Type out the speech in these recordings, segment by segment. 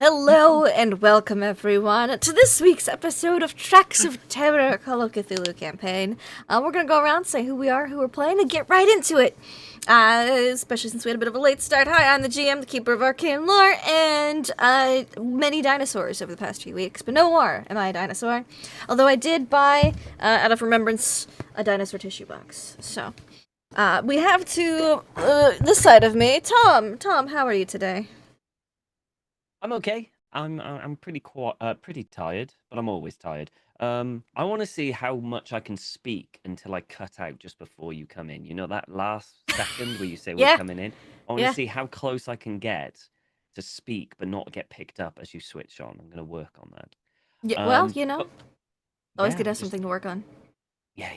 Hello and welcome everyone to this week's episode of Tracks of Terror Call of Cthulhu campaign. We're gonna go around, say who we are, who we're playing, and get right into it. Especially since we had a bit of a late start. Hi, I'm the GM, the Keeper of Arcane Lore, and many dinosaurs over the past few weeks, but no more am I a dinosaur. Although I did buy, out of remembrance, a dinosaur tissue box. So, we have to this side of me, Tom. Tom, how are you today? I'm okay. I'm pretty tired, but I'm always tired. I want to see how much I can speak until I cut out just before you come in. You know that last second where you say we're Yeah, coming in? I want yeah. to see how close I can get to speak but not get picked up as you switch on. I'm going to work on that. Yeah, well, But always yeah, good to have something to work on. yeah.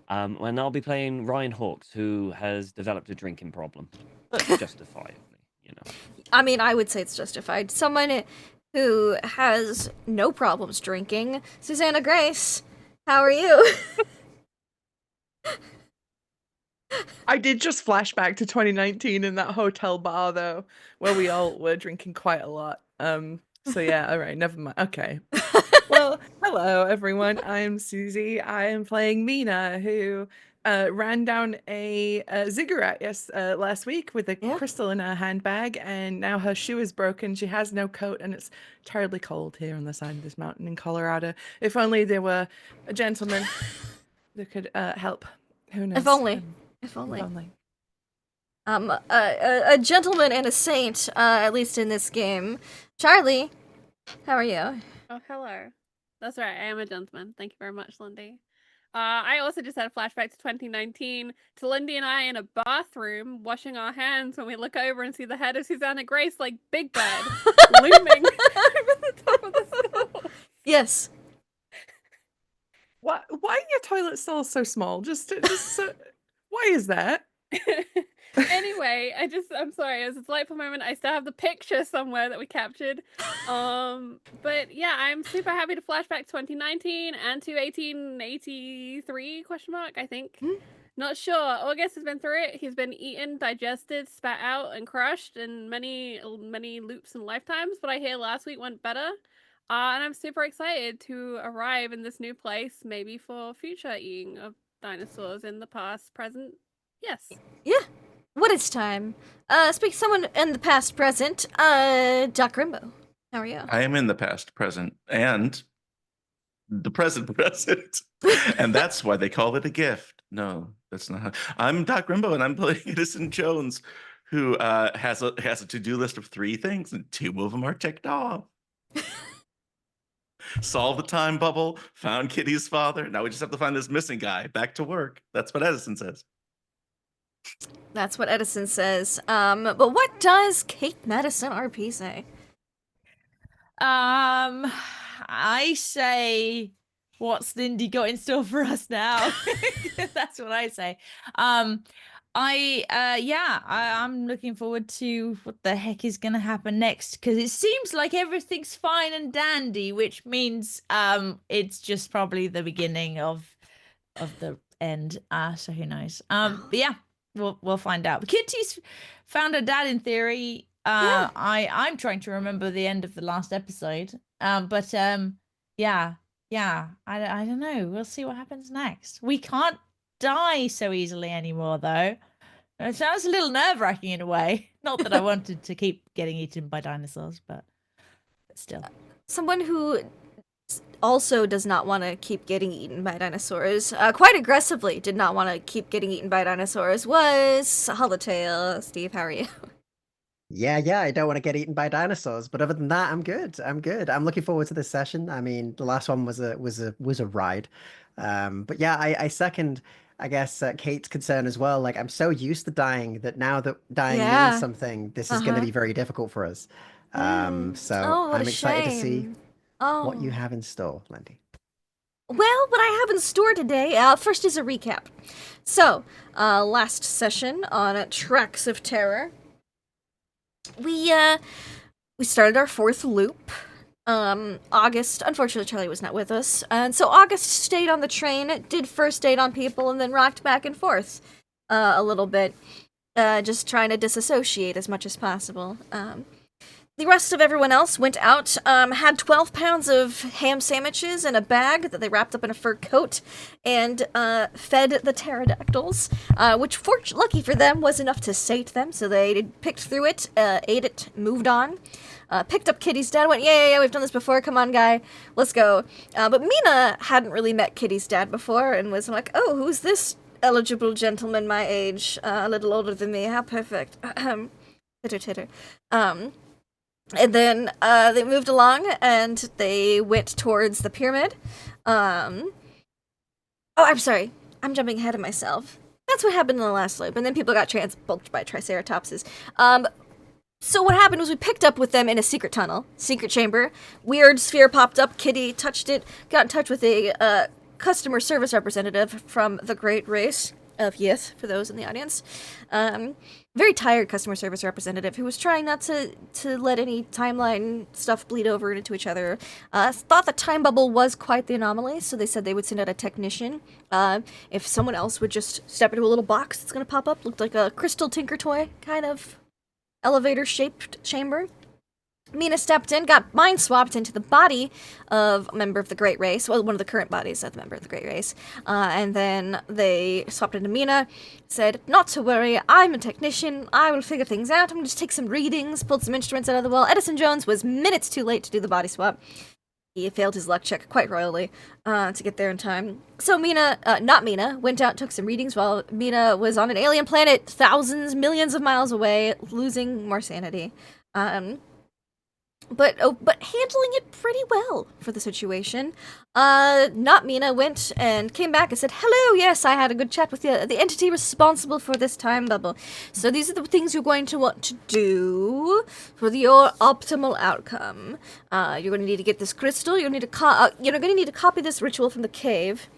And I'll be playing Ryan Hawkes, who has developed a drinking problem, but justifiably, you know. I mean, I would say it's justified. Someone who has no problems drinking. Susanna Grace, how are you? I did just flash back to 2019 in that hotel bar though, where we all were drinking quite a lot. So yeah, all right, never mind. Okay. Well, hello everyone. I'm Susie. I am playing Mina, who ran down a ziggurat last week with a Yeah. crystal in her handbag, and now her shoe is broken. She has no coat, and it's terribly cold here on the side of this mountain in Colorado. If only there were a gentleman that could help. Who knows? If only. If only. If only. A gentleman and a saint, at least in this game. Charlie, how are you? Oh, hello. That's right, I am a gentleman. Thank you very much, Lindy. I also just had a flashback to 2019, to Lindy and I in a bathroom washing our hands when we look over and see the head of Susanna Grace like Big Bird looming over the top of the skull. Yes. Why are your toilet stalls so small? Why is that? Anyway, I'm sorry, it was a delightful moment. I still have the picture somewhere that we captured. But yeah, I'm super happy to flashback 2019 and to 1883 ? I think. Not sure. August has been through it. He's been eaten, digested, spat out, and crushed in many loops and lifetimes. But I hear last week went better. And I'm super excited to arrive in this new place, maybe for future eating of dinosaurs in the past, present. Yes. Yeah. What is time? Speak to someone in the past present. Doc Rimbo, how are you? I am in the past, present, and the present. And that's why they call it a gift. No, that's not how. I'm Doc Rimbo, and I'm playing Edison Jones, who has a to-do list of 3 things, and 2 of them are ticked off. Solve the time bubble, found Kitty's father. Now we just have to find this missing guy. Back to work. That's what Edison says. That's what Edison says. But what does Kate Madison RP say? I say, what's Lindy got in store for us now? That's what I say. I'm looking forward to what the heck is gonna happen next, because it seems like everything's fine and dandy, which means it's just probably the beginning of the end. So who knows? But yeah, we'll find out. Kitty's found her dad in theory. Yeah. I'm trying to remember the end of the last episode. I don't know. We'll see what happens next. We can't die so easily anymore, though. It sounds a little nerve-wracking in a way. Not that I wanted to keep getting eaten by dinosaurs, but still. Someone who also does not want to keep getting eaten by dinosaurs, quite aggressively did not want to keep getting eaten by dinosaurs, was Holotale. Steve, how are you? Yeah, I don't want to get eaten by dinosaurs, but other than that, I'm good. I'm looking forward to this session. I mean, the last one was a ride. But yeah, I second, I guess, Kate's concern as well. Like, I'm so used to dying that now that dying means something, this is going to be very difficult for us. So what I'm a excited to see shame. what you have in store, Lindy. Well, what I have in store today, first is a recap. So, last session on Tracks of Terror, we started our 4th loop. August, unfortunately Charlie was not with us, and so August stayed on the train, did first aid on people, and then rocked back and forth a little bit, just trying to disassociate as much as possible. The rest of everyone else went out, had 12 pounds of ham sandwiches in a bag that they wrapped up in a fur coat, and fed the pterodactyls, which, lucky for them, was enough to sate them, so they picked through it, ate it, moved on. Picked up Kitty's dad, went, yeah, we've done this before, come on, guy, let's go. But Mina hadn't really met Kitty's dad before, and was like, oh, who's this eligible gentleman my age, a little older than me, how perfect. Titter, titter. And then they moved along, and they went towards the pyramid. Oh, I'm sorry. I'm jumping ahead of myself. That's what happened in the last loop, and then people got bulked by triceratopses. So what happened was we picked up with them in a secret tunnel, secret chamber. Weird sphere popped up, Kitty touched it, got in touch with a customer service representative from the Great Race of Yith, for those in the audience. Very tired customer service representative who was trying not to let any timeline stuff bleed over into each other. Thought the time bubble was quite the anomaly, so they said they would send out a technician. If someone else would just step into a little box that's going to pop up, looked like a crystal tinker toy kind of elevator-shaped chamber. Mina stepped in, got mind swapped into the body of a member of the Great Race, well, one of the current bodies of the member of the Great Race, and then they swapped into Mina, said, not to worry, I'm a technician, I will figure things out, I'm going to just take some readings, pulled some instruments out of the wall. Edison Jones was minutes too late to do the body swap. He failed his luck check quite royally to get there in time. So Mina, not Mina, went out and took some readings while Mina was on an alien planet thousands, millions of miles away, losing more sanity. But handling it pretty well for the situation. Not Mina went and came back and said, hello, yes, I had a good chat with the entity responsible for this time bubble. So these are the things you're going to want to do for your optimal outcome. You're going to need to get this crystal, you're going to need to copy this ritual from the cave.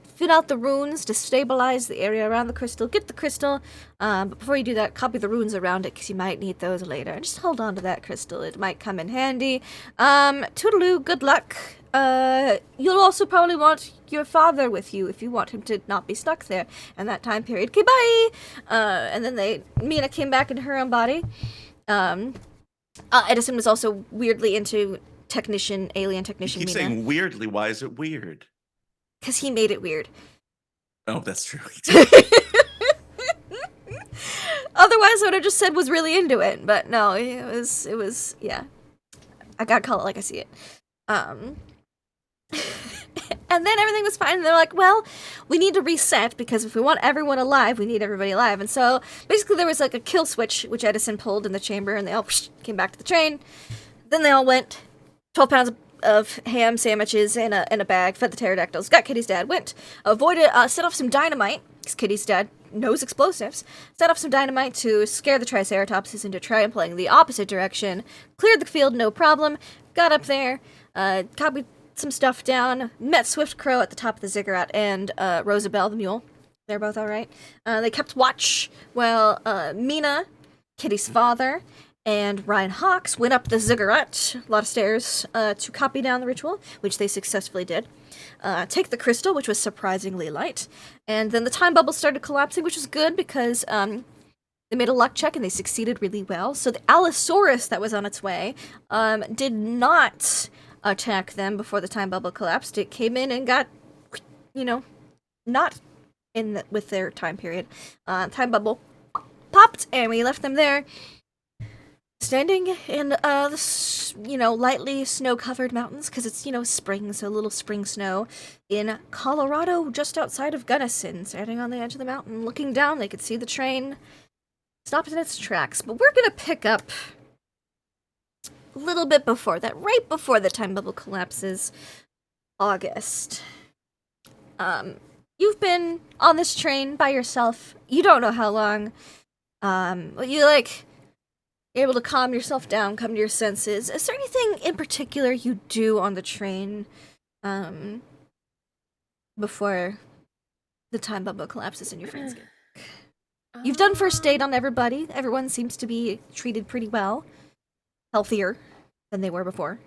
Fill out the runes to stabilize the area around the crystal. Get the crystal, but before you do that, copy the runes around it, because you might need those later. Just hold on to that crystal. It might come in handy. Toodaloo, good luck. You'll also probably want your father with you if you want him to not be stuck there in that time period. Okay, bye! And then Mina came back in her own body. Edison was also weirdly into alien technician You keep Mina. saying weirdly. Why is it weird? Because he made it weird. Oh, that's true. Otherwise, I would have just said was really into it. But no, it was, yeah. I gotta call it like I see it. And then everything was fine. And they're like, well, we need to reset, because if we want everyone alive, we need everybody alive. And so, basically, there was like a kill switch, which Edison pulled in the chamber, and they all came back to the train. Then they all went, 12 pounds of ham sandwiches in a bag, fed the pterodactyls, got Kitty's dad, went, set off some dynamite, because Kitty's dad knows explosives, set off some dynamite to scare the triceratopses into trampling the opposite direction, cleared the field, no problem, got up there, copied some stuff down, met Swift Crow at the top of the ziggurat, and Rosabelle the mule. They're both alright. They kept watch while Mina, Kitty's father, and Ryan Hawks went up the ziggurat, a lot of stairs, to copy down the ritual, which they successfully did. Take the crystal, which was surprisingly light. And then the time bubble started collapsing, which was good because they made a luck check and they succeeded really well. So the Allosaurus that was on its way did not attack them before the time bubble collapsed. It came in and got, not with their time period. Time bubble popped, and we left them there. Standing in the lightly snow-covered mountains, because it's spring, so a little spring snow in Colorado, just outside of Gunnison. Standing on the edge of the mountain, looking down, they could see the train stopped in its tracks. But we're gonna pick up a little bit before that, right before the time bubble collapses. August. You've been on this train by yourself. You don't know how long. Able to calm yourself down, come to your senses. Is there anything in particular you do on the train before the time bubble collapses and your friends get back? You've done first aid on everybody. Everyone seems to be treated pretty well. Healthier than they were before.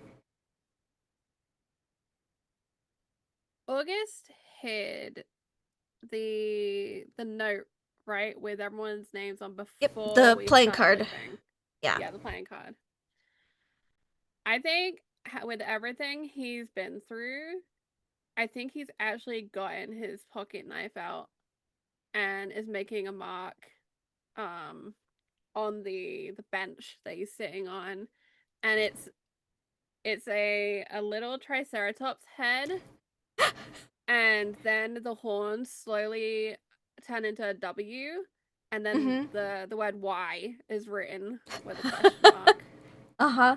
August hid the note, right, with everyone's names on before. Yep, the we playing started card. everything. Yeah. Yeah, the playing card. I think with everything he's been through, I think he's actually gotten his pocket knife out and is making a mark on the bench that he's sitting on, and it's a little triceratops head, and then the horns slowly turn into a W, and then the word Y is written with a question mark. Uh-huh.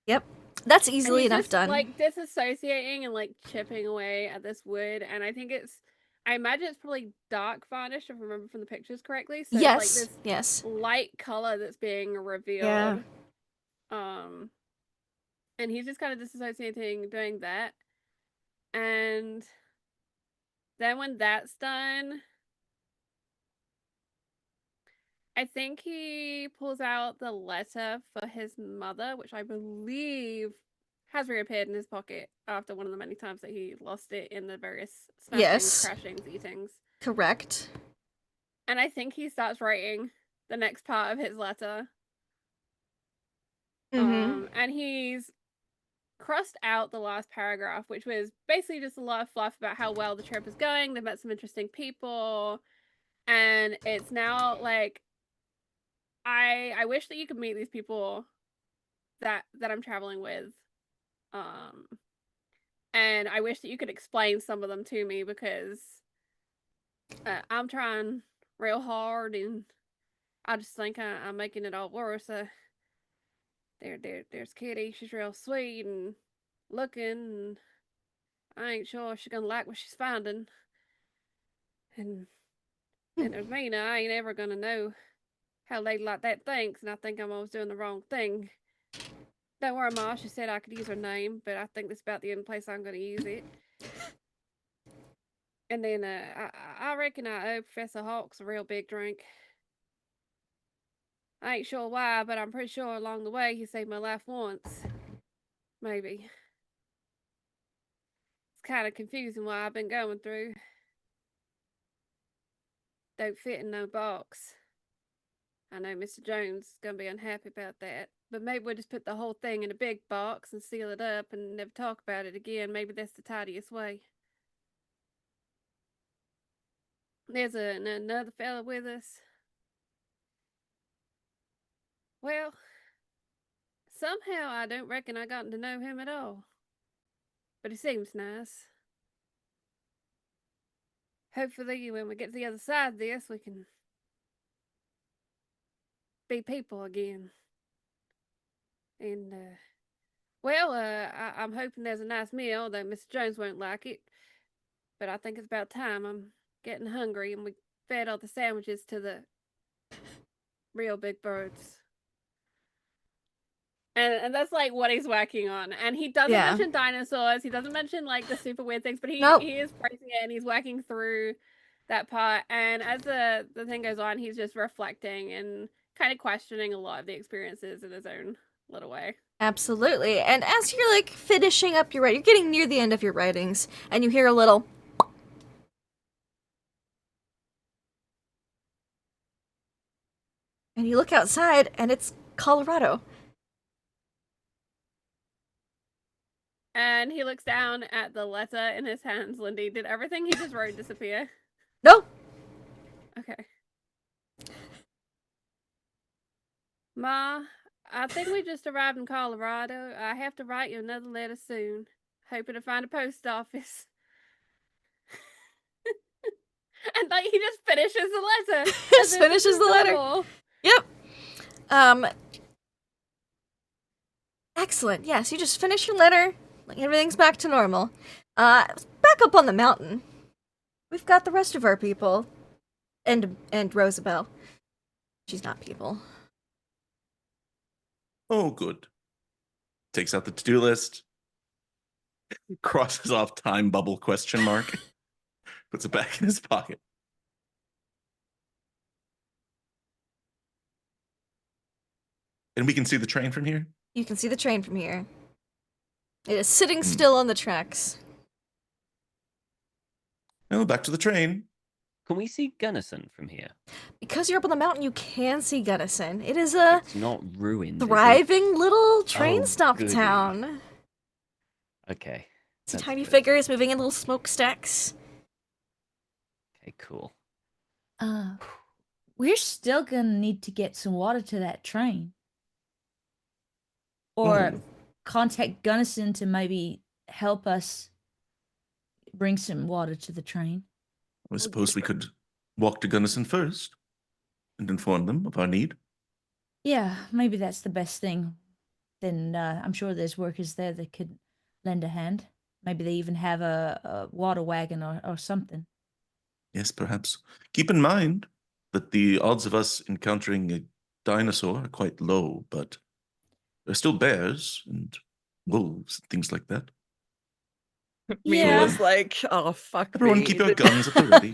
Yep. That's And easily he's enough just, done. like, disassociating and, like, chipping away at this wood, and I think I imagine it's probably dark varnish, if I remember from the pictures correctly, so it's, like, this Yes. light color that's being revealed. Yeah. And he's just kind of disassociating, doing that. And then when that's done, I think he pulls out the letter for his mother, which I believe has reappeared in his pocket after one of the many times that he lost it in the various smashings, Yes. crashings, eatings. Correct. And I think he starts writing the next part of his letter. And he's crossed out the last paragraph, which was basically just a lot of fluff about how well the trip is going. They've met some interesting people, and it's now like, I wish that you could meet these people that I'm traveling with, and I wish that you could explain some of them to me, because I'm trying real hard, and I just think I'm making it all worse. There's Kitty. She's real sweet and looking, and I ain't sure she's gonna like what she's finding. And there's Mina. I ain't ever gonna know how a lady like that thinks, and I think I'm always doing the wrong thing. Don't worry, Ma. She said I could use her name, but I think this is about the only place I'm gonna use it. And then I reckon I owe Professor Hawks a real big drink. I ain't sure why, but I'm pretty sure along the way he saved my life once. Maybe. It's kind of confusing what I've been going through. Don't fit in no box. I know Mr. Jones is gonna be unhappy about that, but maybe we'll just put the whole thing in a big box and seal it up and never talk about it again. Maybe that's the tidiest way. There's another fella with us. Well, somehow I don't reckon I gotten to know him at all. But he seems nice. Hopefully, when we get to the other side of this, we can be people again. And, well, I'm hoping there's a nice meal, though Mr. Jones won't like it. But I think it's about time. I'm getting hungry, and we fed all the sandwiches to the real big birds. And that's, like, what he's working on. And he doesn't mention dinosaurs. He doesn't mention, like, the super weird things. But he is praising it, and he's working through that part. And as the thing goes on, he's just reflecting and kind of questioning a lot of the experiences in his own little way. Absolutely. And as you're, like, finishing up your writing, you're getting near the end of your writings, and you hear a little... And you look outside, and it's Colorado. And he looks down at the letter in his hands. Lindy, did everything he just wrote disappear? No. Okay. Ma, I think we just arrived in Colorado. I have to write you another letter soon. Hoping to find a post office. And like he just finishes the letter. Just finishes the letter. Yep. Excellent. Yes, you just finish your letter. Like everything's back to normal. Back up on the mountain. We've got the rest of our people. And Rosabelle. She's not people. Oh, good. Takes out the to-do list. Crosses off time bubble ? Puts it back in his pocket. And we can see the train from here? You can see the train from here. It is sitting still on the tracks. Oh, back to the train. Can we see Gunnison from here? Because you're up on the mountain, you can see Gunnison. It is a It's not ruined. is it? thriving little train Oh, stop goody. town. Okay. See that's tiny good. figures moving in little smokestacks. Okay, cool. We're still gonna need to get some water to that train. Or Oh. contact Gunnison to maybe help us bring some water to the train. I suppose we could walk to Gunnison first and inform them of our need. Yeah, maybe that's the best thing. Then I'm sure there's workers there that could lend a hand. Maybe they even have a water wagon or something. Yes, perhaps. Keep in mind that the odds of us encountering a dinosaur are quite low, but there are still bears and wolves and things like that. Mila's like, oh, fuck Everyone me. keep your guns at the ready.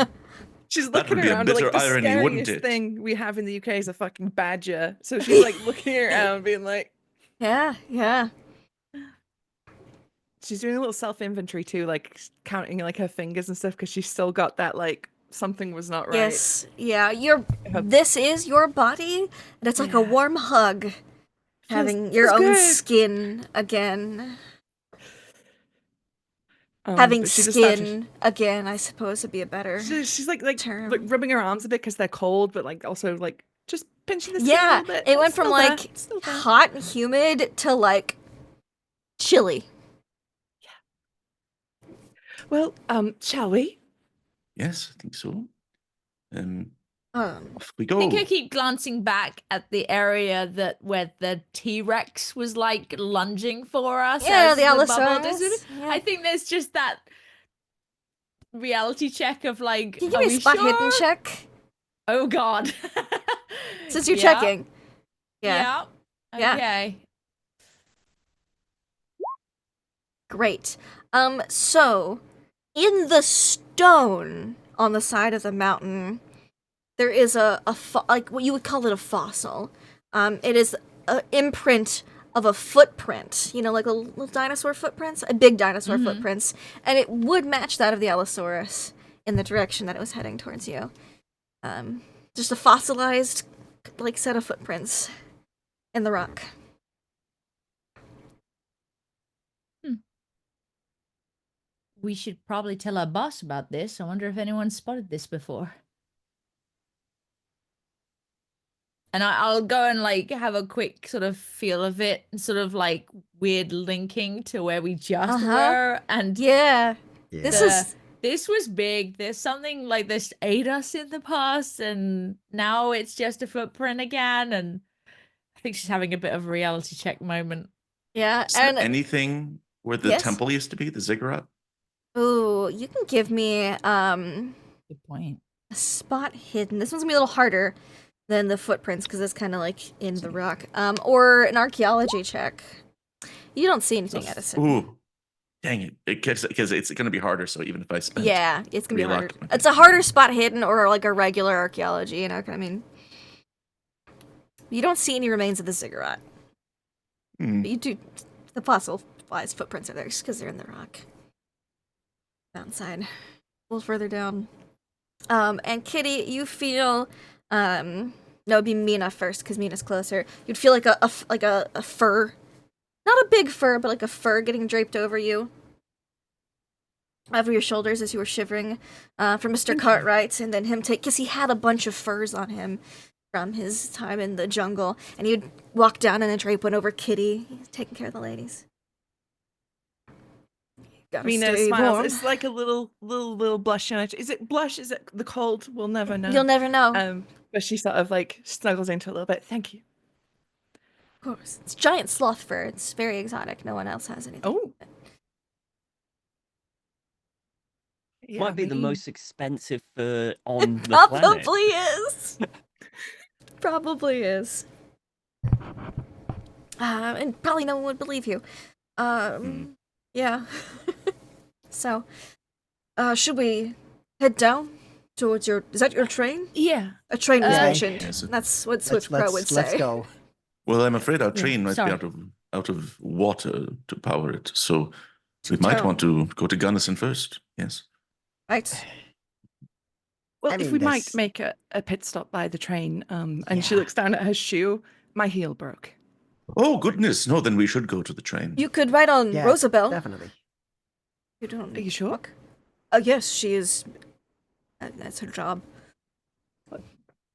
She's That looking would be a around like bitter the irony, wouldn't scariest it? thing we have in the UK is a fucking badger. So she's like looking around, being like, Yeah, yeah. she's doing a little self inventory too, like counting like her fingers and stuff because she's still got that like something was not right. Yes, yeah. Her- This is your body, and it's like a Yeah. warm hug, having your feels own good. skin again. Having but she just started- skin again, I suppose would be a better. she's like term. rubbing her arms a bit because they're cold, but like also like just pinching the skin a Yeah, little bit. it went It's from still there. like It's still there. hot and humid to like chilly. Well, shall we? Yes, I think so. Um, Off we I go. think I keep glancing back at the area where the T-Rex was like lunging for us. yeah, as the bubble Allosaurus. disappeared. Yeah. I think there's just that reality check of like, Can you give are me a we spot hidden sure? check Oh God. since you're Yeah. checking? Yeah. Yeah. Okay. Great. So in the stone on the side of the mountain, there is like what you would call it a fossil. It is an imprint of a footprint, you know, like a little dinosaur footprints, a big dinosaur Mhm. footprints, and it would match that of the Allosaurus in the direction that it was heading towards you. Just a fossilized, like, set of footprints in the rock. We should probably tell our boss about this. I wonder if anyone's spotted this before. And I'll go and like have a quick sort of feel of it, sort of like weird linking to where we just were. And Yeah, Yeah. this was big. There's something like this ate us in the past, and now it's just a footprint again. And I think she's having a bit of a reality check moment. yeah, Is there and anything where the Yes? temple used to be, the ziggurat? ooh, you can give me Good point. a spot hidden. This one's gonna be a little harder than the footprints because it's kind of like in the rock. Or an archaeology check. You don't see anything, Edison. Ooh, dang it! Because it's going to be harder. So even if I spend, Yeah, it's gonna be 3 harder. luck. It's a harder spot hidden or like a regular archaeology. You know what I mean? You don't see any remains of the ziggurat. Hmm. But you do. The fossilized footprints are there just because they're in the rock. Mountainside. A little further down. And Kitty, you feel no, it'd be Mina first because Mina's closer. You'd feel like a fur, not a big fur, but like a fur getting draped over you, over your shoulders as you were shivering, from Mr. Cartwright, and then him because he had a bunch of furs on him from his time in the jungle, and you'd walk down and then drape one over Kitty, taking care of the ladies. Gotta Mina stay smiles. warm. It's like a little blush on it. Is it blush? Is it the cold? We'll never know. You'll never know. But she sort of like snuggles into it a little bit. Thank you. Of course. It's giant sloth fur. It's very exotic. No one else has anything. Oh. Yeah, Might be the we- most expensive fur on the planet. Probably is. Probably is. And probably no one would believe you. Yeah. So, should we head down towards your? Is that your train? Yeah. A train was Yeah. mentioned. Yes. That's what Swift Crow would say. Let's go. Well, I'm afraid our train might sorry. be out of water to power it, so we Too might terrible. want to go to Gunnison first. Yes. Right. Well, I if mean, we might this- make a pit stop by the train, and she Yeah. looks down at her shoe, my heel broke. Oh, goodness. No, then we should go to the train. You could ride on Yeah, Rosabelle. definitely. You don't Are you sure? walk. Oh, yes, she is. That's her job.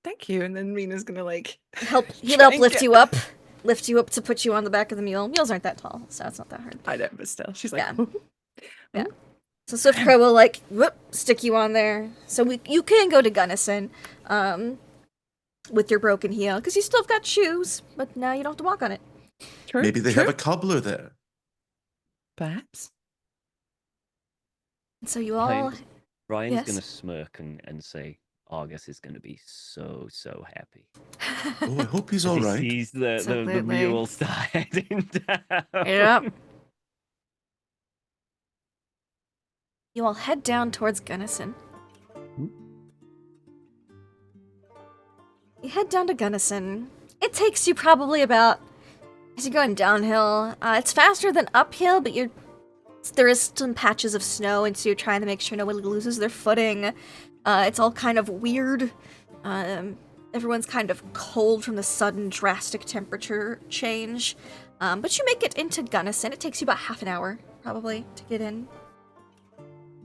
Thank you. And then Mina's gonna like He'll try help and lift get- you up. Lift you up to put you on the back of the mule. Mules aren't that tall, so it's not that hard. I know, but still, she's like, Yeah. Yeah. So Swiftcrow will like stick you on there. So you can go to Gunnison, with your broken heel because you still have got shoes, but now you don't have to walk on it. True, Maybe they true. have a cobbler there. Perhaps. And so you all, Ryan's Yes. gonna smirk and say, Argus is gonna be so happy. Oh, I hope he's As all he right. sees the Absolutely. mule start heading down. Yep. You all head down towards Gunnison. You head down to Gunnison. It takes you probably about, as you're going downhill, it's faster than uphill, but there is some patches of snow, and so you're trying to make sure nobody loses their footing. It's all kind of weird. Everyone's kind of cold from the sudden drastic temperature change. But you make it into Gunnison. It takes you about half an hour, probably, to get in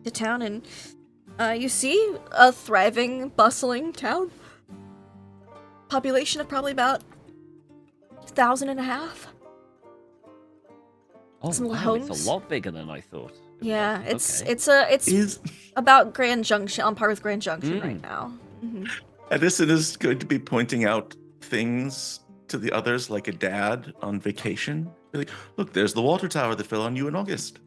to town, and you see a thriving, bustling town. Population of probably about 1,500. Oh Some wow, homes. it's a lot bigger than I thought. it Yeah, was. it's Okay. Is about Grand Junction, on par with Grand Junction Mm. right now. Mhm. Edison is going to be pointing out things to the others like a dad on vacation. Be like, look, there's the water tower that fell on you in August.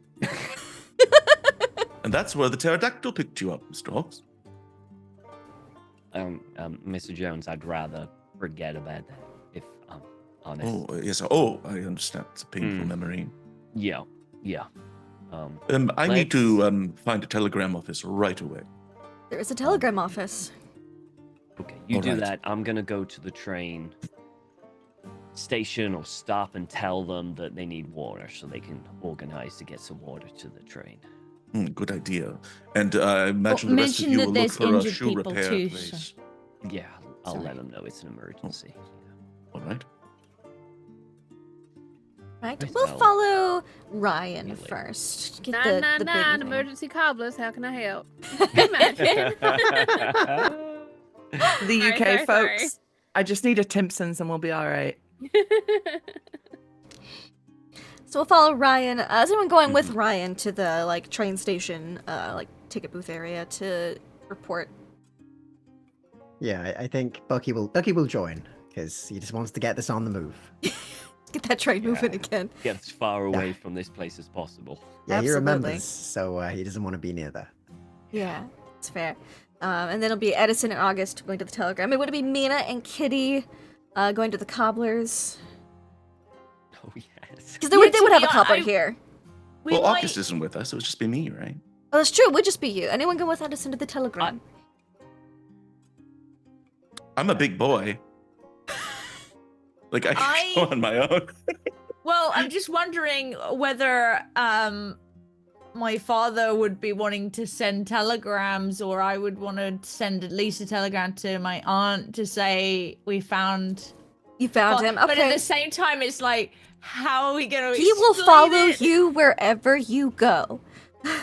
And that's where the pterodactyl picked you up, Mr. Hawks. Mr. Jones, I'd rather forget about that if I'm honest. Oh, yes. Oh, I understand. It's a painful Mm. memory. Yeah. I need to find a telegram office right away. There is a telegram office. Okay, you All do right. that. I'm gonna go to the train station or stop and tell them that they need water so they can organize to get some water to the train. Good idea. And I imagine the rest of mention you that will look there's for a injured shoe people repair too, place. Yeah, I'll Sorry. let them know it's an emergency. All right. Right? Nice. We'll Well, follow Ryan really. first. Get 999 big emergency cobblers. How can I help? Imagine. The Sorry, UK sorry, folks. sorry. I just need a Timpsons and we'll be all right. So we'll follow Ryan. Is anyone going with Ryan to the train station, ticket booth area to report? Yeah, I think Bucky will join because he just wants to get this on the move. Get that train moving again. Get as far away from this place as possible. Yeah, he Absolutely. remembers, so he doesn't want to be near there. Yeah, it's fair. And then it'll be Edison and August going to the telegram. Would it be Mina and Kitty going to the cobblers? Oh yes. Because they would to have be a cobbler hon- here. We Well, might- August isn't with us. It would just be me, right? Oh, that's true. It would just be you. Anyone go with Edison to the telegram? I'm a big boy. Like, I can go on my own. Well, I'm just wondering whether my father would be wanting to send telegrams, or I would want to send at least a telegram to my aunt to say we found. You found him. But at Okay. the same time, it's like, how are we going to? He will follow you wherever you go.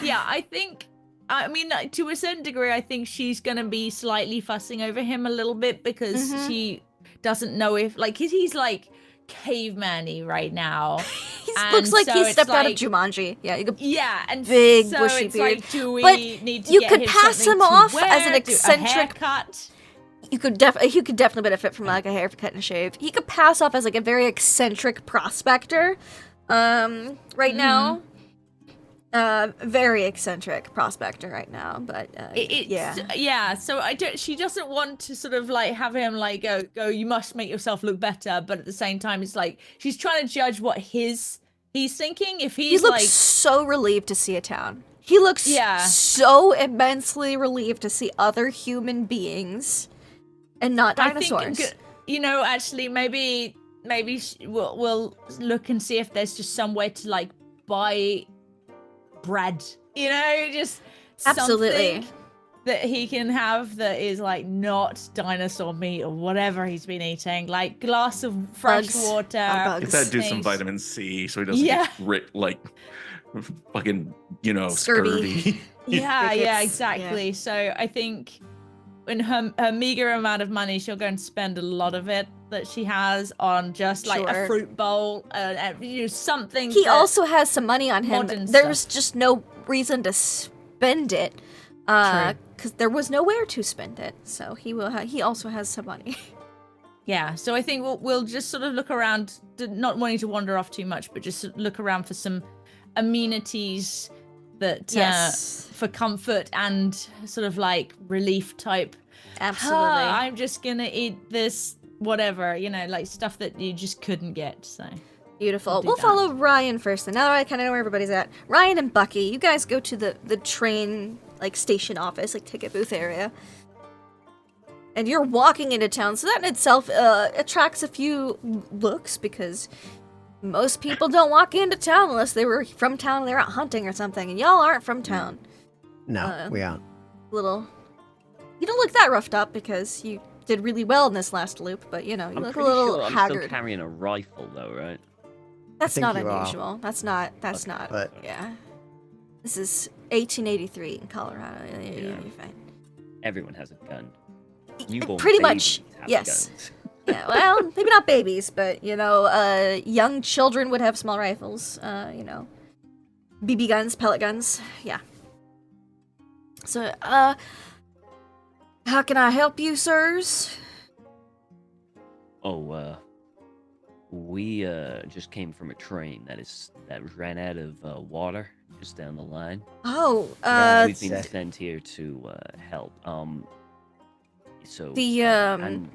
Yeah, I think. I mean, to a certain degree, I think she's going to be slightly fussing over him a little bit because Mhm. she doesn't know if, he's like caveman-y right now. He And looks like so he it's stepped out of like- Jumanji. Yeah, you could, Yeah, and Big, so bushy it's beard. like, do we But need to you get could him pass something him to off wear, as an do a eccentric- haircut? he could definitely benefit from like a haircut and a shave. He could pass off as like a very eccentric prospector. Right now. Very eccentric prospector right now, but Yeah. So she doesn't want to sort of like have him like go. You must make yourself look better, but at the same time, it's like she's trying to judge what he's thinking. If He he's looks like, so relieved to see a town. He looks Yeah. so immensely relieved to see other human beings and not I dinosaurs. think, actually, maybe we'll look and see if there's just somewhere to like buy bread. Just Absolutely. something. that he can have that is like not dinosaur meat or whatever he's been eating, like glass of fresh Bugs. water. Bugs. Get that dude some things. vitamin C so he doesn't Yeah. get fucking, Scurvy. scurvy. Yeah, Crickets, exactly. So I think in her meager amount of money, she'll go and spend a lot of it that she has on just like Sure. a fruit bowl, something. He that- also has some money on him. modern There's stuff. just no reason to spend it, because there was nowhere to spend it. So he will. He also has some money. Yeah, so I think we'll just sort of look around, not wanting to wander off too much, but just look around for some amenities that Yes. for comfort and sort of like relief type. Absolutely. I'm just gonna eat this, whatever, like stuff that you just couldn't get. So Beautiful. do We'll that. follow Ryan first, and now I kind of know where everybody's at. Ryan and Bucky, you guys go to the train like station office, like ticket booth area, and you're walking into town. So that in itself attracts a few looks because most people don't walk into town unless they were from town and they're out hunting or something, and y'all aren't from town. No, we aren't. Little, you don't look that roughed up because you did really well in this last loop, but you I'm look a pretty little sure I'm still haggard. carrying a rifle, though, right? That's think not you are. unusual. That's not. Okay. But Yeah. This is 1883 in Colorado. Yeah. You're fine. Everyone has a gun. Newborn Pretty babies much, have yes. guns. Yeah, well, maybe not babies, but, young children would have small rifles, BB guns, pellet guns, yeah. So, how can I help you, sirs? Oh, we just came from a train that ran out of water just down the line. Oh, We've been Sick. sent here to help. So the, and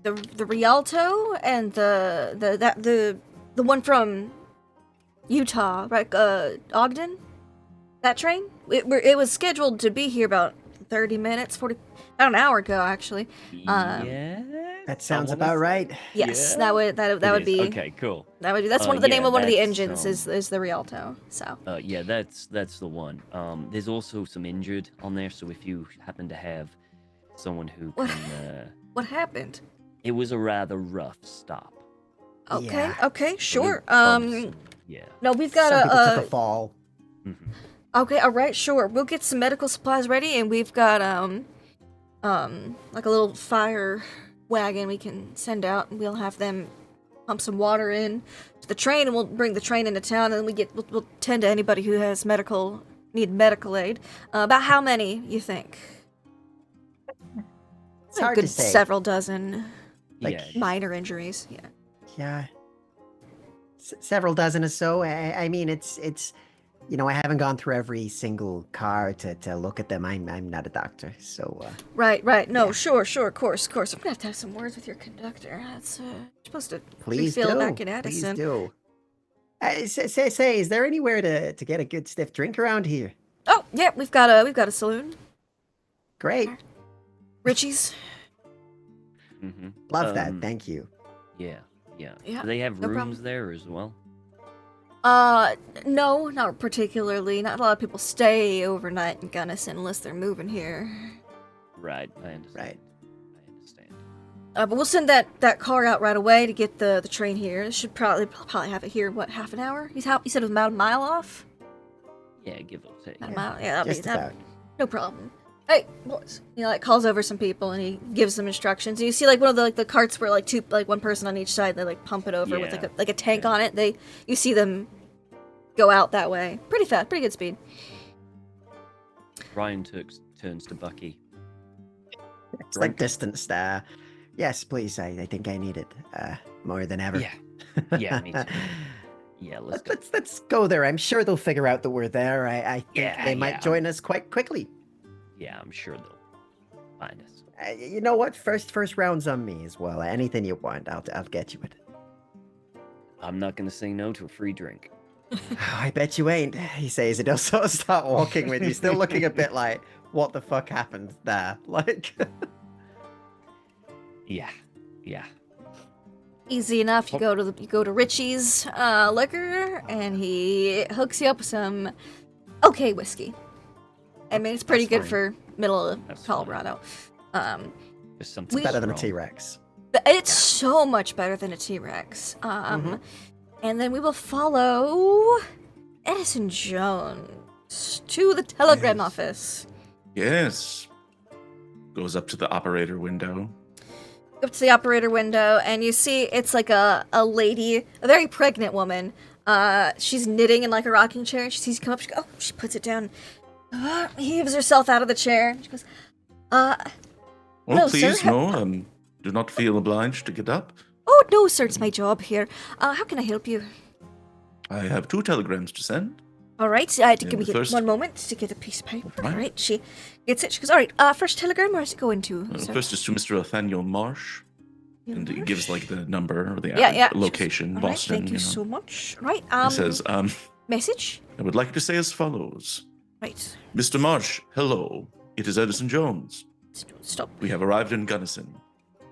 the Rialto and the one from Utah, right? Ogden? That train? It was scheduled to be here about 30 minutes, about an hour ago, actually. yeah, that sounds I wanna about say- right. Yes, Yeah? that would It is. be Okay, cool. that's one of the name yeah, of one of the that's, engines is the Rialto. So Yeah, that's the one. There's also some injured on there, so if you happen to have someone who What? can, what happened? it was a rather rough stop. Okay, Yeah. okay, sure. Yeah. No, we've got Some people took a a fall. Mhm. okay, all right, sure. We'll get some medical supplies ready, and we've got like a little fire wagon we can send out, and we'll have them pump some water in to the train, and we'll bring the train into town, and then we'll tend to anybody who has need medical aid. About how many you think? It's hard Good to say. several dozen Like- Yeah. minor injuries. Yeah. Yeah, several dozen or so. I mean, it's I haven't gone through every single car to look at them. I'm not a doctor, so Right. No, Yeah. sure, of course. I'm gonna have to have some words with your conductor. That's supposed to please refill do. back in Please Addison. do. Say, is there anywhere to get a good stiff drink around here? Oh, yeah, we've got a saloon. Great, Richie's. Mm-hmm. love that. Thank you. Yeah. Yeah, Do they have no rooms problem. there as well? No, not particularly. Not a lot of people stay overnight in Gunnison unless they're moving here. Right. I understand. Right. I understand. But we'll send that car out right away to get the train here. It should probably have it here. What, half an hour? You said it was about a mile off. Yeah, give or take. About a Yeah, mile. Yeah, Just about. no problem. Hey, boys. Calls over some people and he gives them instructions. And you see one of the carts where one person on each side, they pump it over with Yeah. like a tank Yeah. on it. You see them go out that way. Pretty fast, pretty good speed. Ryan turns to Bucky. It's like distant stare. Yes, please. I think I need it more than ever. Yeah. Yeah, me too. Yeah, let's go. Let's go there. I'm sure they'll figure out that we're there. I think Yeah, they might yeah. join us quite quickly. Yeah, I'm sure they'll find us. You know what? First round's on me as well. Anything you want, I'll get you it. I'm not gonna say no to a free drink. I bet you ain't. He says, and he'll sort of start walking with you, still looking a bit like, what the fuck happened there? Like, Yeah. Easy enough. You go to Richie's liquor, and he hooks you up with some okay whiskey. I mean, it's pretty That's good fine. for middle of That's fine. Colorado. Just something Better than a strong. T-Rex. But it's so much better than a T-Rex. And then we will follow Edison Jones to the telegram Yes. office. Yes. Goes up to the operator window. Up to the operator window, and you see it's like a lady, a very pregnant woman. She's knitting in like a rocking chair. She sees you come up. She puts it down. Heaves herself out of the chair. She goes, Oh, Hello, sir. please, no. Do not feel obliged to get up. "Oh no, sir, it's my job here. How can I help you?" I have 2 telegrams to send. All right, give Yeah, me the first- one moment to get a piece of paper. Right. All right, she gets it. She goes, "All right, first telegram, where's it going to?" sir?" First is to Mr. Othniel Marsh. And he gives like the number or the Yeah. location, All right, Boston. thank you so much. Right, It says, message. I would like to say as follows. Right, Mr. Marsh, hello. It is Edison Jones. stop. We have arrived in Gunnison.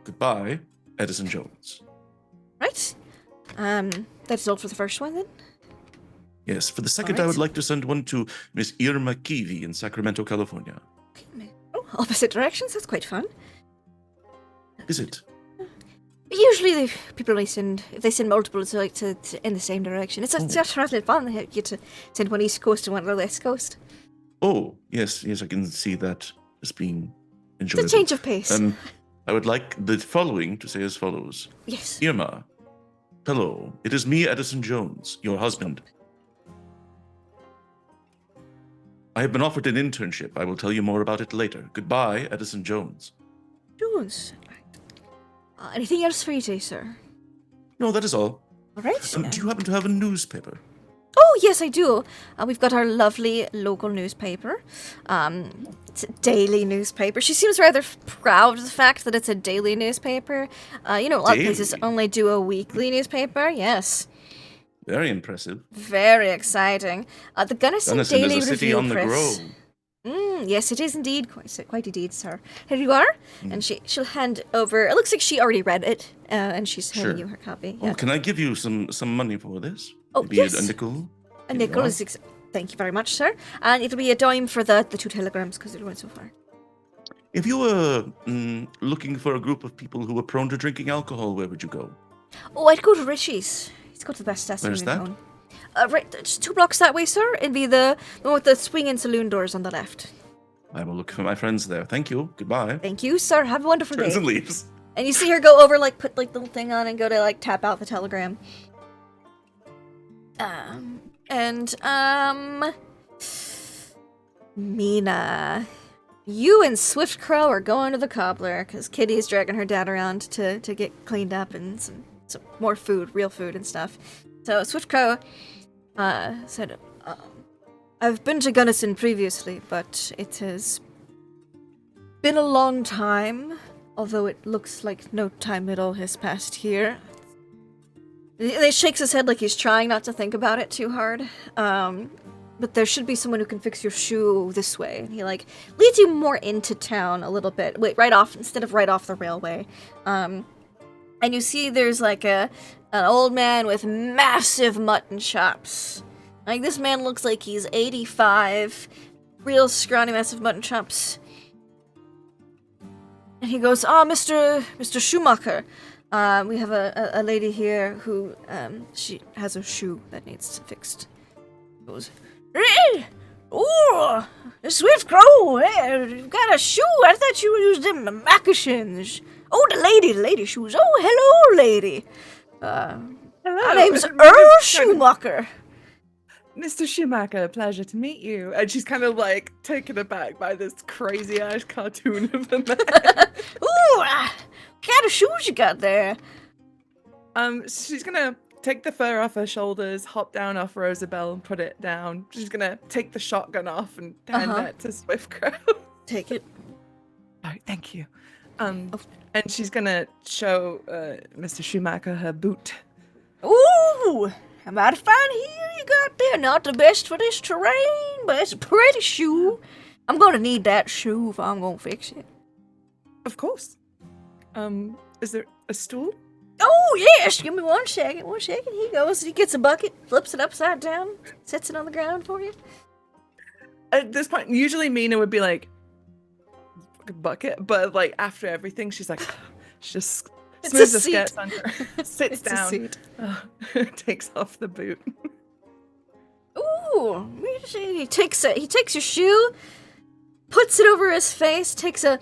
Goodbye, Edison Jones. Right, that's all for the first one then. Yes, for the second, right. I would like to send one to Miss Irma Kiwi in Sacramento, California. Oh, opposite directions. That's quite fun. Is it? Usually, people only send if they send multiple to in the same direction. It's just rather fun. They get to send one east coast and one the west coast. Oh, yes, I can see that as being enjoyable. It's a change of pace. I would like the following to say as follows. Yes. Irma, hello. It is me, Edison Jones, your husband. I have been offered an internship. I will tell you more about it later. Goodbye, Edison Jones. Jones. Anything else for you today, sir? No, that is all. All right. Do you happen to have a newspaper? Oh, yes, I do. We've got our lovely local newspaper. It's a daily newspaper. She seems rather proud of the fact that it's a daily newspaper. A lot of places Daily? only do a weekly newspaper. Yes. Very impressive. Very exciting. The Gunnison Gunnison Daily is a city Review on the Press. Grove. Yes, it is indeed. Quite indeed, sir. Here you are. Hmm. And she'll hand over. It looks like she already read it, and she's handing Sure. you her copy. Oh, Yeah. can I give you some money for this? Oh, Maybe yes. a nickel? A Here you nickel are. is. Thank you very much, sir. And it'll be a dime for the 2 telegrams because they're going so far. If you were looking for a group of people who were prone to drinking alcohol, where would you go? Oh, I'd go to Richie's. He's got the best test Where's in that? town. Right, just 2 blocks that way, sir. It'd be the one with the swinging saloon doors on the left. I will look for my friends there. Thank you. Goodbye. Thank you, sir. Have a wonderful Turns day. and leaves. And you see her go over, put the little thing on and go to tap out the telegram. Mina, you and Swift Crow are going to the cobbler because Kitty's dragging her dad around to get cleaned up and some more food, real food and stuff. So Swift Crow said, I've been to Gunnison previously, but it has been a long time, although it looks like no time at all has passed here. He shakes his head like he's trying not to think about it too hard. But there should be someone who can fix your shoe this way. And he leads you more into town a little bit. Wait, instead of right off the railway. And you see there's an old man with massive mutton chops. This man looks like he's 85. Real scrawny, massive mutton chops. And he goes, Mr. Schumacher. We have a lady here who, she has a shoe that needs fixed. He goes, "Hey! Oh, Swift Crow, hey, you've got a shoe. I thought you used them moccasins. Oh, the lady shoes. Oh, hello, lady. Hello. My name's Mr. Earl Schumacher. Mr. Schumacher, pleasure to meet you. And she's kind of taken aback by this crazy ass cartoon of a man. Ooh, what kind of shoes you got there? She's gonna take the fur off her shoulders, hop down off Rosabelle and put it down. She's gonna take the shotgun off and hand that to Swift Crow. Take it. Oh, thank you. And she's gonna show Mr. Schumacher her boot. Ooh, I might find heel you got there. Not the best for this terrain, but it's a pretty shoe. I'm gonna need that shoe if I'm gonna fix it. Of course. Is there a stool? Oh, yes! Give me 1 second. 1 second. He goes. He gets a bucket, flips it upside down, sets it on the ground for you. At this point, usually Mina would be like, fucking bucket, but like after everything, she's like, she just It's smooths a the skirts seat. under, sits It's a down, seat. takes off the boot. Ooh, he takes your shoe, puts it over his face, takes a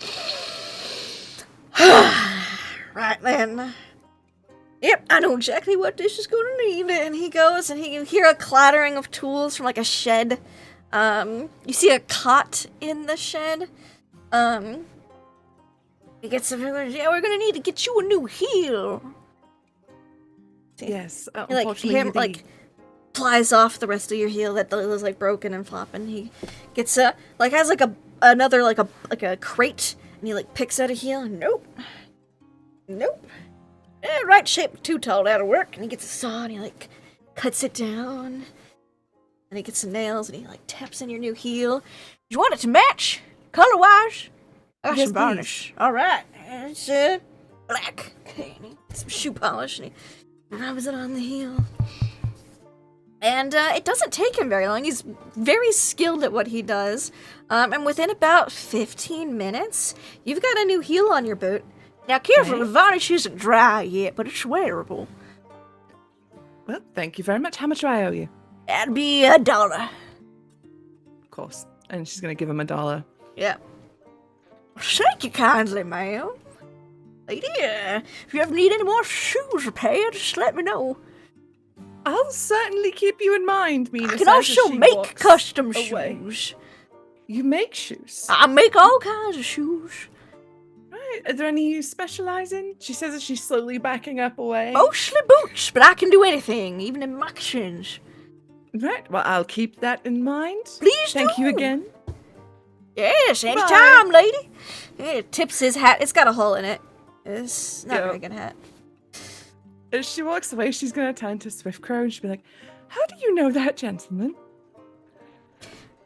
right then. Yep, I know exactly what this is gonna need. And he goes, and you hear a clattering of tools from like a shed. You see a cot in the shed. He gets everyone. Yeah, we're gonna need to get you a new heel. Yes, He, like, unfortunately, him, like, flies off the rest of your heel that was like broken and flopping. He gets has like another like a crate, and he like picks out a heel. And nope. Right shape, too tall, that'll work. And he gets a saw and he like cuts it down. And he gets some nails and he like taps in your new heel. You want it to match color wise? I got Yes, some varnish. All right, it's black. Okay, and he gets some shoe polish and he rubs it on the heel. And it doesn't take him very long. He's very skilled at what he does. And within about 15 minutes, you've got a new heel on your boot. Now, careful, Okay. the varnish isn't dry yet, but it's wearable. Well, thank you very much. How much do I owe you? That'd be $1. Of course. And she's gonna give him $1. Yeah. Thank you kindly, ma'am. Lady, if you ever need any more shoes repaired, just let me know. I'll certainly keep you in mind, Mina. I can says as also she make walks custom away. shoes. You make shoes? I make all kinds of shoes. Right. Are there any you specialize in? She says as she's slowly backing up away. Mostly boots, but I can do anything, even in moccasins. Right. Well, I'll keep that in mind. Please Thank do. you again. Yes, anytime, lady. It tips his hat. It's got a hole in it. It's not a Yeah. very good hat. As she walks away, she's gonna turn to Swiftcrow and she'll be like, "How do you know that gentleman?"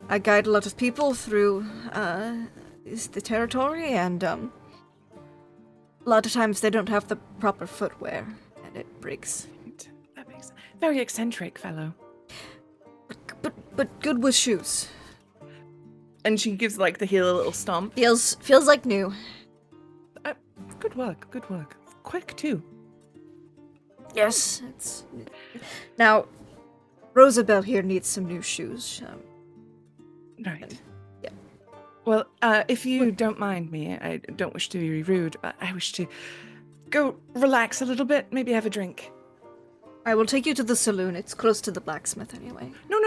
I guide a lot of people through the territory, and a lot of times they don't have the proper footwear, and it breaks. Right. That makes sense. Very eccentric fellow. But good with shoes. And she gives like the heel a little stomp. Feels like new. Good work. Good work. Quick too. Yes, it's now. Rosabelle here needs some new shoes. Right. Yeah. Well, if you don't mind me, I don't wish to be rude, but I wish to go relax a little bit, maybe have a drink. I will take you to the saloon. It's close to the blacksmith anyway. No.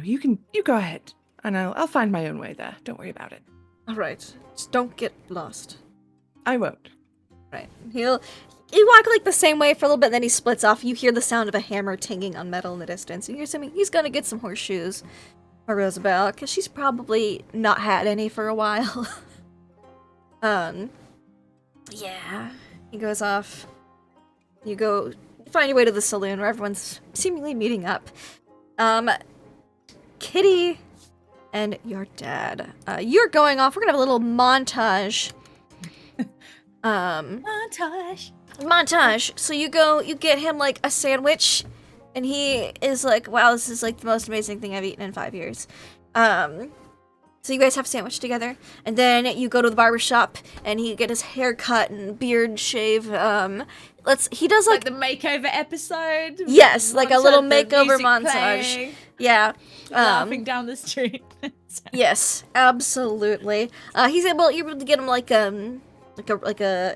You go ahead, and I'll find my own way there. Don't worry about it. All right, just don't get lost. I won't. Right. He'll walk like the same way for a little bit, then he splits off. You hear the sound of a hammer tinging on metal in the distance, and you're assuming he's gonna get some horseshoes for Rosabelle, because she's probably not had any for a while. Yeah. He goes off. You find your way to the saloon where everyone's seemingly meeting up. Kitty and your dad. You're going off. We're gonna have a little montage. Montage. So you get him like a sandwich, and he is like, wow, this is like the most amazing thing I've eaten in 5 years. So you guys have a sandwich together, and then you go to the barber shop, and he get his hair cut and beard shave. He does Like the makeover episode. Yes, like a little the makeover music montage. playing, Yeah. laughing down the street. Yes, absolutely. You're able to get him like a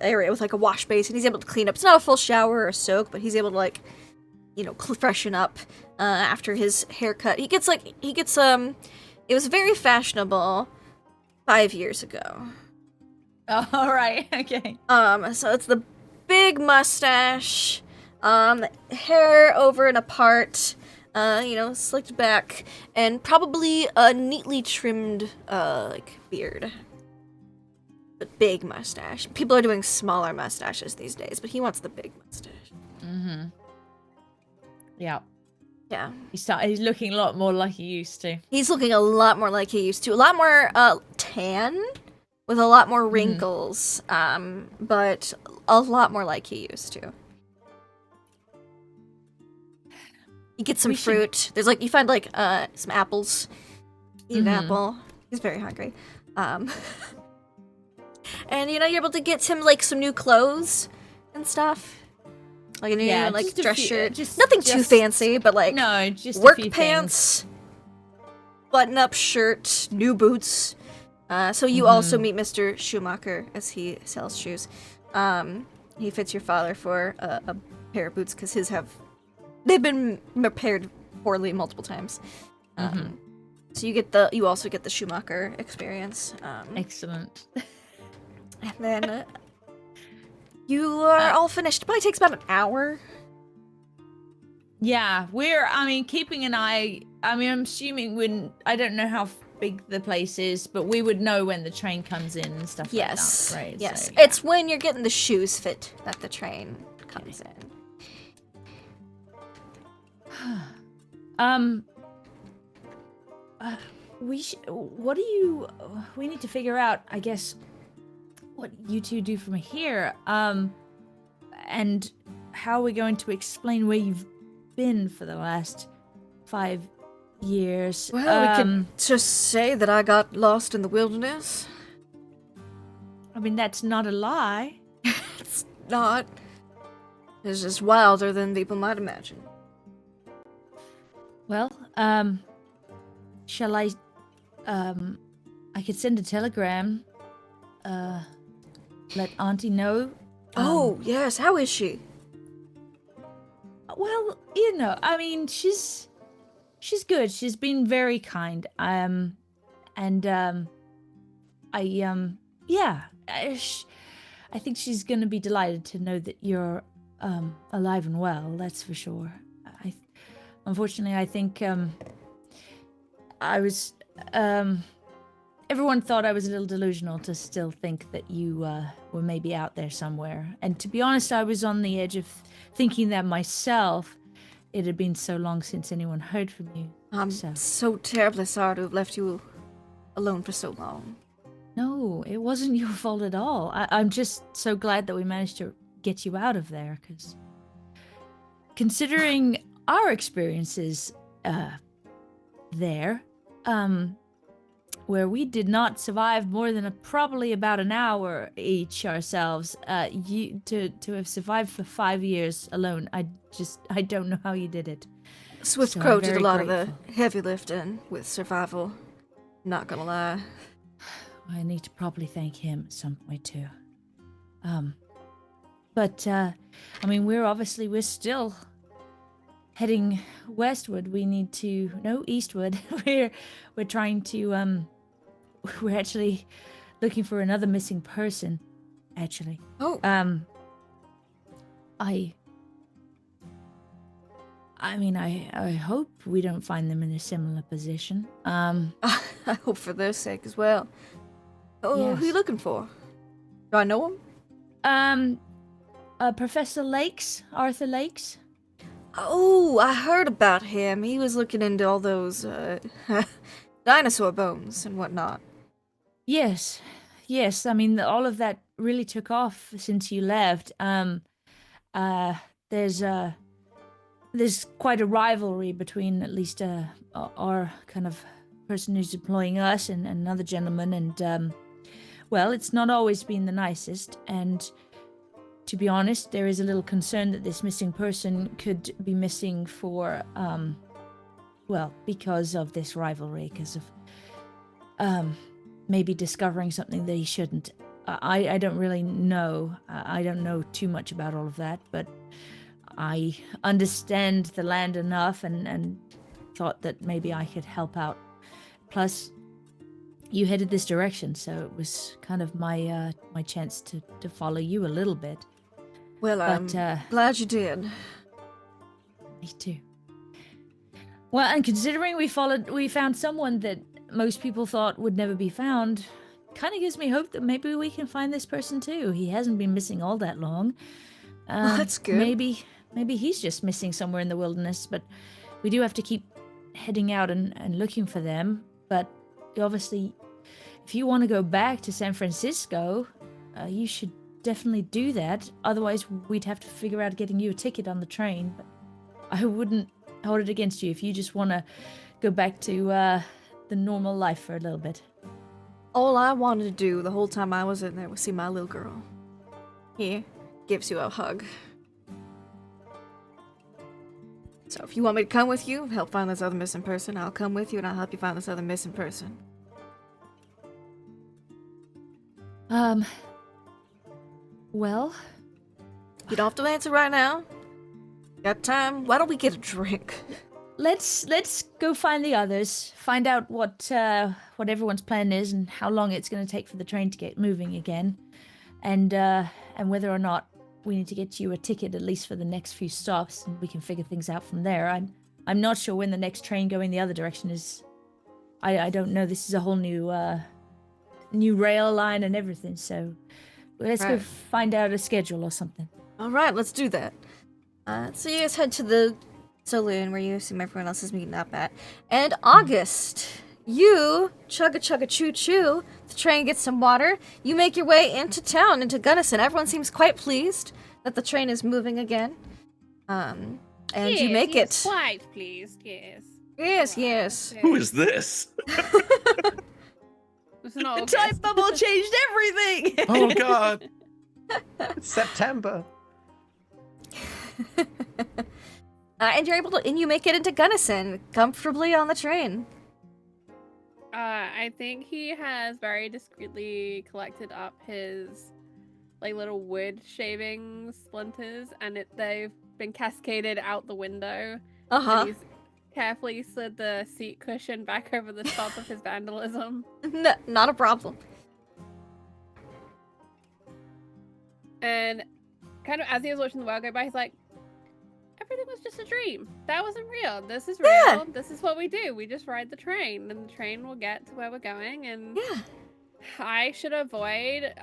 area with like a wash basin. He's able to clean up. It's not a full shower or a soak, but he's able to like, freshen up after his haircut. He gets it was very fashionable 5 years ago. Oh, all right. Okay. So it's the big mustache, hair over and apart, slicked back, and probably a neatly trimmed, beard. But big mustache. People are doing smaller mustaches these days, but he wants the big mustache. Mm-hmm. Yeah. Yeah. He's looking a lot more like he used to. He's looking a lot more like he used to. A lot more, tan, with a lot more wrinkles, but a lot more like he used to. You get some fruit. There's you find some apples eat an apple. He's very hungry. And you're able to get him like some new clothes and stuff. Like a new just a dress few- shirt. Nothing too just- fancy, but like No, just a work few things. pants, button-up shirt, new boots. So you also meet Mr. Schumacher as he sells shoes. He fits your father for a pair of boots because they've been repaired poorly multiple times. So you also get the Schumacher experience. Excellent. And then you are all finished. Probably takes about an hour. Yeah, keeping an eye. I'm assuming I don't know how big the place is, but we would know when the train comes in and stuff Yes. like that, right? Yes. So, yeah. It's when you're getting the shoes fit that the train comes in. We need to figure out, I guess, what you two do from here, and how we're going to explain where you've been for the last 5 years. Well, we could just say that I got lost in the wilderness. I mean, that's not a lie. It's not. It's just wilder than people might imagine. Well, shall I, I could send a telegram, let Auntie know. Oh, yes. How is she? Well, I mean, she's good. She's been very kind. I think she's gonna be delighted to know that you're alive and well. That's for sure. Unfortunately, I think I was. Everyone thought I was a little delusional to still think that you were maybe out there somewhere. And to be honest, I was on the edge of thinking that myself. It had been so long since anyone heard from you. I'm so terribly sorry to have left you alone for so long. No, it wasn't your fault at all. I'm just so glad that we managed to get you out of there, because considering our experiences there, where we did not survive more than probably about an hour each ourselves, you to have survived for 5 years alone, I don't know how you did it. Swift So Crow I'm did a very lot of grateful. the heavy lifting with survival. Not gonna lie. I need to probably thank him at some point too. But I mean, we're still heading westward. We need to eastward. we're trying to we're actually looking for another missing person. Actually, I mean, I hope we don't find them in a similar position. I hope for their sake as well. Oh, who you Yes. looking for? Do I know him? Professor Lakes, Arthur Lakes. Oh, I heard about him. He was looking into all those dinosaur bones and whatnot. Yes. I mean, all of that really took off since you left. There's quite a rivalry between at least our kind of person who's employing us and another gentleman, and well, it's not always been the nicest. And to be honest, there is a little concern that this missing person could be missing for because of this rivalry, because of maybe discovering something that he shouldn't. I don't really know. I don't know too much about all of that, but I understand the land enough and thought that maybe I could help out. Plus, you headed this direction, so it was kind of my my chance to follow you a little bit. Well, I'm glad you did. Me too. Well, and considering we found someone that most people thought would never be found, kind of gives me hope that maybe we can find this person too. He hasn't been missing all that long. Well, that's good. Maybe he's just missing somewhere in the wilderness, but we do have to keep heading out and looking for them. But obviously, if you want to go back to San Francisco, you should definitely do that. Otherwise, we'd have to figure out getting you a ticket on the train. But I wouldn't hold it against you if you just want to go back to the normal life for a little bit. All I wanted to do the whole time I was in there was see my little girl. He gives you a hug. So if you want me to come with you, help find this other missing person, I'll come with you and I'll help you find this other missing person. Well, You don't have to answer right now. Got time? Why don't we get a drink? let's go find the others. Find out what everyone's plan is and how long it's going to take for the train to get moving again, and whether or not we need to get you a ticket at least for the next few stops, and we can figure things out from there. I'm not sure when the next train going the other direction is. I don't know. This is a whole new rail line and everything. So let's go Right. find out a schedule or something. All right, let's do that. So you guys head to the saloon where you assume everyone else is meeting up at. And August, you chugga choo choo. The train gets some water. You make your way into town, into Gunnison. Everyone seems quite pleased that the train is moving again. And you make yes, it. Quite pleased, yes. Yes, yes. Who is this? It's not The August. time bubble changed everything. Oh God. It's September. And you're able to, and you make it into Gunnison comfortably on the train. I think he has very discreetly collected up his like little wood shaving splinters, and they've been cascaded out the window. Uh-huh. And he's carefully slid the seat cushion back over the top of his vandalism. No, not a problem. And kind of as he was watching the world go by, he's like, everything was just a dream. That wasn't real. This is real. Yeah. This is what we do. We just ride the train, and the train will get to where we're going. And Yeah. I should avoid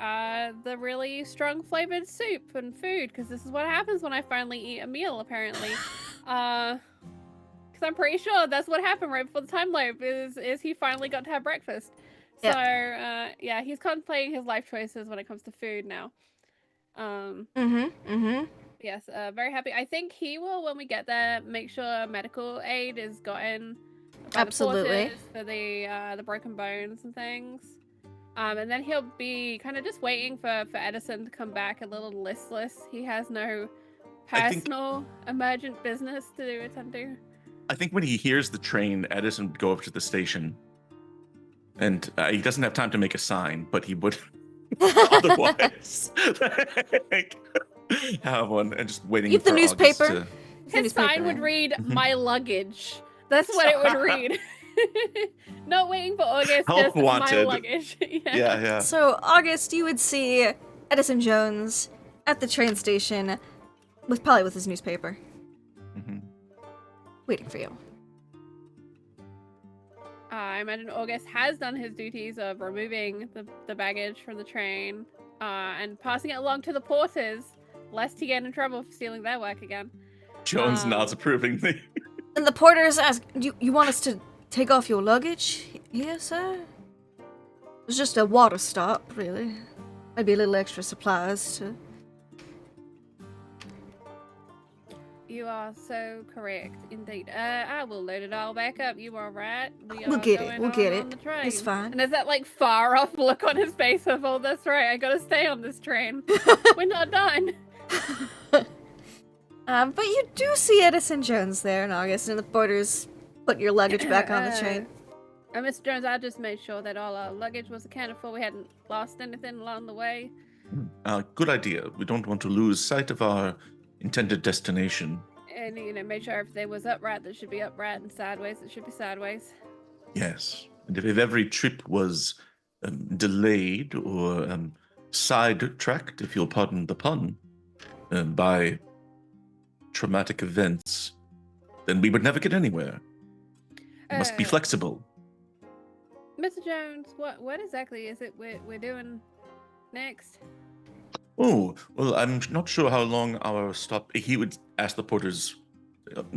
the really strong flavored soup and food, because this is what happens when I finally eat a meal, apparently. Because I'm pretty sure that's what happened right before the time loop, is he finally got to have breakfast. So, yeah, he's contemplating his life choices when it comes to food now. Yes, very happy. I think he will, when we get there, make sure medical aid is gotten by Absolutely. the porters for the broken bones and things. And then he'll be kind of just waiting for Edison to come back, a little listless. He has no I think- personal emergent business to attend to. I think when he hears the train, Edison would go up to the station, and he doesn't have time to make a sign, but he would otherwise like, have one and just waiting. Give the for August newspaper. to- The His newspaper, sign would right? read, Mhm. "My luggage." That's what it would read. Not waiting for August, Help just my wanted. luggage. Yeah. So, August, you would see Edison Jones at the train station, probably with his newspaper, Mhm. waiting for you. I imagine August has done his duties of removing the baggage from the train and passing it along to the porters, lest he get in trouble for stealing their work again. Jones nods approvingly. And the porters ask, you want us to take off your luggage here, sir? It's just a water stop, really. Maybe a little extra supplies to... You are so correct, indeed. I will load it all back up. You are right. We'll are get it, going we'll get on it. the train. It's fine. And there's that like far off look on his face of, oh, that's right. I gotta stay on this train. We're not done. But you do see Edison Jones there in August, and the porters put your luggage back on the train. Mr. Jones, I just made sure that all our luggage was accounted for. We hadn't lost anything along the way. Good idea. We don't want to lose sight of our intended destination. And, made sure everything was upright that should be upright and sideways that should be sideways. Yes. And if every trip was delayed or sidetracked, if you'll pardon the pun, by traumatic events, then we would never get anywhere. We must be Uh, flexible. Mr. Jones, what exactly is it we're doing next? Oh, well, I'm not sure how long our stop... He would ask the porters,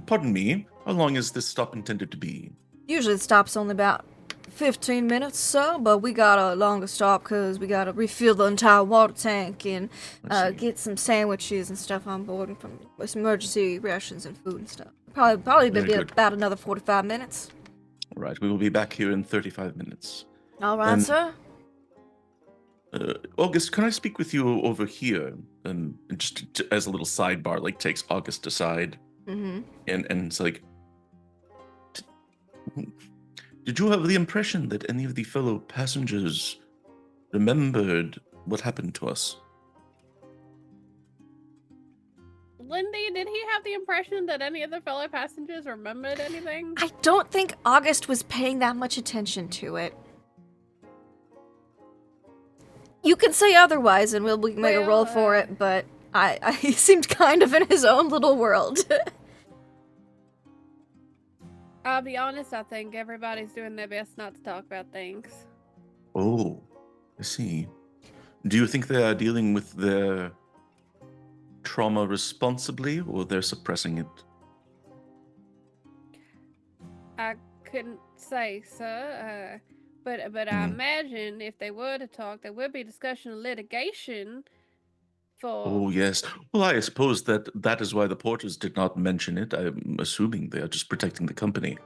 pardon me, how long is this stop intended to be? Usually the stop's only about 15 minutes or so, but we got a longer stop because we got to refill the entire water tank and I see. get some sandwiches and stuff on board and some emergency rations and food and stuff. Probably Very be good. about another 45 minutes. All right, we will be back here in 35 minutes. All right, sir. August, can I speak with you over here? Just as a little sidebar, like takes August aside, Mm-hmm. and it's like, did you have the impression that any of the fellow passengers remembered what happened to us? Lindy, did he have the impression that any of the fellow passengers remembered anything? I don't think August was paying that much attention to it. You can say otherwise, and we can make a roll for it, but he seemed kind of in his own little world. I'll be honest, I think everybody's doing their best not to talk about things. Oh, I see. Do you think they are dealing with their trauma responsibly, or they're suppressing it? I couldn't say, sir. But I imagine if they were to talk, there would be discussion of litigation for... Oh, yes. Well, I suppose that is why the porters did not mention it. I'm assuming they are just protecting the company.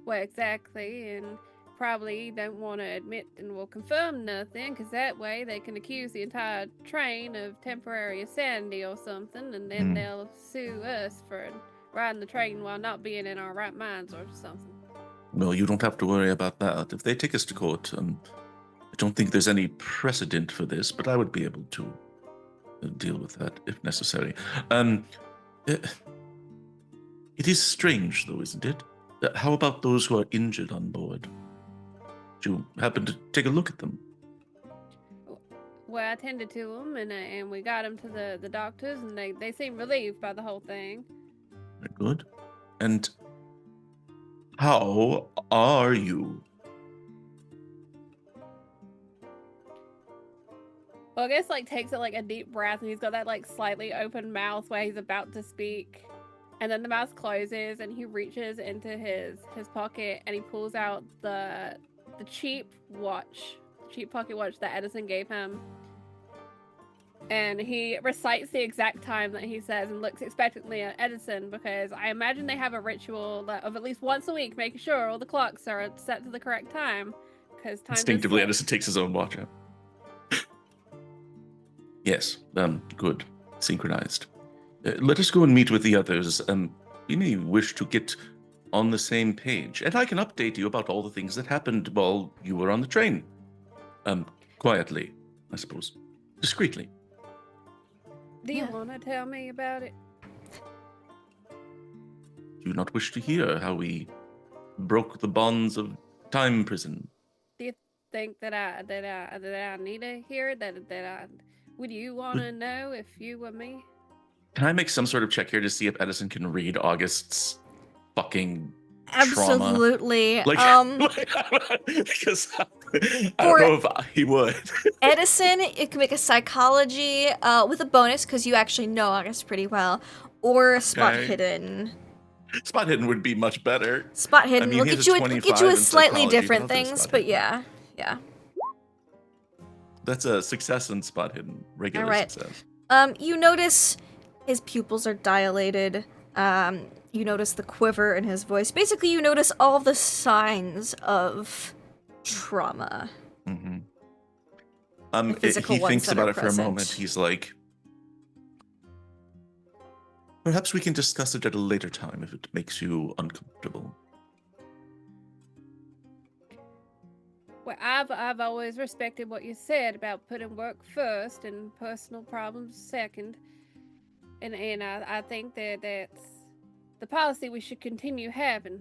Well, exactly, and probably don't want to admit and will confirm nothing, because that way they can accuse the entire train of temporary insanity or something, and then they'll sue us for riding the train while not being in our right minds or something. Well, you don't have to worry about that. If they take us to court, I don't think there's any precedent for this, but I would be able to deal with that if necessary. It is strange, though, isn't it? How about those who are injured on board? Did you happen to take a look at them? Well, I attended to them, and we got them to the doctors, and they seemed relieved by the whole thing. Very good. And how are you? Well, I guess takes a deep breath, and he's got that slightly open mouth where he's about to speak, and then the mouth closes, and he reaches into his pocket, and he pulls out the cheap pocket watch that Edison gave him, and he recites the exact time that he says and looks expectantly at Edison, because I imagine they have a ritual of at least once a week making sure all the clocks are set to the correct time, because time Instinctively, Edison takes his own watch out. Yes, good. Synchronized. Let us go and meet with the others. We may wish to get on the same page, and I can update you about all the things that happened while you were on the train. Quietly, I suppose. Discreetly. Do you want to tell me about it? Do you not wish to hear how we broke the bonds of time prison? Do you think that I need to hear it? Would you want to know if you were me? Can I make some sort of check here to see if Edison can read August's fucking Absolutely. trauma? Because I don't know if he would. Edison, it can make a psychology with a bonus because you actually know August pretty well, or a spot hidden. Spot hidden would be much better. Spot hidden will he get you a slightly different things, but yeah. That's a success in spot hidden. Regular success. You notice his pupils are dilated. You notice the quiver in his voice. Basically, you notice all the signs of trauma. Mm-hmm. He thinks about it for a moment. He's like, perhaps we can discuss it at a later time if it makes you uncomfortable. Well, I've always respected what you said about putting work first and personal problems second, and I think that's the policy we should continue having.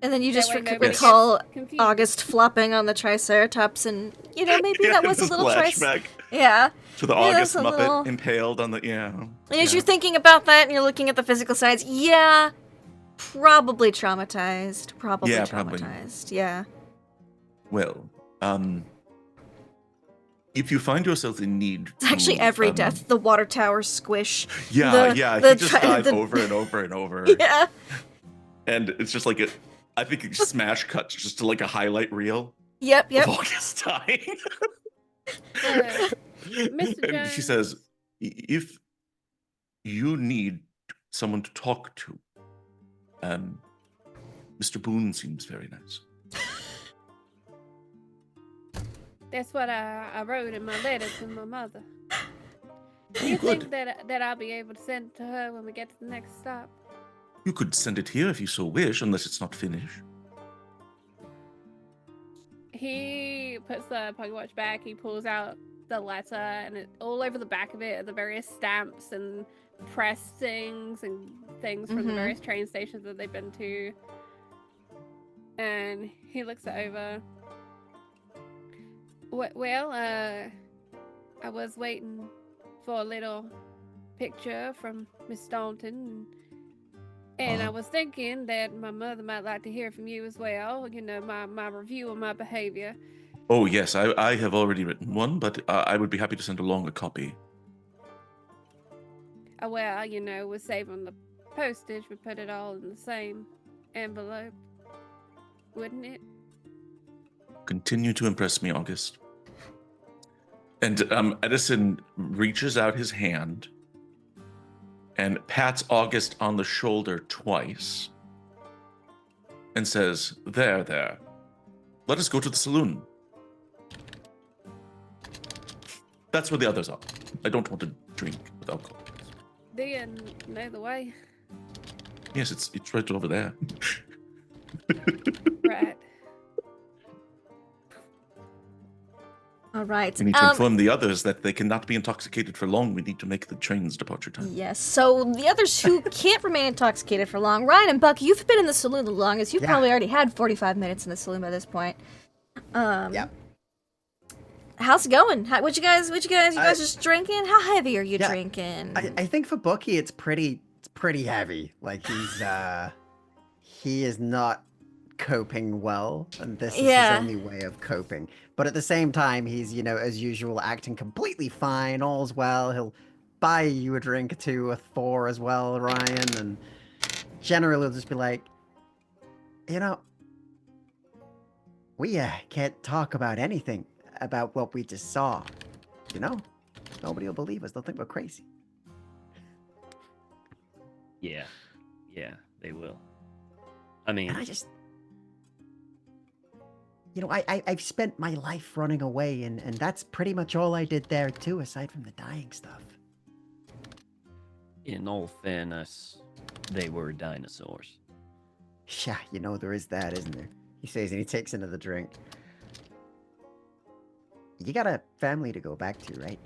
And then you just recall August flopping on the Triceratops, and maybe that was a little flashback. Yeah. To the August Muppet impaled on the And as you're thinking about that, and you're looking at the physical sides, probably traumatized. Probably traumatized. Yeah. Well, if you find yourself in need, it's actually every death. The water tower squish. He just died over and over and over. Yeah. And it's just I think it smash cuts just to a highlight reel. Yep. Of August dying. Mr. And Jones. she says, if you need someone to talk to, Mr. Boone seems very nice. That's what I wrote in my letter to my mother. Do Oh, you good. think that I'll be able to send it to her when we get to the next stop? You could send it here if you so wish, unless it's not finished. He puts the pocket watch back. He pulls out the letter, and all over the back of it are the various stamps and pressings and things from the various train stations that they've been to. And he looks it over. Well, I was waiting for a little picture from Miss Staunton, and I was thinking that my mother might like to hear from you as well. You know, my review of my behavior. Oh, yes, I have already written one, but I would be happy to send along a copy. Well, you know, we're saving the postage. We put it all in the same envelope, wouldn't it? Continue to impress me, August. And Edison reaches out his hand and pats August on the shoulder twice and says, There. Let us go to the saloon. That's where the others are. I don't want to drink with alcohol. Do you know the way? Yes, it's right over there. Right. All right. We need to inform the others that they cannot be intoxicated for long. We need to make the train's departure time. Yes, so the others who can't remain intoxicated for long, Ryan and Bucky, you've been in the saloon the longest. You've probably already had 45 minutes in the saloon by this point. Yep. How's it going? What you guys just drinking? How heavy are you drinking? I think for Bucky, it's pretty heavy. Like he is not coping well, and this is his only way of coping. But at the same time, he's, as usual, acting completely fine. All's well. He'll buy you a drink or two or four as well, Ryan, and generally he'll just be like, we can't talk about anything about what we just saw. Nobody will believe us. They'll think we're crazy. Yeah, they will. I mean, And I just, I've spent my life running away, and that's pretty much all I did there too, aside from the dying stuff. in all fairness, they were dinosaurs. Yeah, there is that, isn't there? He says, and he takes another drink. You got a family to go back to, right?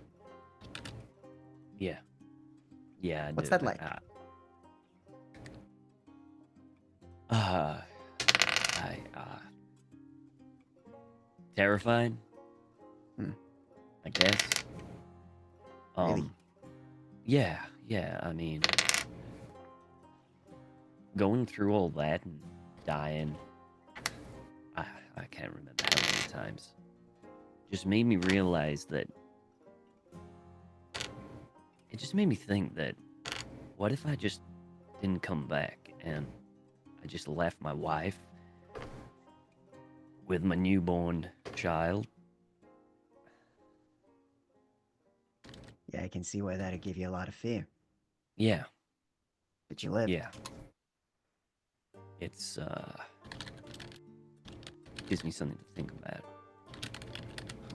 Yeah, I What's do. that like? Terrifying. I guess. Really? Yeah. I mean, going through all that and dying. I can't remember how many times. Just made me realize that. It just made me think that, what if I just didn't come back and I just left my wife with my newborn child? Yeah, I can see why that'd give you a lot of fear. Yeah. But you live. Yeah. It's, gives me something to think about.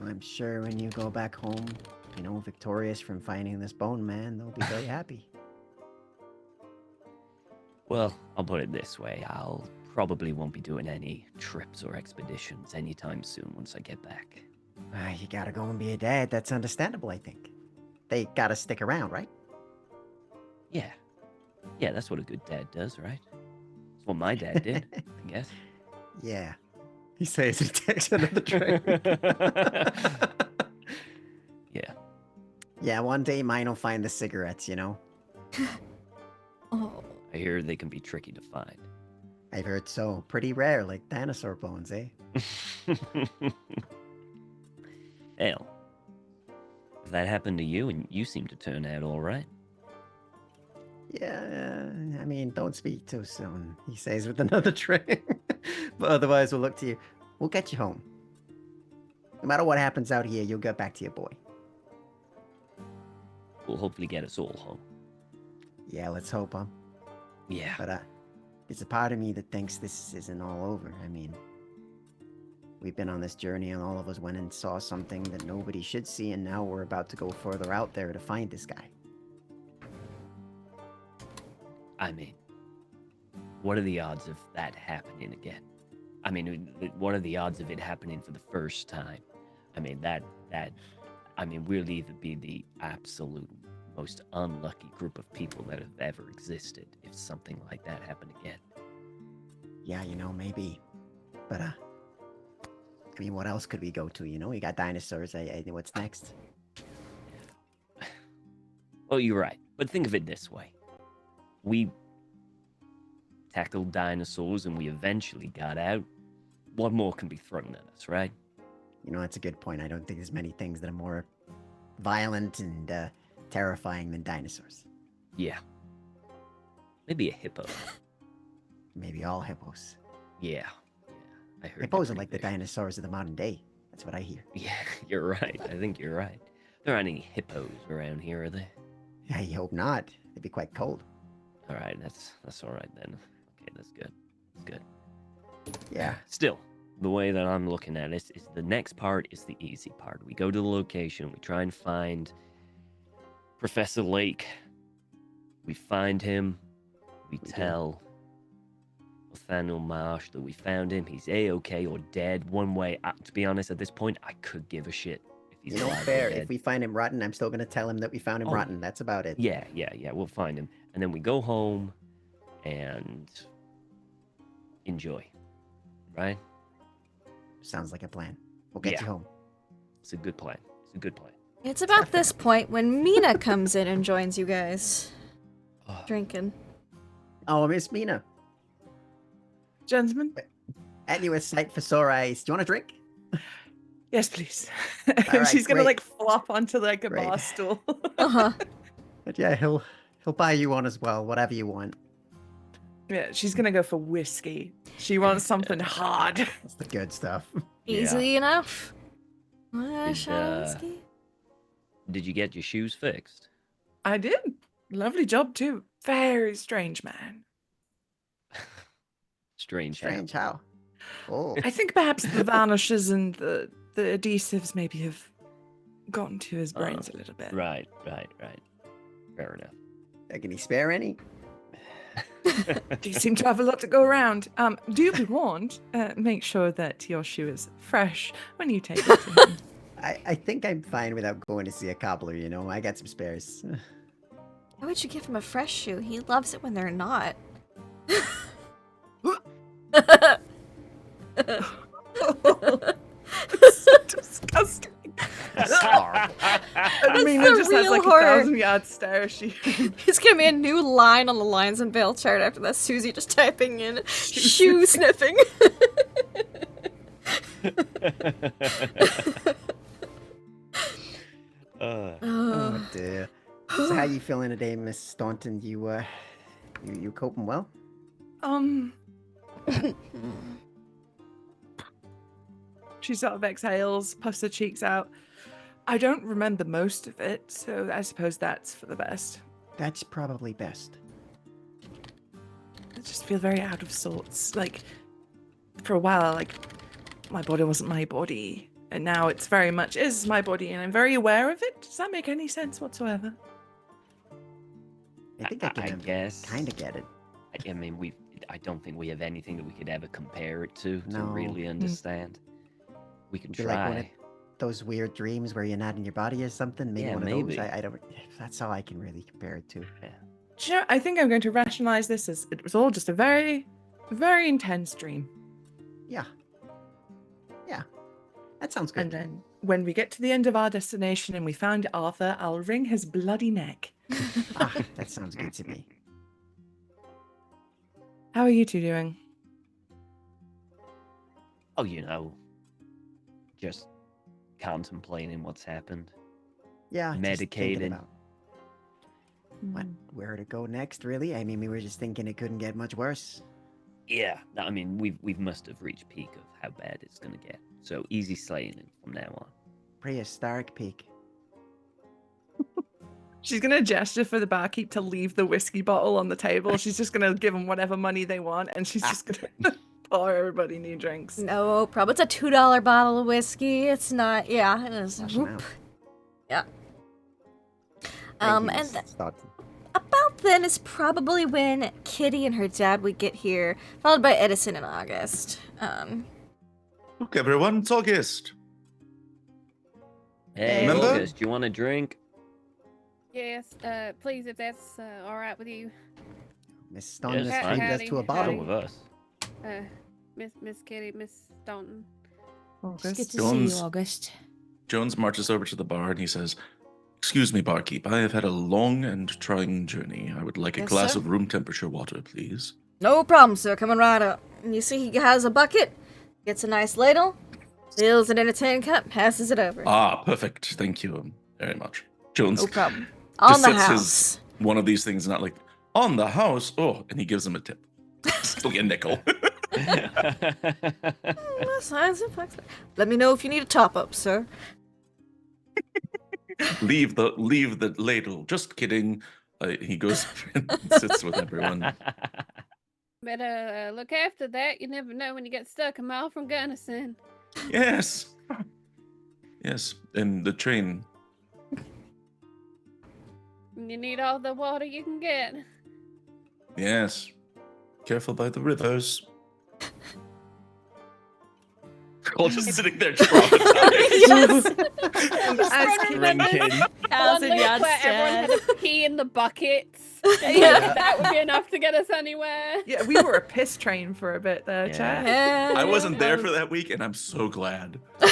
I'm sure when you go back home, victorious from finding this bone man, they'll be very happy. Well, I'll put it this way. I'll probably won't be doing any trips or expeditions anytime soon once I get back. You gotta go and be a dad. That's understandable, I think. They gotta stick around, right? Yeah. Yeah, that's what a good dad does, right? That's what my dad did, I guess. Yeah. He says he takes another drink. Yeah. Yeah, one day mine will find the cigarettes, Oh. I hear they can be tricky to find. I've heard so. Pretty rare, like dinosaur bones, eh? Hell, if that happened to you and you seem to turn out all right. Yeah, I mean, don't speak too soon, he says with another drink. But otherwise, we'll look to you. We'll get you home. No matter what happens out here, you'll get back to your boy. We'll hopefully get us all home. Yeah, let's hope, huh? Yeah. But there's a part of me that thinks this isn't all over. I mean, we've been on this journey and all of us went and saw something that nobody should see, and now we're about to go further out there to find this guy. I mean, what are the odds of that happening again? I mean, what are the odds of it happening for the first time? I mean, we'll either be the absolute most unlucky group of people that have ever existed if something like that happened again. Yeah, maybe. But, I mean, what else could we go to, We got dinosaurs. What's next? Well, you're right. But think of it this way. We tackled dinosaurs and we eventually got out. What more can be thrown at us, right? That's a good point. I don't think there's many things that are more violent and terrifying than dinosaurs. Yeah. Maybe a hippo. Maybe all hippos. Yeah. I heard Hippos are like the dinosaurs of the modern day. That's what I hear. Yeah, you're right. I think you're right. There aren't any hippos around here, are there? I hope not. They'd be quite cold. All right, that's all right then. Okay, that's good. That's good. Yeah. Still, the way that I'm looking at it is the next part is the easy part. We go to the location, we try and find Professor Lake. We find him. We tell Othniel Marsh that we found him. He's A-okay or dead. One way, to be honest, at this point, I could give a shit if he's alive or fair. dead. If we find him rotten, I'm still going to tell him that we found him rotten. That's about it. Yeah, we'll find him. And then we go home and enjoy. Right? Sounds like a plan. We'll get you home. It's a good plan. It's about this point when Mina comes in and joins you guys. Drinking. Oh, Miss Mina. Gentlemen? At you a sight for sore eyes. Do you want a drink? Yes, please. All right, She's gonna great. flop onto a Great. bar stool. Uh-huh. But yeah, he'll buy you one as well, whatever you want. Yeah, she's gonna go for whiskey. She wants something hard. That's the good stuff. Easily enough. Did you get your shoes fixed? I did. Lovely job too. Very strange man. Strange how? Oh. I think perhaps the varnishes and the adhesives maybe have gotten to his brains a little bit. Right. Fair enough. Can he spare any? You seem to have a lot to go around. Do be warned, make sure that your shoe is fresh when you take it to him. I think I'm fine without going to see a cobbler, I got some spares. Why would you give him a fresh shoe? He loves it when they're not. It's so disgusting. Sorry. I mean, the it just has real like horror. 1,000-yard stare. She It's gonna be a new line on the Lines and Veil chart after that. Susie just typing in shoe sniffing. Oh dear. So how you feeling today, Miss Staunton? You coping well? She sort of exhales, puffs her cheeks out. I don't remember most of it, so I suppose that's for the best. That's probably best. I just feel very out of sorts. Like, for a while, like, my body wasn't my body, and now it's very much is my body, and I'm very aware of it. Does that make any sense whatsoever? I think I can guess. kind of get it. I mean, I don't think we have anything that we could ever compare it to No. really understand. We can Be like one of try. those weird dreams where you're not in your body or something. Maybe Yeah, one of maybe. those. I don't. That's all I can really compare it to. Yeah. Do you know, I think I'm going to rationalize this as it was all just a very, very intense dream. Yeah. That sounds good. And then when we get to the end of our destination and we find Arthur, I'll wring his bloody neck. That sounds good to me. How are you two doing? Oh, just contemplating what's happened. Yeah. just thinking Medicated. about where to go next, really? I mean, we were just thinking it couldn't get much worse. Yeah, I mean, we've must have reached peak of how bad it's gonna get. So easy sailing from now on. Prehistoric peak. She's gonna gesture for the barkeep to leave the whiskey bottle on the table. She's just gonna give them whatever money they want, and she's just gonna pour everybody new drinks. No problem. It's a $2 bottle of whiskey. It's not. Yeah, it is. Flush 'em Whoop. out. Yeah. Thank you, And Miss Stockton. about then is probably when Kitty and her dad would get here, followed by Edison and August. Look, everyone, it's August. Hey, Remember? August, you want a drink? Yes, please, if that's all right with you. Miss Staunton Yes, has fine. trained us to a Howdy, Come bottle. with us. Miss Kitty, Miss Staunton. It's good to see Jones. you, August. Jones marches over to the bar and he says, "Excuse me, barkeep. I have had a long and trying journey. I would like a Yes, glass sir? of room temperature water, please." No problem, sir. Coming right up. And you see, he has a bucket, gets a nice ladle, fills it in a tin cup, passes it over. Ah, perfect. Thank you very much. Jones No problem. On just the sets house. one of these things, not like, on the house. Oh, and he gives him a tip. Still get a nickel. Let me know if you need a top up, sir. leave the ladle. Just kidding. He goes and sits with everyone. Better look after that. You never know when you get stuck a mile from Gunnison. Yes. Yes, and the train. You need all the water you can get. Yes. Careful by the rivers. All just sitting there traumatized. As Drinking. Thousand One yards loop where everyone stand. had to pee in the buckets. Yeah. That would be enough to get us anywhere. Yeah, we were a piss train for a bit there, chat. I wasn't there for that week, and I'm so glad. You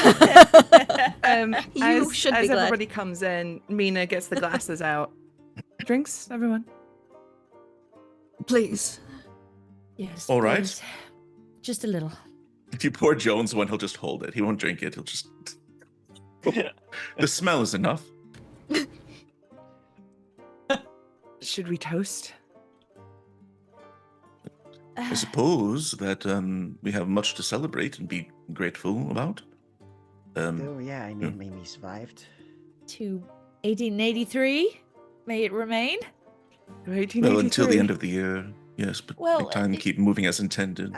as should be as glad. everybody comes in, Mina gets the glasses out. Drinks, everyone. Please. Yes. All right. please. Just a little. If you pour Jones one, he'll just hold it. He won't drink it. He'll just. The smell is enough. Should we toast? I suppose that we have much to celebrate and be grateful about. Oh yeah, I mean, Mimi survived. To 1883, may it remain. Well, until the end of the year, yes, but Well, make time keep moving as intended.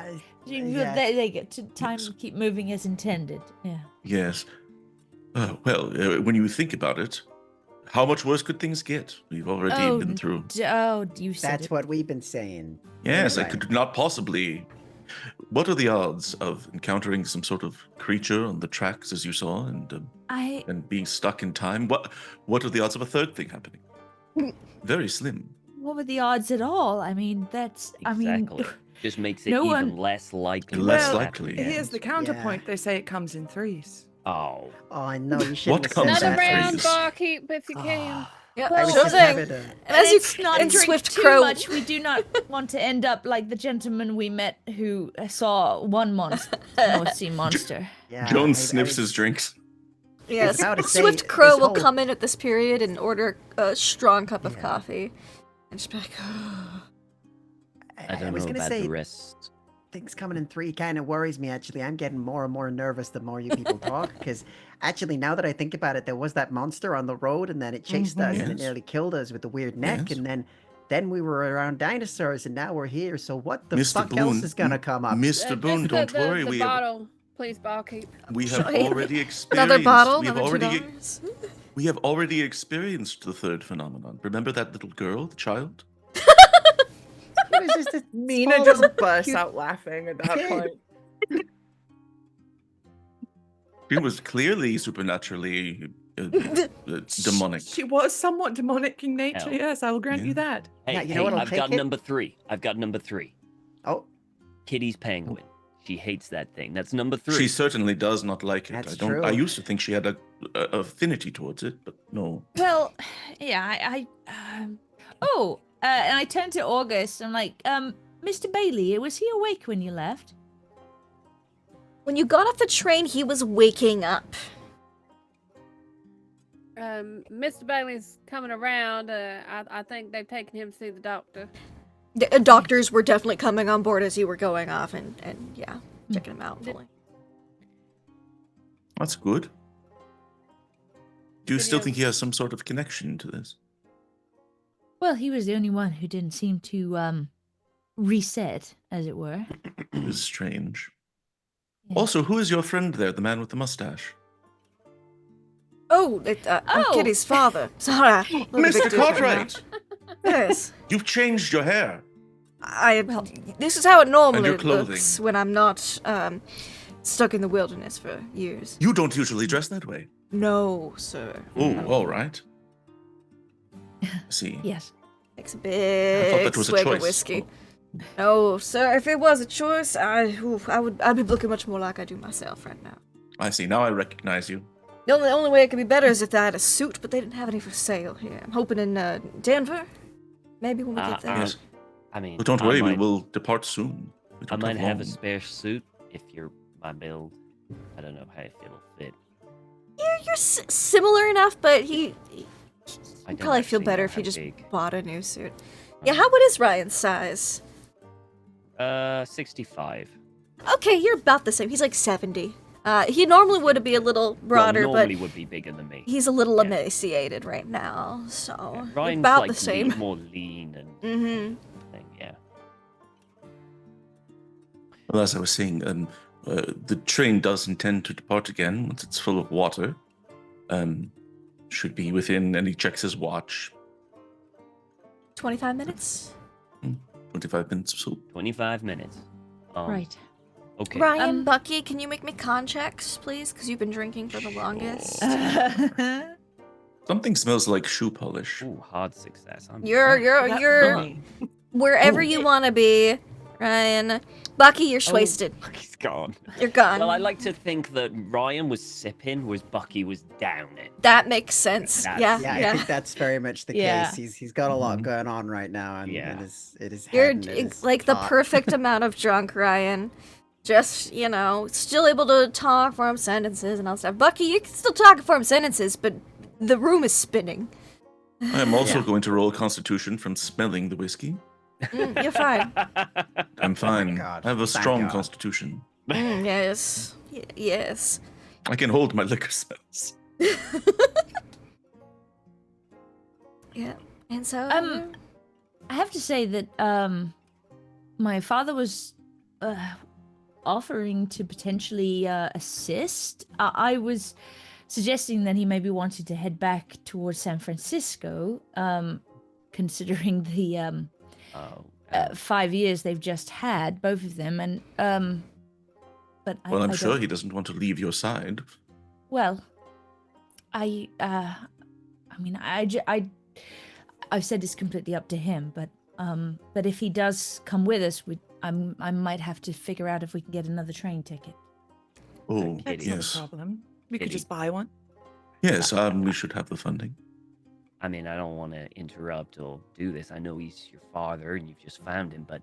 Yeah. They get to time Yes. to keep moving as intended. Yeah. Yes. When you think about it, how much worse could things get? We've already been through. You said That's it. what we've been saying. Yes, I Right. could not possibly. What are the odds of encountering some sort of creature on the tracks, as you saw, and being stuck in time? What are the odds of a third thing happening? Very slim. What were the odds at all? I mean, that's. Exactly. Just makes it no even one- less likely. Less that it likely. happens. Here's the counterpoint. They say it comes in threes. Oh. Oh no, you shouldn't have comes said Another in that. round, threes? barkeep, if you can. Yeah, Well, I was sure just thing. having a- And as you Let's not and drink Swift too Crow, much. We do not want to end up like the gentleman we met who saw one monster, North Sea monster. Yeah, Jones I- sniffs I- his drinks. yes, about to say, Swift Crow this will whole- come in at this period and order a strong cup of Yeah. coffee, and just be like, I don't was know gonna about say the rest. things coming in three kind of worries me. Actually, I'm getting more and more nervous the more you people talk. Because actually, now that I think about it, there was that monster on the road, and then it chased us, and it Yes. nearly killed us with the weird neck, Yes. and then we were around dinosaurs, and now we're here. So what the Mr. fuck else Boone, is gonna come up? Mr. Boone, Just don't the worry. The We have bottle, please, barkeep. Sorry. already experienced. another bottle, We've another already $2. we have already experienced the third phenomenon. Remember that little girl, the child? It was just a Mina small just little bursts cute out laughing at that kid. point. She was clearly supernaturally demonic. She was somewhat demonic in nature. Hell. Yes, I will grant you Yeah. that. Hey, Yeah, you know hey, what'll I've take got it? number 3. I've got number 3. Oh, Kitty's penguin. She hates that thing. That's number 3. She certainly does not like it. That's I don't. I true. used to think she had a affinity towards it, but no. Well, yeah, and I turned to August. I'm like, Mr. Bailey, was he awake when you left? When you got off the train, he was waking up. Mr. Bailey's coming around. I think they've taken him to see the doctor. Doctors were definitely coming on board as you were going off, and yeah, checking him out fully. That's good. Do you Did still he think he has some sort of connection to this? Well, he was the only one who didn't seem to reset, as it were. It was strange. Yeah. Also, who is your friend there, the man with the mustache? Oh, I'm Oh. Kitty's father. Sorry. look a big Mr. different now. Cartwright! Yes. You've changed your hair. This is how it normally clothing. looks when I'm not stuck in the wilderness for years. You don't usually dress that way. No, sir. Oh, all right. See. Yes. Takes a I thought big that was a swig of choice. whiskey. No, sir. If it was a choice, I'd be looking much more like I do myself right now. I see. Now I recognize you. The only way it could be better is if I had a suit, but they didn't have any for sale here. I'm hoping in Denver. Maybe when we get there. Yes. I mean, But don't I worry, we might- will depart soon. We I don't might have a long. spare suit if you're my build. I don't know how if it'll fit. You're similar enough, but I he'd don't probably feel actually better know if he how just big. bought a new suit. Yeah, what is Ryan's size? 65. Okay, you're about the same. He's like 70. He normally would be a little broader, well, but normally would be bigger than me. he's a little Yeah. emaciated right now, so Yeah, you're Ryan's about like the same. more lean and Mm-hmm. thing. Yeah. Well, as I was saying, the train does intend to depart again once it's full of water. Should be within, and he checks his watch, 25 minutes. 25 minutes or so. 25 minutes. Right. Okay. Ryan, Bucky, can you make me con checks, please? Because you've been drinking for the longest. Something smells like shoe polish. Ooh, hard success. You're Funny. wherever Oh. you want to be, Ryan. Bucky, you're wasted. Bucky's gone. You're gone. Well, I like to think that Ryan was sipping, whereas Bucky was down it. That makes sense. That's- Yeah, Yeah, yeah. I think that's very much the Yeah. case. He's got a lot Mhm. going on right now, and Yeah. it is You're head and it is like the heart. perfect amount of drunk, Ryan. Just, still able to talk, form sentences and all stuff. Bucky, you can still talk and form sentences, but the room is spinning. I am also Yeah. going to roll Constitution from smelling the whiskey. You're fine. I'm fine. God. I have a Thank strong God. Constitution. Yes. Yes. I can hold my liquor smells. Yeah. And so. I have to say that my father was offering to potentially assist. I was suggesting that he maybe wanted to head back towards San Francisco, considering the Oh. 5 years they've just had, both of them, and but Well, I'm I sure don't- he doesn't want to leave your side. Well, I mean, I've said it's completely up to him, but if he does come with us, I might have to figure out if we can get another train ticket. Oh, That's yes. not a problem. We could Kitty. just buy one. Yes, we should have the funding. I mean, I don't want to interrupt or do this. I know he's your father and you've just found him, but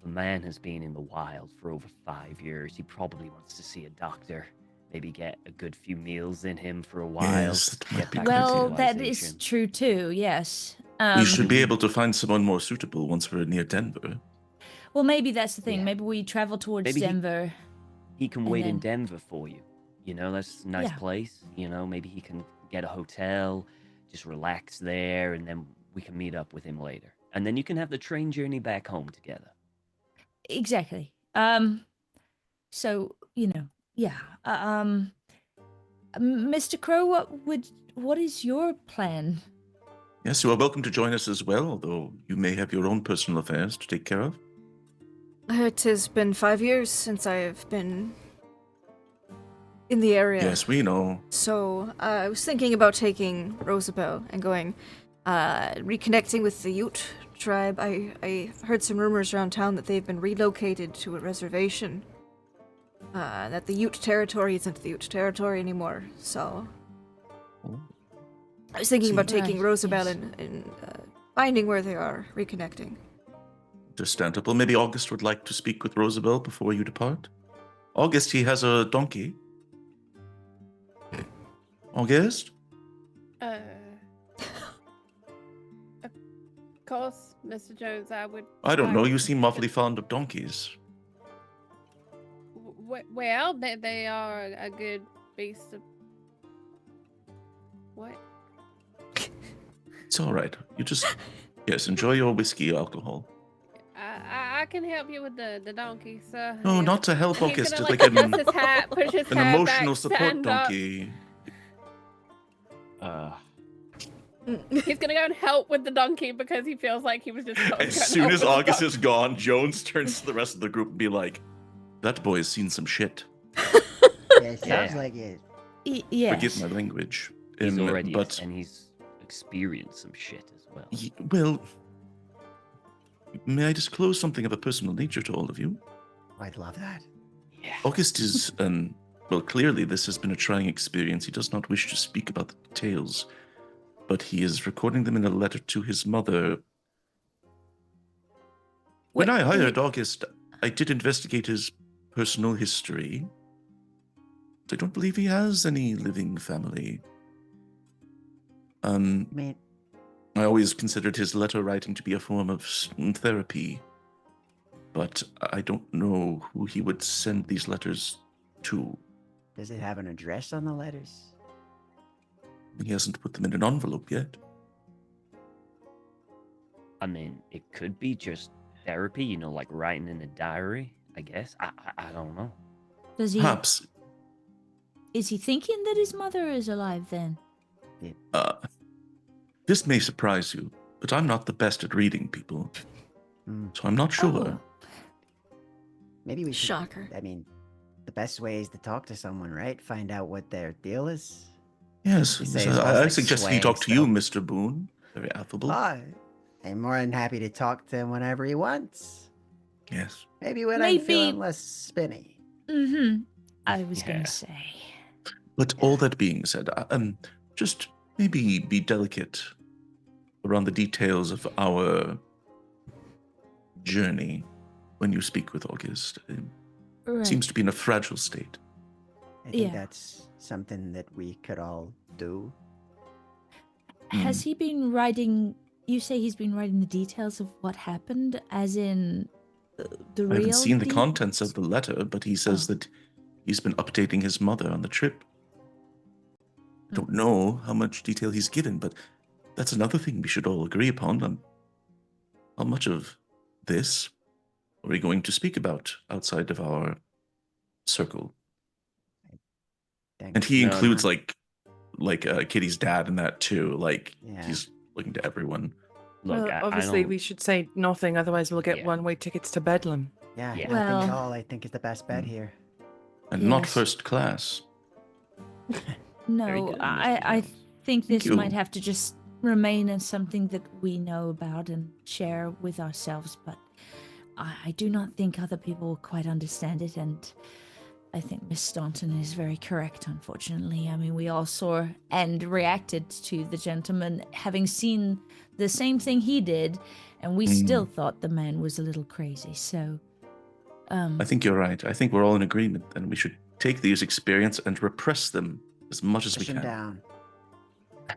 the man has been in the wild for over 5 years. He probably wants to see a doctor, maybe get a good few meals in him for a while. Yes, that might get be back good. to Well, that is civilization. true too. Yes. We should be able to find someone more suitable once we're near Denver. Well, maybe that's the thing. Yeah. Maybe we travel towards Maybe he- Denver. He can and wait in then- Denver for you. That's a nice Yeah. place. Maybe he can get a hotel, just relax there, and then we can meet up with him later. And then you can have the train journey back home together. Exactly. So yeah. Mr. Crow, what is your plan? Yes, you are welcome to join us as well, although you may have your own personal affairs to take care of. It has been 5 years since I've been in the area. Yes, we know. So I was thinking about taking Rosabelle and going, reconnecting with the Ute tribe. I heard some rumors around town that they've been relocated to a reservation. That the Ute territory isn't the Ute territory anymore. So Oh. I was thinking about Right, taking Rosabelle yes. and finding where they are, reconnecting. Understandable. Maybe August would like to speak with Rosabelle before you depart. August, he has a donkey. August? Of course, Mr. Jones, I would. I don't like know. You to seem get- awfully fond of donkeys. Well, they are a good beast of. What? It's all right. You just, yes, enjoy your whiskey alcohol. I can help you with the donkey, sir. No, not to help He's August, gonna just like like adjust his hat, push his an hat emotional back, support stand up. donkey. He's gonna go and help with the donkey because he feels like he was just told to As go and soon help as with the August donkey. is gone, Jones turns to the rest of the group and be like, "That boy has seen some shit. Yeah, it sounds like it. Yes. Forgive my language." He's already but and he's experienced some shit as well. well, may I disclose something of a personal nature to all of you? I'd love that. Yeah. August is, well, clearly this has been a trying experience. He does not wish to speak about the details, but he is recording them in a letter to his mother. When I hired August, I did investigate his personal history. I don't believe he has any living family. I mean, I always considered his letter writing to be a form of therapy, but I don't know who he would send these letters to. does it have an address on the letters? He hasn't put them in an envelope yet. I mean, it could be just therapy, you know, like writing in a diary, I guess. I don't know. Does he? Perhaps, Is he thinking that his mother is alive then? this may surprise you, but I'm not the best at reading people, so I'm not sure. Oh. Maybe we should. Shocker. I mean, the best way is to talk to someone, right? Find out what their deal is. Yes, You say it's I like suggest he swaying talk to you, stuff. Mr. Boone. Very affable. I'm more than happy to talk to him whenever he wants. Yes. Maybe when I'm Maybe- feeling less spinny. Mm-hmm. I was Yeah. gonna say. But all that being said, just maybe be delicate around the details of our journey when you speak with August. It Right. seems to be in a fragile state. I think Yeah. that's something that we could all do. Has he been writing? You say he's been writing the details of what happened, as in the real. I haven't seen the de- contents of the letter, but he says Oh. that he's been updating his mother on the trip. I don't know how much detail he's given, but that's another thing we should all agree upon. How much of this are we going to speak about outside of our circle? Thank And he No, includes no. like Kitty's dad in that too. Like Yeah. he's looking to everyone. Look, Well, I obviously, don't... we should say nothing, otherwise we'll get Yeah. one-way tickets to Bedlam. Yeah, Yeah. nothing at Well- all. I think is the best bet Mm. here. And not Yes. first class. No, good, Mr. I Jones. think Thank this might you. have to just remain as something that we know about and share with ourselves, but I do not think other people will quite understand it, and I think Miss Staunton is very correct, unfortunately. I mean, we all saw and reacted to the gentleman having seen the same thing he did, and we still thought the man was a little crazy, so... I think you're right. I think we're all in agreement, and we should take these experience and repress them as much as we Push him can. down.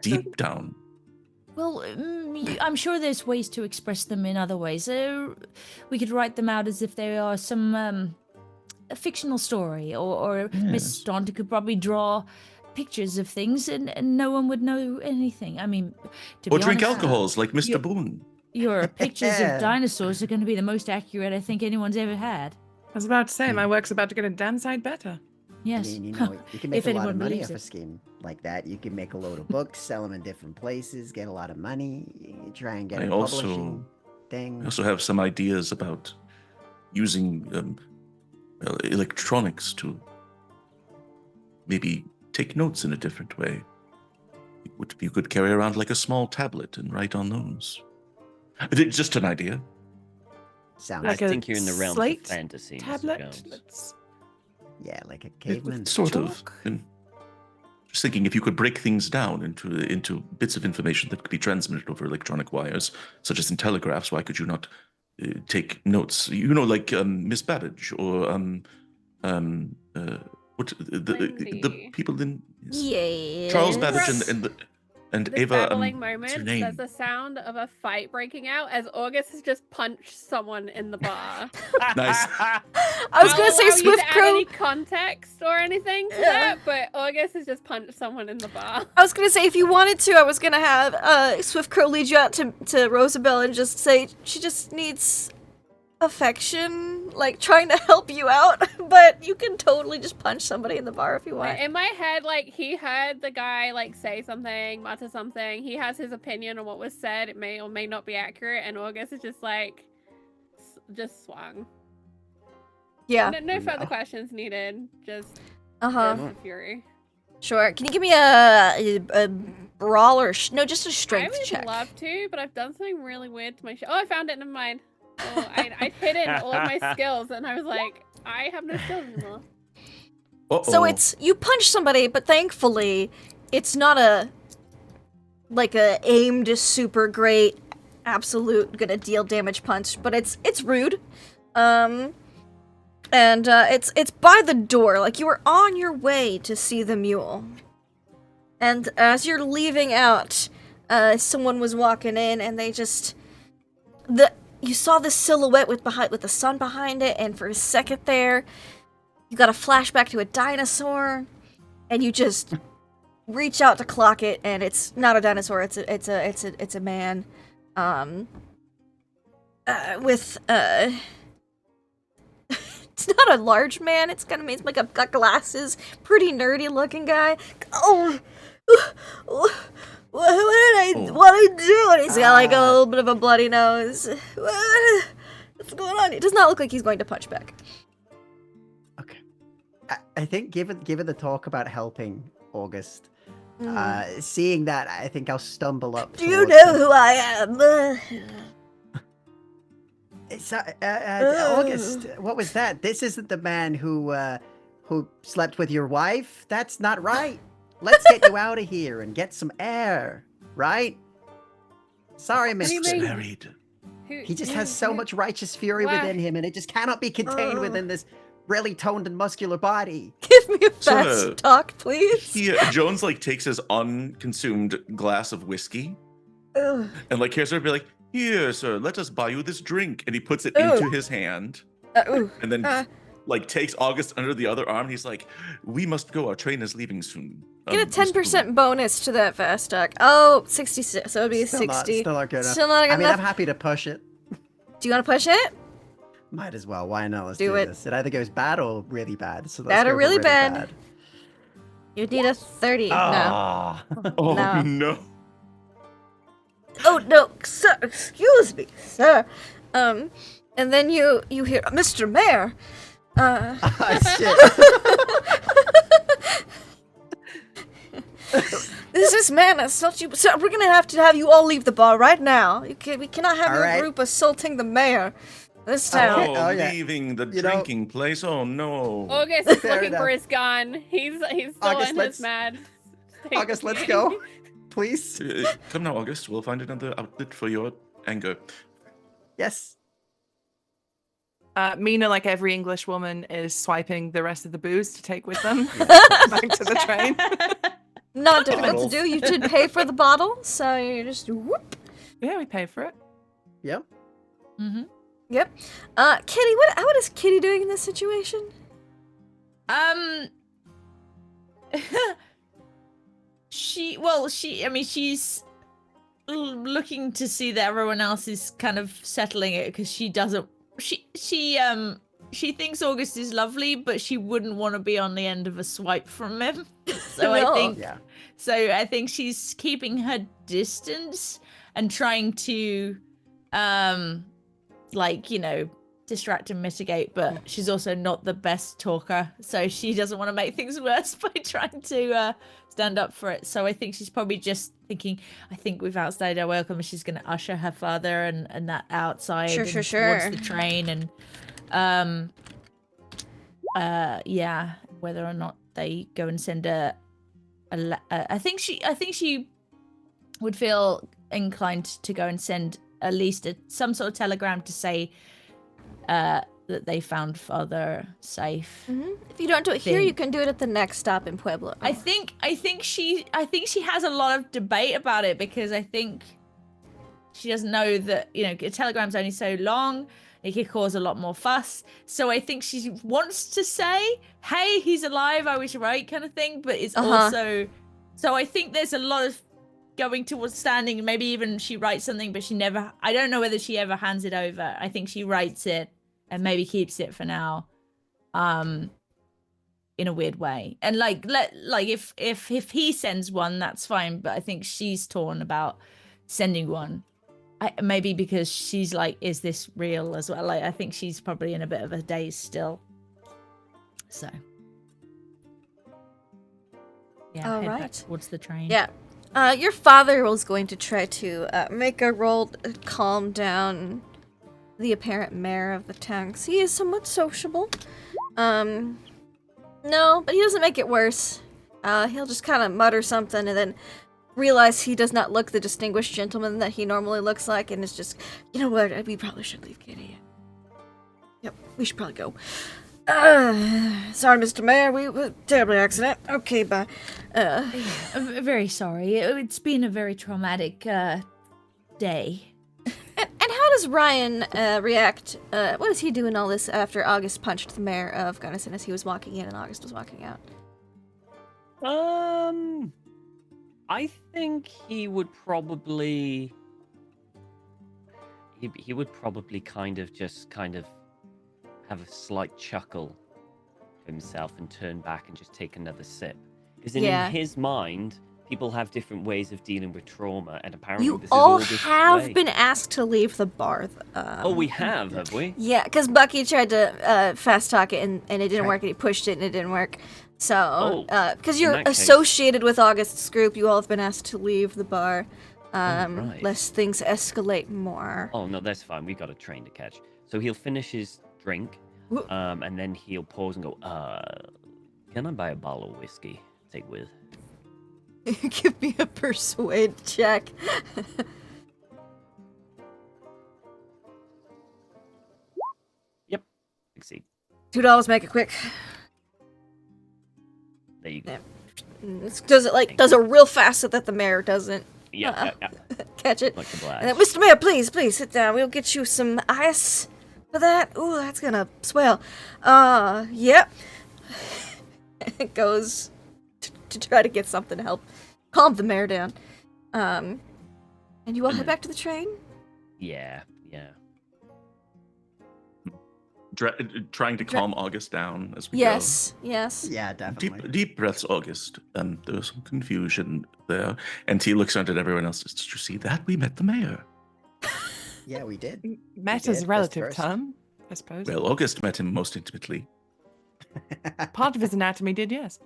Deep down. Well, I'm sure there's ways to express them in other ways. We could write them out as if they are some a fictional story, or Miss Yes. Staunton could probably draw pictures of things, and no one would know anything. I mean, to Or be drink honest, alcohols like Mr. you- Boone. your pictures Yeah. of dinosaurs are going to be the most accurate I think anyone's ever had. I was about to say, my work's about to get a damn sight better. Yes. I mean, you know, you can make If a lot anyone of money believes off a it. scheme like that. You can make a load of books, sell them in different places, get a lot of money. You try and get I a also- publishing thing. I also have some ideas about using electronics to maybe take notes in a different way. You could carry around like a small tablet and write on those. Just an idea. Sounds Like I a think you're in the realm slate of fantasy, Mr. Tablet. Jones. That's- yeah, like a caveman. Sort of. Chalk? Just thinking if you could break things down into bits of information that could be transmitted over electronic wires, such as in telegraphs, why could you not take notes? You know, like Miss Babbage or what the Wendy. people in Yeah. Charles Babbage Right. and the And This Ava, babbling what's your moment, name? there's the sound of a fight breaking out as August has just punched someone in the bar. Nice. I was I'll gonna say allow you Swift to add Crow. any context or anything to that, but August has just punched someone in the bar. I was gonna say if you wanted to, I was gonna have Swift Crow lead you out to Rosabelle and just say she just needs affection, like trying to help you out, but you can totally just punch somebody in the bar if you want. In my head, like, he heard the guy, like, say something, mutter something. He has his opinion on what was said. It may or may not be accurate, and August is just, like, just swung. Yeah. No further questions needed. Just Uh-huh. the fury. Sure. Can you give me a brawl or no, just a strength I would check? love to, but I've done something really weird to my Oh, I found it. Never mind. Oh, I'd hidden all of my skills, and I was like, I have no skills anymore. So it's you punch somebody, but thankfully, it's not a aimed super great, absolute gonna deal damage punch, but it's rude, and it's by the door, like you were on your way to see the mule, and as you're leaving out, someone was walking in, and they just you saw the silhouette with the sun behind it, and for a second there, you got a flashback to a dinosaur, and you just reach out to clock it, and it's not a dinosaur. It's a man, with it's not a large man. It's like got glasses, pretty nerdy looking guy. Oh, what did I do? And he's got like a little bit of a bloody nose. What's going on? It does not look like he's going to punch back. Okay. I think given the talk about helping August, seeing that, I think I'll stumble up. Do you know who I am? It's, August, what was that? This isn't the man who slept with your wife. That's not right. Let's get you out of here and get some air, right? Sorry, do you Mr. mean? Married. He just has so much righteous fury within him, and it just cannot be contained within this really toned and muscular body. Give me a So, fast talk, please. Jones like takes his unconsumed glass of whiskey Ugh. and like here's her be like, "Here, sir, let us buy you this drink," and he puts it Ugh. into his hand Ooh. and then like takes August under the other arm. And he's like, "We must go. Our train is leaving soon." Get a Mr. 10% bonus to that fast talk. Oh, 66. So it'd be a Still 60. Still not good enough. Still not good I mean, enough. I'm happy to push it. Do you want to push it? Might as well. Why not? Let's Do do it. this. It either goes bad or really bad. So let's Bad or go for really bad. You need a 30. No. Ah. Oh No. no. Oh, no, sir. Excuse me, sir. And then you hear, Mr. Mayor. Ah, shit. This is man assault you. Sir, we're gonna have to have you all leave the bar right now. We cannot have All your right. group assaulting the mayor this town. Okay. Oh, yeah. Leaving the You know- drinking place. Oh no. August is Fair looking for enough. his gun. He's still August, in let's- his mad. August, let's go. Please. Come now, August. We'll find another outlet for your anger. Yes. Mina, like every English woman, is swiping the rest of the booze to take with them back to the train. Not difficult to Bottle. do. You did pay for the bottle, so you just whoop. Yeah, we paid for it. Yep. Mm-hmm. Yep. Kitty, what is Kitty doing in this situation? She's looking to see that everyone else is kind of settling it because she doesn't. She thinks August is lovely, but she wouldn't want to be on the end of a swipe from him. So No. I think she's keeping her distance and trying to, distract and mitigate. But she's also not the best talker, so she doesn't want to make things worse by trying to stand up for it. So I think she's probably just thinking, I think we've outstayed our welcome. She's going to usher her father and that outside Sure, and sure, sure. towards the train and whether or not they go and send I think she would feel inclined to go and send at least some sort of telegram to say that they found further safe. If you don't do it here, you Think. can do it at the next stop in Pueblo. I think she has a lot of debate about it because I think she doesn't know that, you know, a telegram's only so long. It could cause a lot more fuss. So I think she wants to say, hey, he's alive, I was right, kind of thing. But it's also... So I think there's a lot of going towards standing. Maybe even she writes something, but she never... I don't know whether she ever hands it over. I think she writes it and maybe keeps it for now. In a weird way. And if he sends one, that's fine. But I think she's torn about sending one. Maybe because she's like, is this real as well? Like, I think she's probably in a bit of a daze still. So, yeah, All head back right. towards the train. Yeah. Your father was going to try to make a roll to calm down the apparent mayor of the town, 'cause he is somewhat sociable. No, but he doesn't make it worse. He'll just kind of mutter something and then realize he does not look the distinguished gentleman that he normally looks like, and it's just, you know what, we probably should leave Kitty. Yep, we should probably go. Sorry, Mr. Mayor, we were terribly accident. Okay, bye. I'm very sorry. It's been a very traumatic day. And how does Ryan react? What is he doing all this after August punched the mayor of Gunnison as he was walking in and August was walking out? I think he would probably he would probably kind of have a slight chuckle to himself and turn back and just take another sip. Because in his mind, people have different ways of dealing with trauma, and apparently You this all is August's have way. been asked to leave the bar. We have we? Yeah, because Bucky tried to fast talk it and it didn't work, and he pushed it and it didn't work. So, because you're in that case- associated with August's group, you all have been asked to leave the bar, right. lest things escalate more. Oh no, that's fine. We got a train to catch. So he'll finish his drink, and then he'll pause and go, can I buy a bottle of whiskey? Take with. Give me a persuade check. Yep. Succeed. $2, make it quick. There you go. Yeah. Does it real fast so that the mayor doesn't Yeah. catch it. Like a blast. And then, Mr. Mayor, please sit down. We'll get you some ice for that. Ooh, that's gonna swell. Yep. It goes to try to get something to help calm the mayor down. And you all head back to the train? Yeah. Trying to calm August down as we Yes. Yeah, go. definitely. Deep breaths, August. There was some confusion there. And he looks around at everyone else. Did you see that? We met the mayor. Yeah, we did. Met is did, a relative first. term, I suppose. Well, August met him most intimately. Part of his anatomy did, yes.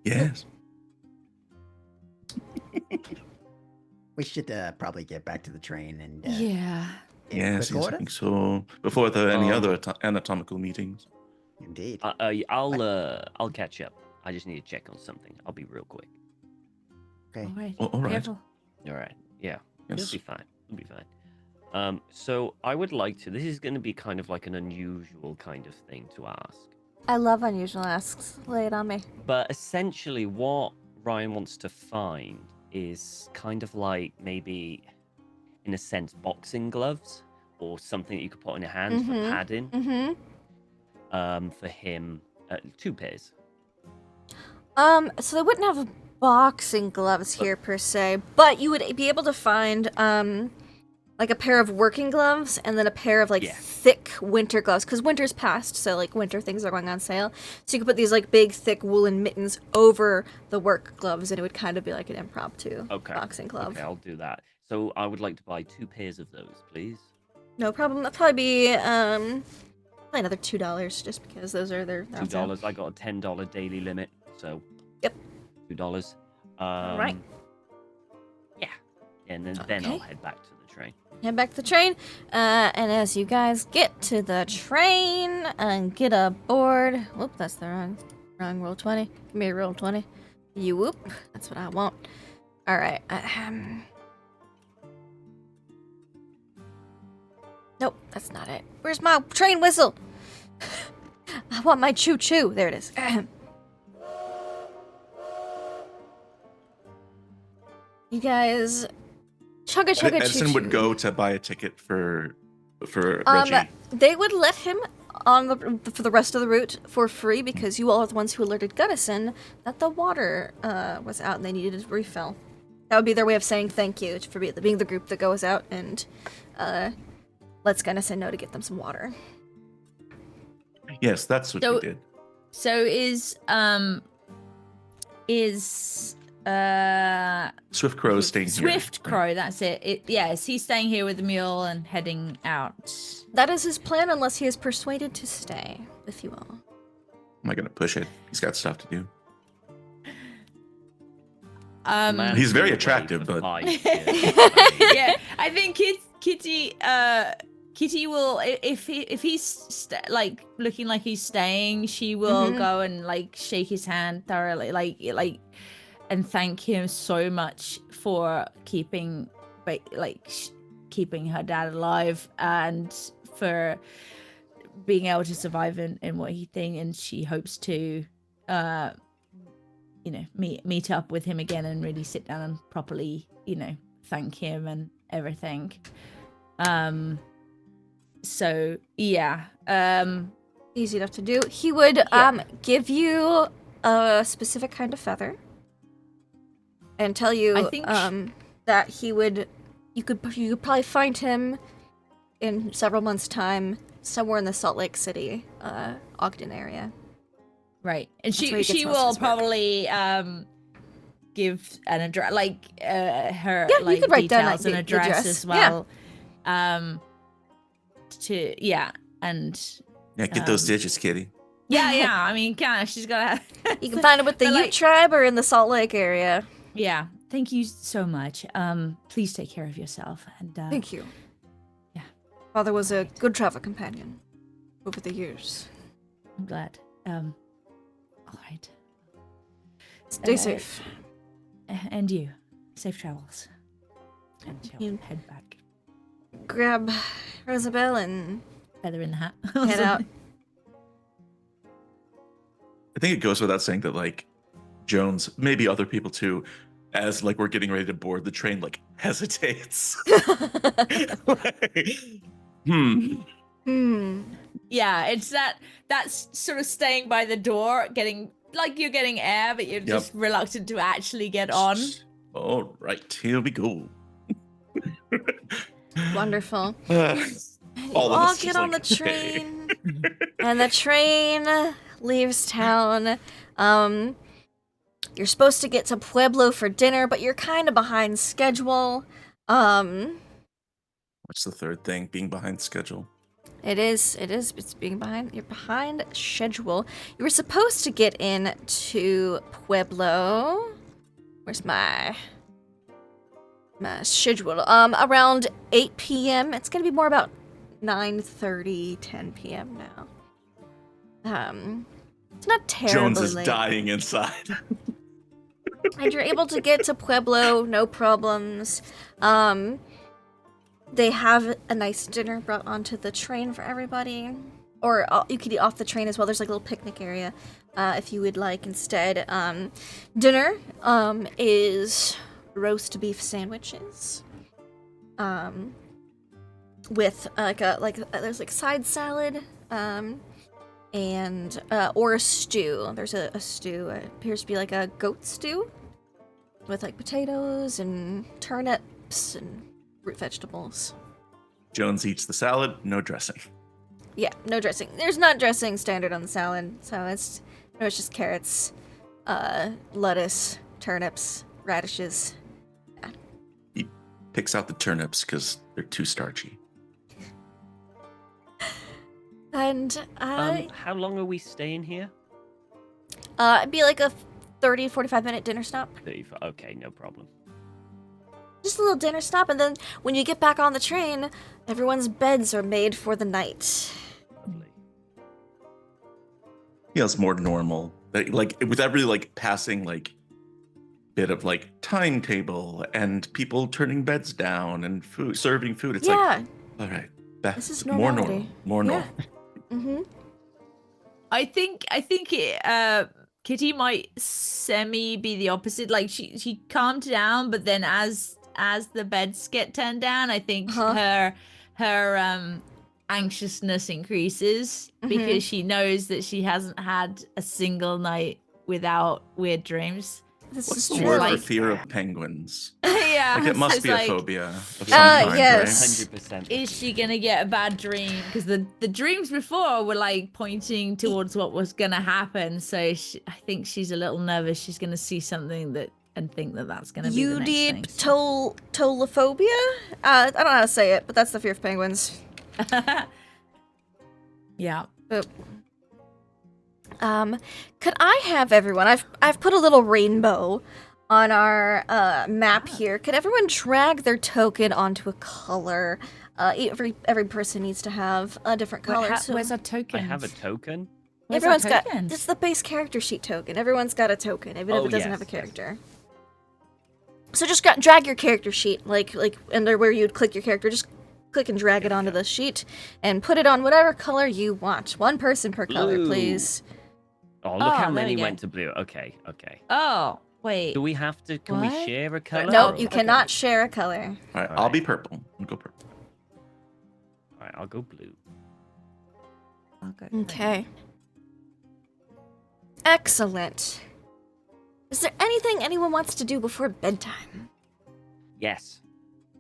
Yes. We should probably get back to the train and Yeah. in Yes, quick I order. think so. Before there are any Um, other anatomical meetings. Indeed. I'll catch up. I just need to check on something. I'll be real quick. Okay. All right. All right. Careful. All right. Yeah. Yes. It'll be fine. It'll be fine. So I would like to. This is going to be kind of like an unusual kind of thing to ask. I love unusual asks. Lay it on me. But essentially, what Ryan wants to find is kind of like maybe, in a sense, boxing gloves or something that you could put on your hands for padding. Mm-hmm. For him, 2 pairs. So they wouldn't have boxing gloves here per se, but you would be able to find like a pair of working gloves and then a pair of like thick winter gloves, because winter's past, so like winter things are going on sale. So you could put these like big thick woolen mittens over the work gloves, and it would kind of be like an impromptu boxing glove. Okay, I'll do that. So I would like to buy 2 pairs of those, please. No problem. That'll probably be probably another $2, just because those are their $2. I got a $10 daily limit, so Yep. $2. All right. Yeah, and then I'll head back to the train. Head back to the train, and as you guys get to the train and get aboard, whoop, that's the wrong roll 20. Give me a roll 20. You whoop, that's what I want. All right. Nope, that's not it. Where's my train whistle? I want my choo-choo. There it is. You guys, chugga chugga Edison choo-choo. would go to buy a ticket for Reggie. They would let him on for the rest of the route for free because you all are the ones who alerted Gunnison that the water was out and they needed a refill. That would be their way of saying thank you for being the group that goes out and lets Gunnison know to get them some water. Yes, that's what we did. So is Swift Crow is staying here. Swift Crow, that's it. Is he staying here with the mule and heading out? That is his plan unless he is persuaded to stay, if you will. Am I gonna push it? He's got stuff to do. Man He's very away attractive, from but height, Yeah, I think Kitty will, if he's like looking like he's staying, she will go and like shake his hand thoroughly, like and thank him so much for keeping her dad alive and for being able to survive in what he thinks, and she hopes to meet up with him again and really sit down and properly thank him and everything. So yeah, easy enough to do. He would give you a specific kind of feather and tell you I think that you could probably find him in several months' time somewhere in the Salt Lake City, Ogden area. Right, and That's where he gets she most of will his work. probably give an address, her Yeah, you could write down, details and the address address. as Yeah. well. Get those digits, Kitty. Yeah. I mean, she's got. You can find him with the But, Ute tribe or in the Salt Lake area. Yeah, thank you so much. Please take care of yourself, and Thank you. Yeah. Father was a good travel companion over the years. I'm glad. All right, Stay safe. and you, safe travels. And she'll You- head back. Grab Rosabelle and Feather in the hat. head out. I think it goes without saying that like Jones, maybe other people too, as like we're getting ready to board the train, like hesitates. Yeah, it's that's sort of staying by the door, getting like you're getting air, but you're just reluctant to actually get on. All right, here we go. Wonderful. All of All us get just on the like, hey. train, and the train leaves town. You're supposed to get to Pueblo for dinner, but you're kind of behind schedule. What's the third thing? Being behind schedule. It's being behind. You're behind schedule. You were supposed to get in to Pueblo. Where's my schedule? Around 8 p.m. It's gonna be more about 9:30, 10 p.m. now. It's not terribly Jones is late. dying inside. And you're able to get to Pueblo, no problems. They have a nice dinner brought onto the train for everybody. Or you could eat off the train as well. There's like a little picnic area if you would like instead. Dinner is roast beef sandwiches. With there's like side salad. And or a stew. There's a stew. It appears to be like a goat stew with like potatoes and turnips and root vegetables. Jones eats the salad, no dressing. Yeah, no dressing. There's not dressing standard on the salad, so it's just carrots, lettuce, turnips, radishes. He picks out the turnips because they're too starchy. And how long are we staying here? it'd be like a 30-45 minute dinner stop. 35. Okay, no problem. Just a little dinner stop, and then when you get back on the train, everyone's beds are made for the night. Lovely. Feels more normal. Like with every like passing like bit of like timetable and people turning beds down and food serving food. It's Yeah. like all right, This is more normal. normality. More Yeah. normal. Mm-hmm. I think Kitty might semi be the opposite. Like she calmed down, but then as the beds get turned down, I think her anxiousness increases because she knows that she hasn't had a single night without weird dreams. This What's is the true. word Like- for fear of penguins? Yeah, Like it so must it's be a like, phobia of some kind, yes. 100%. is she gonna get a bad dream? Because the dreams before were like pointing towards what was gonna happen. So I think she's a little nervous. She's gonna see something and think that that's gonna be the You next did thing. So. tolophobia? I don't know how to say it, but that's the fear of penguins. Yeah. Could I have everyone? I've put a little rainbow on our map here. Could everyone drag their token onto a color? Every person needs to have a different color. So Where's our token? I have a token. everyone's got it's the base character sheet token. Everyone's got a token, even if Oh, it doesn't yes, have a yes. character. So just drag your character sheet, like under where you'd click your character. Just click and drag it onto the sheet, and put it on whatever color you want. One person per color, Blue. please. Oh, look Oh, how there many we go. went to blue. Okay. Oh, wait. Do we have to? Can we What? share a color? No, or- you cannot share a color. All right, I'll Alright. be purple. I'll go purple. All right, I'll go blue. I'll go Okay. Excellent. Is there anything anyone wants to do before bedtime? Yes.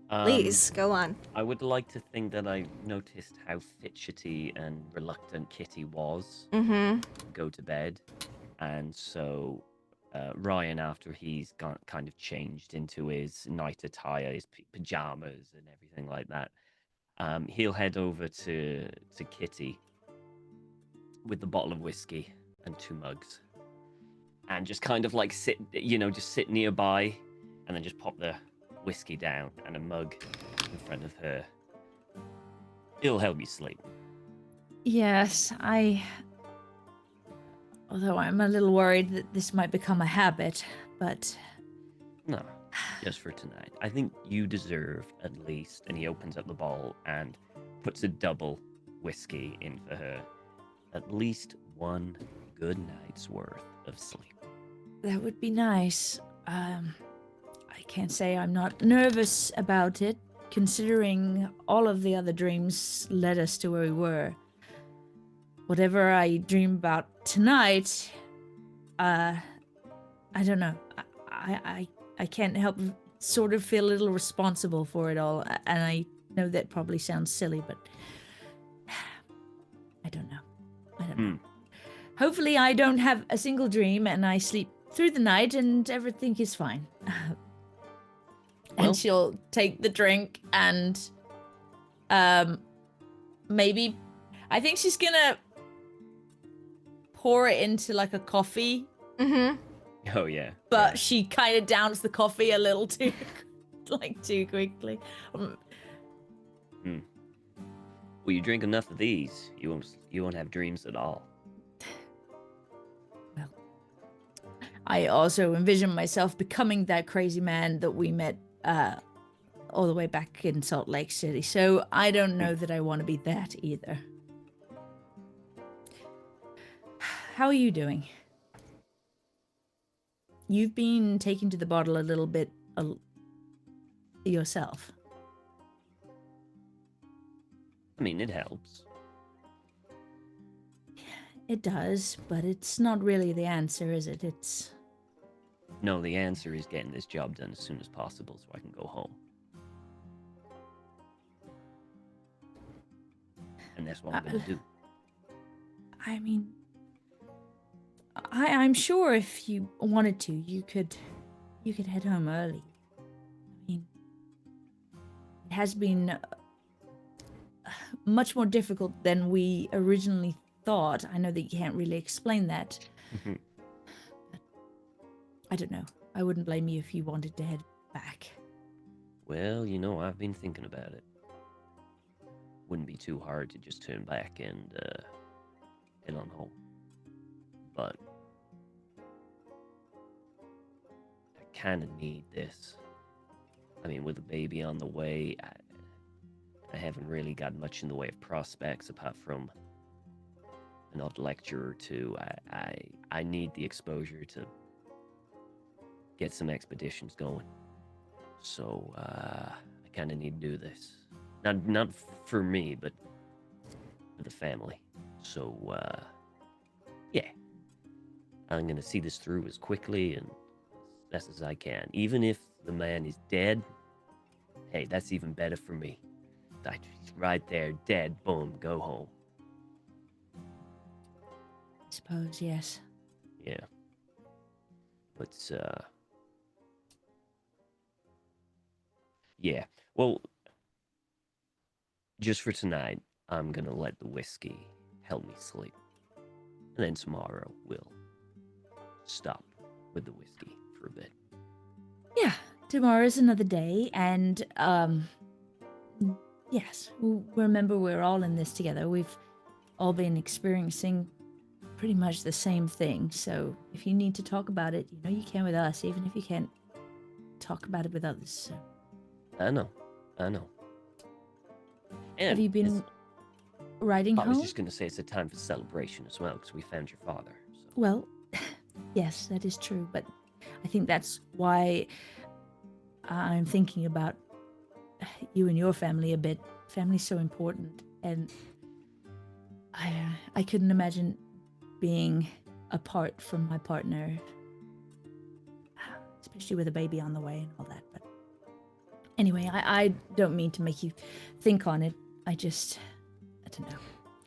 Please, go on. I would like to think that I noticed how fidgety and reluctant Kitty was Mm-hmm. to go to bed, and so Ryan, after he's kind of changed into his night attire, his pajamas and everything like that, he'll head over to Kitty with the bottle of whiskey and 2 mugs, and just kind of like sit nearby, and then just pop the whiskey down and a mug in front of her. It'll help you sleep. Yes, although I'm a little worried that this might become a habit, but No, just for tonight. I think you deserve at least. And he opens up the bottle and puts a double whiskey in for her. At least 1 good night's worth of sleep. that would be nice. I can't say I'm not nervous about it, considering all of the other dreams led us to where we were. Whatever I dream about tonight, I don't know. I can't help sort of feel a little responsible for it all, and I know that probably sounds silly, but I don't know. Hopefully I don't have a single dream and I sleep through the night and everything is fine. Well- And she'll take the drink and maybe I think she's gonna pour it into like a coffee, Mm-hmm. Oh, yeah. but she kind of downs the coffee a little too too quickly. Well, you drink enough of these, you won't have dreams at all. I also envision myself becoming that crazy man that we met all the way back in Salt Lake City. So I don't know that I want to be that either. How are you doing? You've been taking to the bottle a little bit yourself. I mean, it helps. It does, but it's not really the answer, is it? It's... No, the answer is getting this job done as soon as possible so I can go home. And that's what I'm going to do. I mean, I'm sure if you wanted to, you could head home early. I mean, it has been much more difficult than we originally thought. I know that you can't really explain that. But I don't know. I wouldn't blame you if you wanted to head back. Well, I've been thinking about it. Wouldn't be too hard to just turn back and head on home. But I kind of need this. I mean, with a baby on the way, I haven't really got much in the way of prospects apart from an odd lecture or two. I need the exposure to get some expeditions going. So I kind of need to do this. Not for me, but for the family. So yeah, I'm gonna see this through as quickly and as best as I can. Even if the man is dead, hey, that's even better for me. He's right there, dead. Boom, go home. I suppose, yes. Yeah. But yeah. Well, just for tonight, I'm gonna let the whiskey help me sleep. And then tomorrow we'll stop with the whiskey for a bit. Yeah, tomorrow's another day, and yes, remember we're all in this together. We've all been experiencing pretty much the same thing. So if you need to talk about it, you can with us, even if you can't talk about it with others. So. I know. And Have you been riding I home? was just gonna say it's a time for celebration as well, because we found your father. So. Well, yes, that is true, but I think that's why I'm thinking about you and your family a bit. Family's so important, and I couldn't imagine being apart from my partner, especially with a baby on the way and all that. But anyway, I don't mean to make you think on it. I don't know.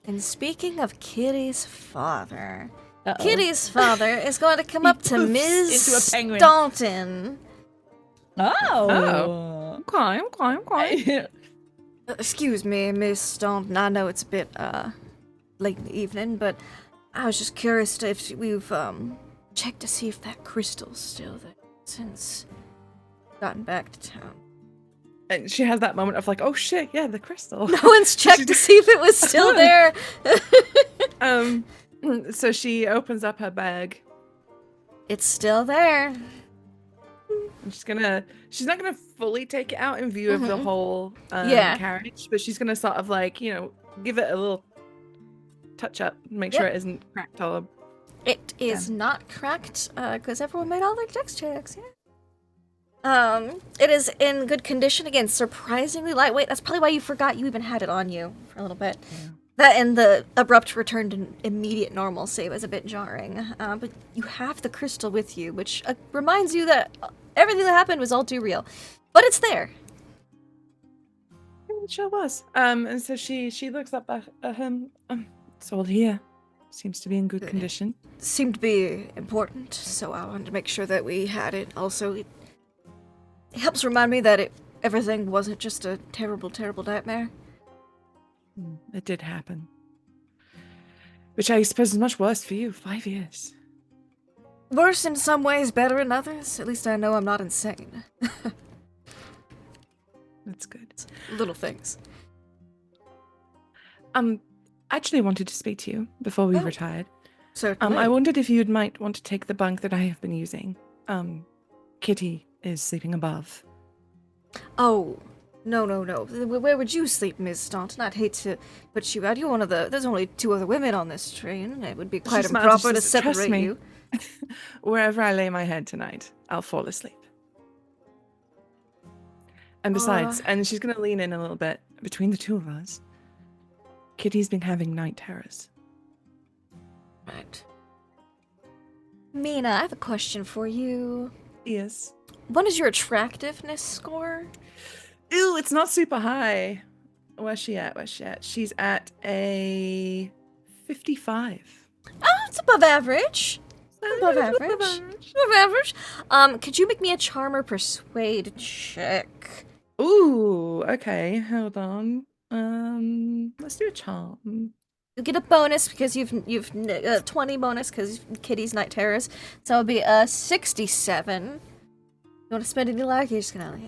And speaking of Kitty's father, Uh-oh. Kitty's father is going to come up to Into a Ms. penguin. Staunton. Oh. Okay. Excuse me, Miss Staunton. I know it's a bit late in the evening, but I was just curious if we've checked to see if that crystal's still there since gotten back to town. And she has that moment of like, oh shit, yeah, the crystal. No one's checked to see if it was still there. So she opens up her bag. It's still there. And she's not gonna fully take it out in view of the whole Yeah. carriage, but she's gonna sort of like, give it a little touch up, make sure it isn't cracked or. It is not cracked, because everyone made all their dex checks, yeah. It is in good condition, again, surprisingly lightweight. That's probably why you forgot you even had it on you for a little bit. Yeah. That and the abrupt return to immediate normalcy was a bit jarring. But you have the crystal with you, which reminds you that everything that happened was all too real. But it's there. It sure was. And so she looks up at him. It's all here. Seems to be in good condition. Seemed to be important, so I wanted to make sure that we had it. Also, it helps remind me that everything wasn't just a terrible, terrible nightmare. It did happen. Which I suppose is much worse for you. 5 years. Worse in some ways, better in others. At least I know I'm not insane. That's good. Little things. I actually wanted to speak to you before we retired. Certainly. I wondered if you might want to take the bunk that I have been using. Kitty is sleeping above. Oh, no. Where would you sleep, Miss Staunton? I'd hate to put you out. You're one of the... There's only 2 other women on this train. It would be quite She's mad. improper She to says, "Trust separate me. you. Wherever I lay my head tonight, I'll fall asleep. And besides, and she's going to lean in a little bit, between the two of us, Kitty's been having night terrors. Right. Mina, I have a question for you. Yes. What is your attractiveness score? Ew, it's not super high. Where's she at? She's at a 55. Oh, it's above average. Above average. Could you make me a charm or persuade check? Ooh, okay, hold on. Let's do a charm. You get a bonus because you've 20 bonus because Kitty's night terrors. So it'll be a 67. You want to spend any luck? You're just gonna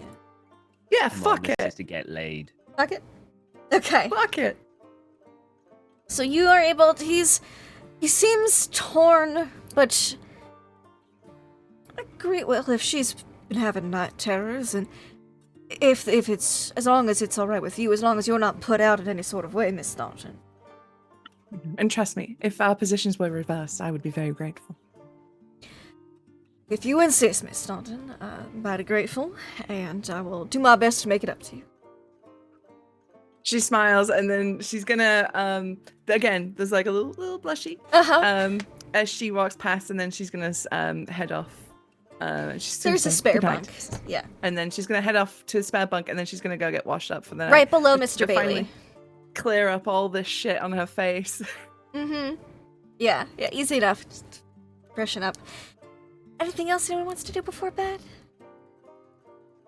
Yeah, Come on, fuck this it. is to get laid. fuck it. Okay. Fuck it. So you are able to, he seems torn, but I agree. Well, if she's been having night terrors, and if it's, as long as it's all right with you, as long as you're not put out in any sort of way, Miss Staunton. And trust me, if our positions were reversed, I would be very grateful. If you insist, Miss Staunton, I'm mighty grateful, and I will do my best to make it up to you. She smiles, and then she's gonna again. There's like a little blushy as she walks past, and then she's gonna head off. She's gonna There's a say spare goodnight. bunk. Yeah. And then she's gonna head off to the spare bunk, and then she's gonna go get washed up for the night. Right below Just Mr. to Bailey. finally clear up all this shit on her face. Mm-hmm. Yeah, easy enough. Just freshen up. Anything else anyone wants to do before bed?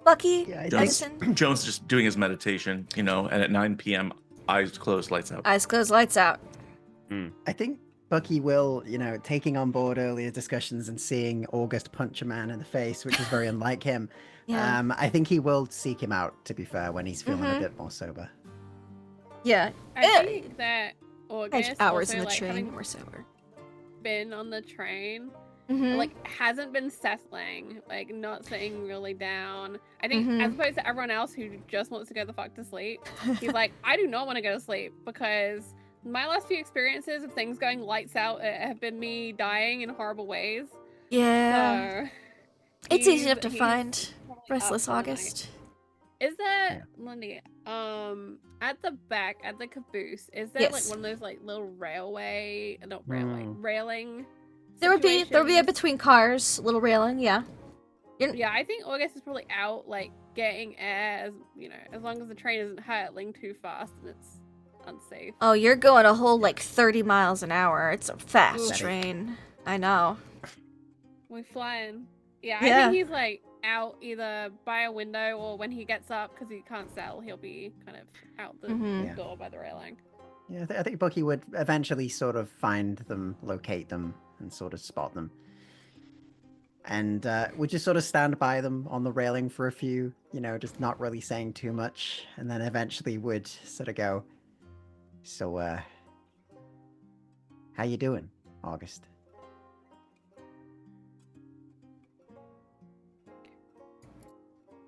Bucky? Yeah, Edison? Jones just doing his meditation, and at 9 p.m., eyes closed, lights out. Eyes closed, lights out. I think Bucky will, taking on board earlier discussions and seeing August punch a man in the face, which is very unlike him. Yeah. I think he will seek him out, to be fair, when he's feeling a bit more sober. Yeah. I think that August Hours also, in the like, train, having more sober. been on the train, Mm-hmm. like hasn't been settling, like not sitting really down. I think Mhm. as opposed to everyone else who just wants to go the fuck to sleep, he's like, I do not want to go to sleep because my last few experiences of things going lights out have been me dying in horrible ways. Yeah. So It's easy enough to he's find probably up Restless for the night. August. Is there, Yeah. Lindy, at the back, at the caboose, is there Yes. like one of those like little railing There would be situations? a between cars, little railing, yeah. Yeah, I think August is probably out, like, getting air, as long as the train isn't hurtling too fast and it's unsafe. Oh, you're going a whole 30 miles an hour. It's a fast Ooh. train. I know. We're flying. Yeah, I Yeah. think he's, like, out either by a window or when he gets up, because he can't settle, he'll be kind of out the Mhm. Yeah. door by the railing. Yeah, I think Bucky would eventually sort of find them, locate them, and sort of spot them. And would just sort of stand by them on the railing for a few, just not really saying too much. And then eventually would sort of go, so, how you doing, August?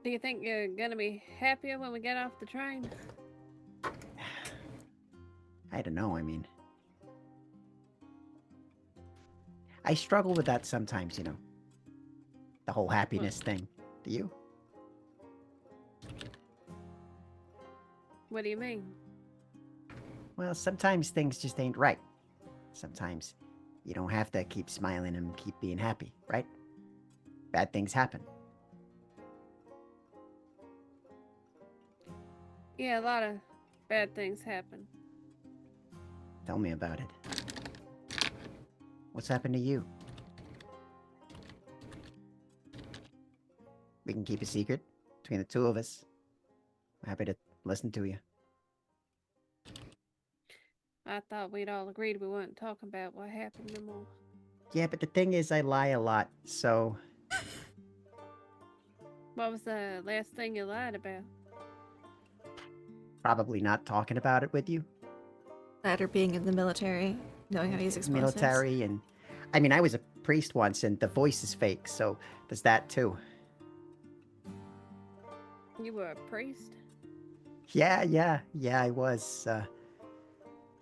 Do you think you're gonna be happier when we get off the train? I don't know, I struggle with that sometimes, the whole happiness thing. Do you? What do you mean? Well, sometimes things just ain't right. Sometimes you don't have to keep smiling and keep being happy, right? Bad things happen. Yeah, a lot of bad things happen. Tell me about it. What's happened to you? We can keep a secret between the two of us. I'm happy to listen to you. I thought we'd all agreed we weren't talking about what happened no more. Yeah, but the thing is, I lie a lot, so What was the last thing you lied about? probably not talking about it with you. That or being in the military, knowing how to use explosives. Military, and I was a priest once, and the voice is fake, so there's that too. You were a priest? Yeah, I was.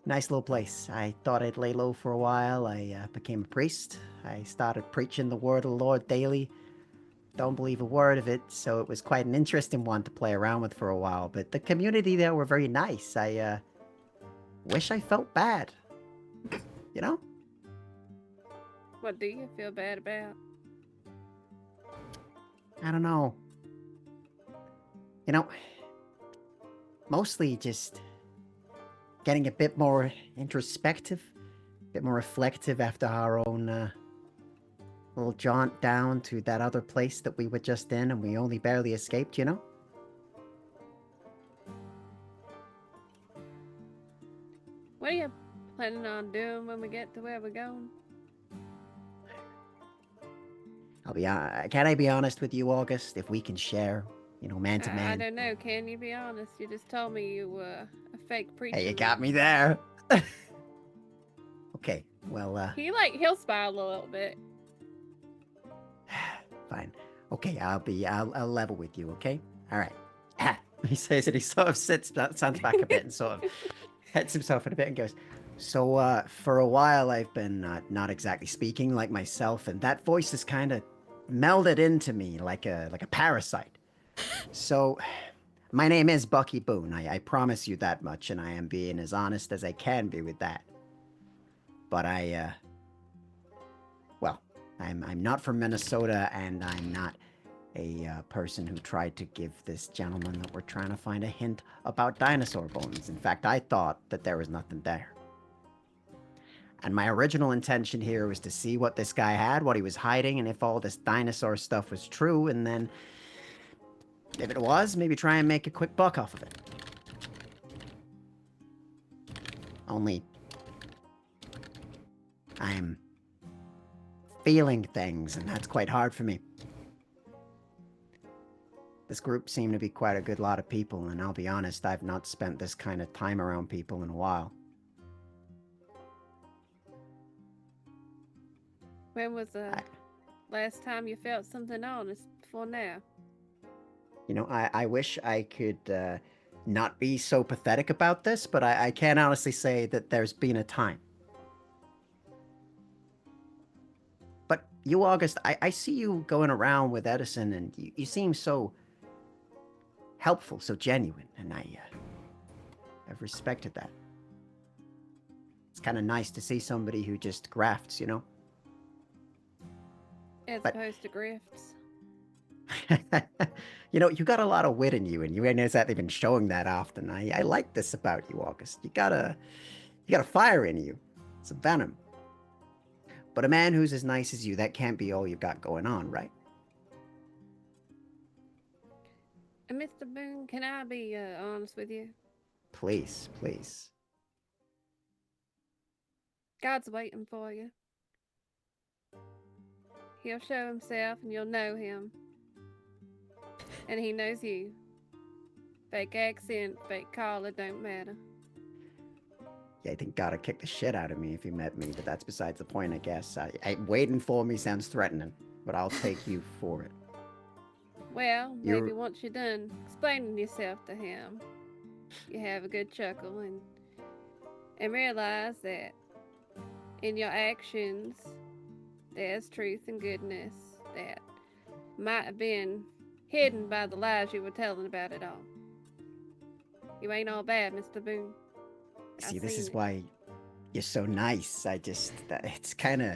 Nice little place. I thought I'd lay low for a while. I became a priest. I started preaching the word of the Lord daily. Don't believe a word of it, so it was quite an interesting one to play around with for a while. But the community there were very nice. I wish I felt bad. You know? What do you feel bad about? I don't know. Mostly just getting a bit more introspective, a bit more reflective after our own little jaunt down to that other place that we were just in and we only barely escaped, What are you planning on doing when we get to where we're going? Can I be honest with you, August? If we can share, man to I man. don't know. Can you be honest? You just told me you were a fake preacher. Hey, you got me there. Okay, well, He'll smile a little bit. fine. Okay, I'll level with you, okay? All right. He says it, he sort of stands back a bit and sort of hits himself in a bit and goes, So, for a while, I've been not exactly speaking like myself, and that voice has kind of melded into me like a parasite. So, my name is Bucky Boone. I promise you that much, and I am being as honest as I can be with that. But well, I'm not from Minnesota, and I'm not a person who tried to give this gentleman that we're trying to find a hint about dinosaur bones. In fact, I thought that there was nothing there. And my original intention here was to see what this guy had, what he was hiding, and if all this dinosaur stuff was true, and then, if it was, maybe try and make a quick buck off of it. Only, I'm feeling things, and that's quite hard for me. This group seemed to be quite a good lot of people, and I'll be honest, I've not spent this kind of time around people in a while. When was the last time you felt something honest before now? You know, I wish I could not be so pathetic about this, but I can't honestly say that there's been a time. But you, August, I see you going around with Edison, and you seem so helpful, so genuine, and I've respected that. It's kind of nice to see somebody who just grafts, you know? As opposed to grifts. You know, you got a lot of wit in you, and you ain't exactly been showing that often. I like this about you, August. You got a fire in you. It's a venom. But a man who's as nice as you, that can't be all you've got going on, right? Mr. Boone, can I be honest with you? Please, please. God's waiting for you. He'll show himself and you'll know him. And he knows you. Fake accent, fake collar, don't matter. Yeah, I think God would kick the shit out of me if he met me, but that's besides the point, I guess. Waiting for me sounds threatening, but I'll take you for it. Well, maybe once you're done explaining yourself to him, you have a good chuckle and realize that in your actions, there's truth and goodness that might have been hidden by the lies you were telling about it all. You ain't all bad, Mr. Boone. See, this is why you're so nice. It's kind of,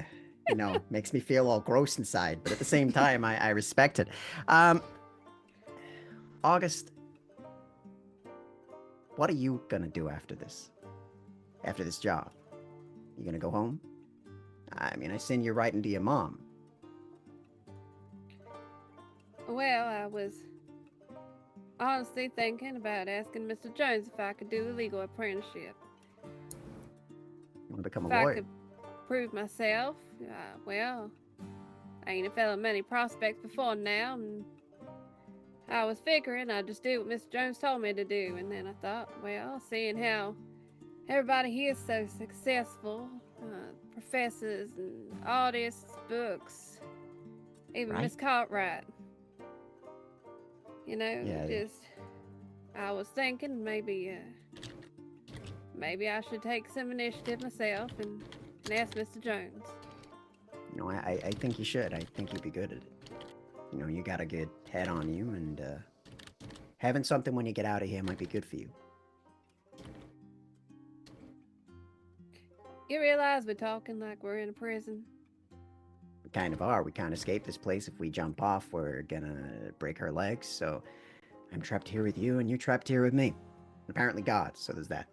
you know, makes me feel all gross inside, but at the same time, I respect it. August, what are you gonna do after this? After this job? You gonna go home? I mean, I seen you writing to your mom. Well, I was honestly thinking about asking Mr. Jones if I could do the legal apprenticeship. You wanna become a If lawyer? I could prove myself, well, I ain't a fella many prospects before now, and I was figuring I'd just do what Mr. Jones told me to do, and then I thought, well, seeing how everybody here is so successful, professors and artists, books, even Right. Miss Cartwright, you know, Yeah. I was thinking maybe I should take some initiative myself and ask Mr. Jones. You know, I think you should. I think you'd be good at it. You know, you got a good head on you, and having something when you get out of here might be good for you. You realize we're talking like we're in a prison? We kind of are. We can't escape this place. If we jump off, we're gonna break our legs. So I'm trapped here with you, and you're trapped here with me. Apparently God, so there's that.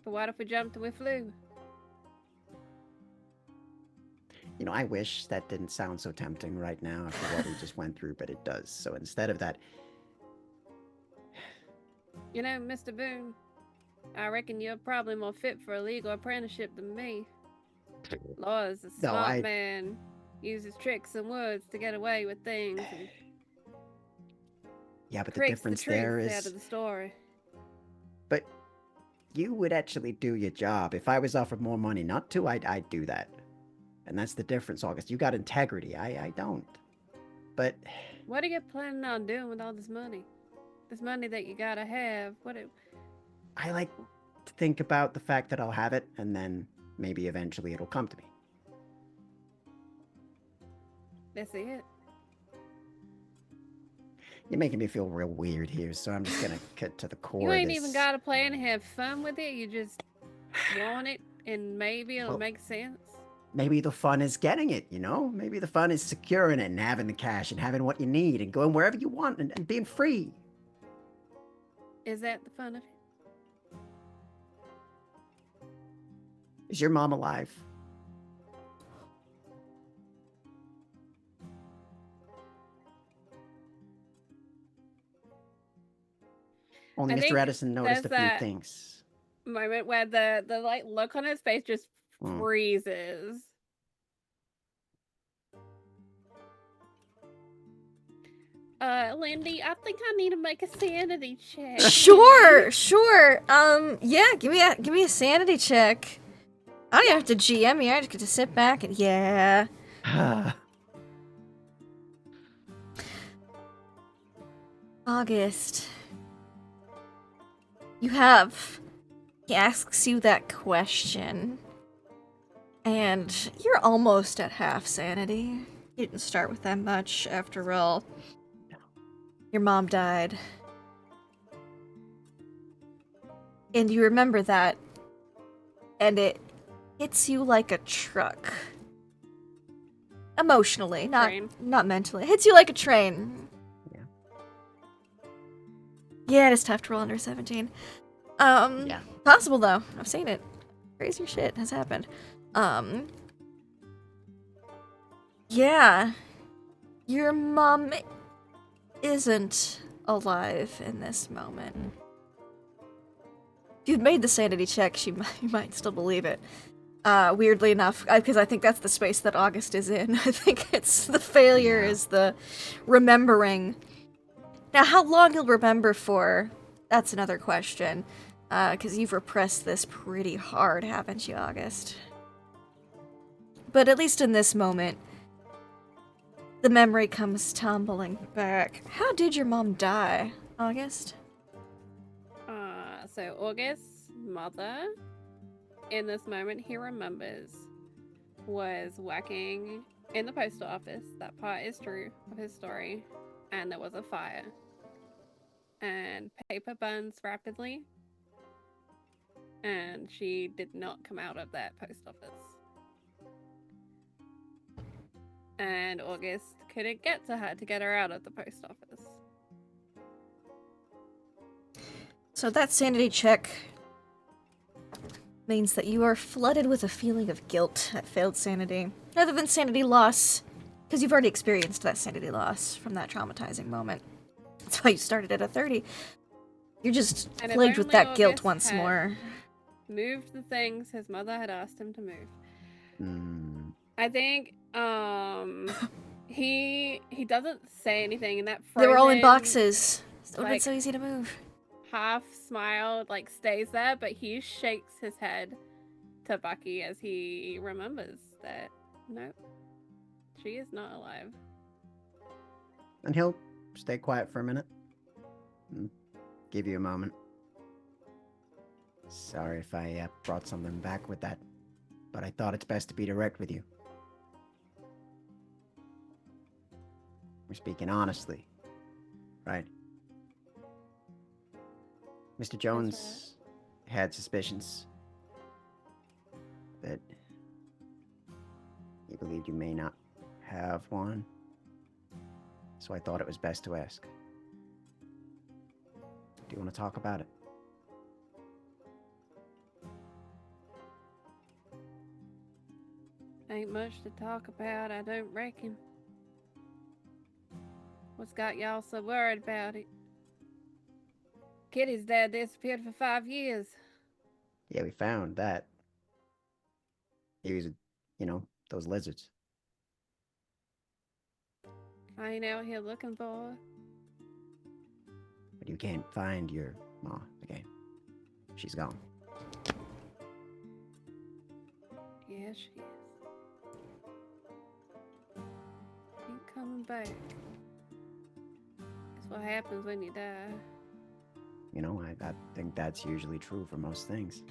But what if we jumped and we flew? You know, I wish that didn't sound so tempting right now after what we just went through, but it does. So instead of that... You know, Mr. Boone, I reckon you're probably more fit for a legal apprenticeship than me. Lawyer's a smart man, uses tricks and words to get away with things, and Yeah, but the creates difference the truth there out is... of the story. But you would actually do your job. If I was offered more money not to, I'd do that. And that's the difference, August. You got integrity. I don't. But... What are you planning on doing with all this money? This money that you gotta have, I like to think about the fact that I'll have it, and then maybe eventually it'll come to me. That's it. You're making me feel real weird here, so I'm just gonna cut to the core You of ain't this. even got a plan to have fun with it. You just want it, and maybe it'll Well, make sense. Maybe the fun is getting it, you know? Maybe the fun is securing it and having the cash and having what you need and going wherever you want and being free. Is that the fun of it? Is your mom alive? Only I Mr. think Edison noticed a there's few that things. moment where the like look on his face just Mm. freezes. Lindy, I think I need to make a sanity check. Sure. Yeah, give me a sanity check. I don't even have to GM me. I just get to sit back and yeah. August. He asks you that question. And you're almost at half sanity. You didn't start with that much, after all. Your mom died. And you remember that. And it hits you like a truck. Emotionally, not mentally. It hits you like a train. Yeah. Yeah, it is tough to roll under 17. Yeah. Possible though. I've seen it. Crazy shit has happened. Yeah. Your mom isn't alive in this moment. If you'd made the sanity check, you might still believe it. Weirdly enough, because I think that's the space that August is in. I think it's the failure is the remembering. Now, how long you'll remember for, that's another question. Because you've repressed this pretty hard, haven't you, August? But at least in this moment, the memory comes tumbling back. How did your mom die, August? So August's mother, in this moment he remembers, was working in the post office. That part is true of his story. And there was a fire. And paper burns rapidly. And she did not come out of that post office. And August couldn't get to her to get her out of the post office. So that sanity check means that you are flooded with a feeling of guilt at failed sanity, rather than sanity loss, because you've already experienced that sanity loss from that traumatizing moment. That's why you started at a 30. You're just And if plagued with only that guilt August once had more. Moved the things his mother had asked him to move. Mm. I think he doesn't say anything, and that They were all in frozen, boxes. It would have been like, so easy to move. half smile like stays there, but he shakes his head to Bucky as he remembers that nope, she is not alive. And he'll stay quiet for a minute. Give you a moment. Sorry if I brought something back with that, but I thought it's best to be direct with you. We're speaking honestly, right? Mr. Jones had suspicions that he believed you may not have one, so I thought it was best to ask. Do you want to talk about it? Ain't much to talk about, I don't reckon. What's got y'all so worried about it? Kitty's dad disappeared for 5 years. Yeah, we found that. He was, those lizards. I ain't out here looking for her. But you can't find your ma again. She's gone. Yeah, she is. Ain't coming back. That's what happens when you die. You know, I think that's usually true for most things.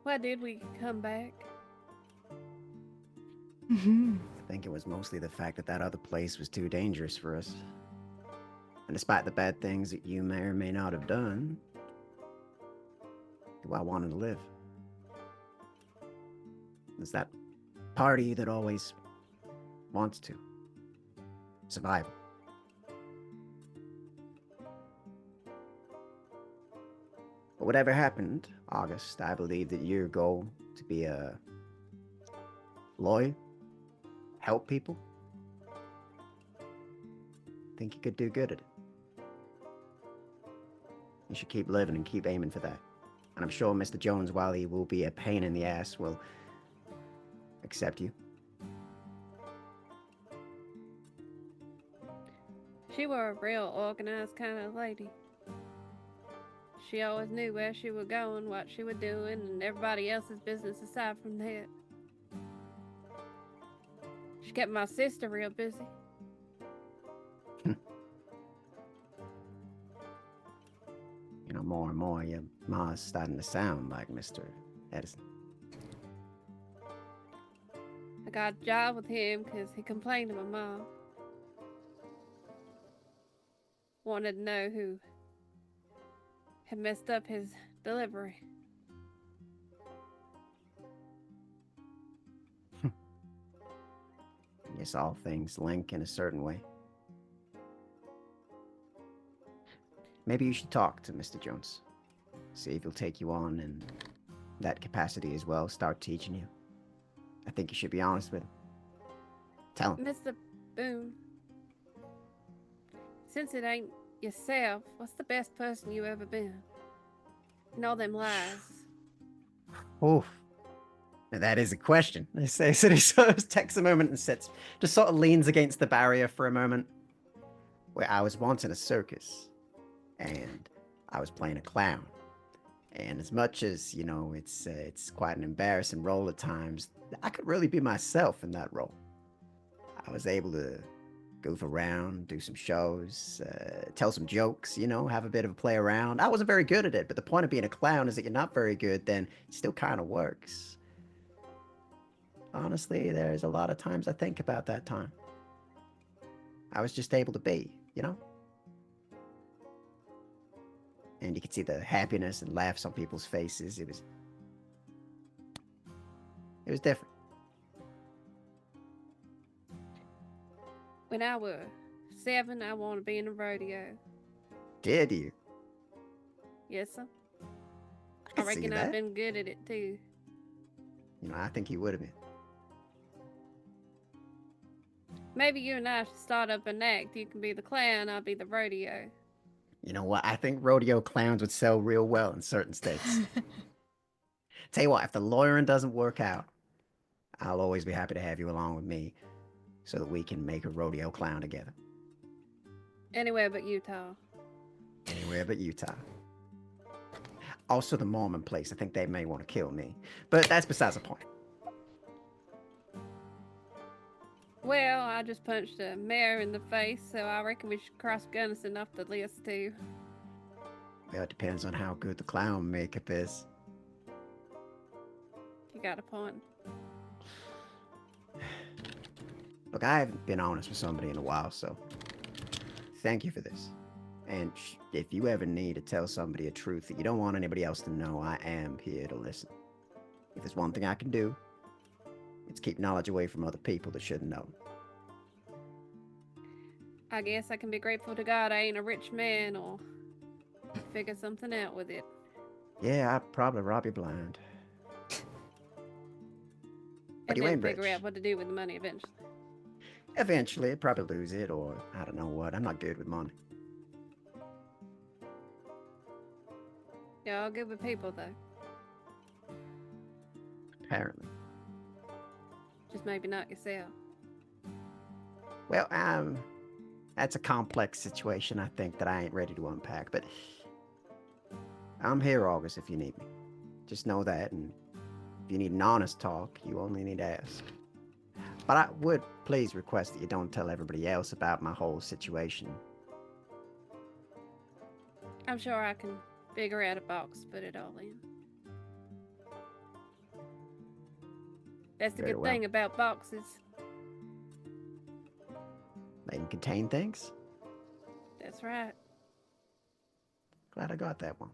Why did we come back? Mm-hmm. I think it was mostly the fact that that other place was too dangerous for us. And despite the bad things that you may or may not have done, I wanted to live. It's that part of you that always wants to. Survival. But whatever happened, August, I believe that your goal to be a lawyer, help people, I think you could do good at it. You should keep living and keep aiming for that. And I'm sure Mr. Jones, while he will be a pain in the ass, will accept you. She were a real organized kind of lady. She always knew where she was going, what she was doing, and everybody else's business aside from that. She kept my sister real busy. You know, more and more, your ma's starting to sound like Mr. Edison. I got a job with him because he complained to my mom. Wanted to know who had messed up his delivery. Yes, all things link in a certain way. Maybe you should talk to Mr. Jones. See if he'll take you on in that capacity as well, start teaching you. I think you should be honest with him. Tell him. Mr. Boone, since it ain't yourself, what's the best person you ever been? And all them lies. Oh, now that is a question. They say, so he sort of takes a moment and sits, just sort of leans against the barrier for a moment. Where I was once in a circus, and I was playing a clown. And as much as, you know, it's quite an embarrassing role at times, I could really be myself in that role. I was able to goof around, do some shows, tell some jokes, you know, have a bit of a play around. I wasn't very good at it, but the point of being a clown is that you're not very good, then it still kind of works. Honestly, there's a lot of times I think about that time. I was just able to be, you know? And you could see the happiness and laughs on people's faces. It was different. When I was 7, I wanted to be in a rodeo. Did you? Yes, sir. I I can see reckon that. I've been good at it too. You know, I think you would have been. Maybe you and I should start up an act. You can be the clown, I'll be the rodeo. You know what? I think rodeo clowns would sell real well in certain states. Tell you what, if the lawyering doesn't work out, I'll always be happy to have you along with me so that we can make a rodeo clown together. Anywhere but Utah. Anywhere but Utah. Also the Mormon place. I think they may want to kill me. But that's besides the point. Well, I just punched a mayor in the face, so I reckon we should cross Gunnison off the list too. Well, it depends on how good the clown makeup is. You got a point. Look, I haven't been honest with somebody in a while, so thank you for this. And if you ever need to tell somebody a truth that you don't want anybody else to know, I am here to listen. If there's one thing I can do, it's keep knowledge away from other people that shouldn't know. I guess I can be grateful to God I ain't a rich man or figure something out with it. Yeah, I'd probably rob you blind. But And you then ain't figure rich. out what to do with the money eventually. Eventually, I'd probably lose it, or I don't know what. I'm not good with money. You're all good with people though. Apparently. Just maybe not yourself. Well, that's a complex situation, I think, that I ain't ready to unpack, but I'm here, August, if you need me. Just know that, and if you need an honest talk, you only need to ask. But I would please request that you don't tell everybody else about my whole situation. I'm sure I can figure out a box to put it all in. That's the Very good well. thing about boxes. They can contain things. That's right. Glad I got that one.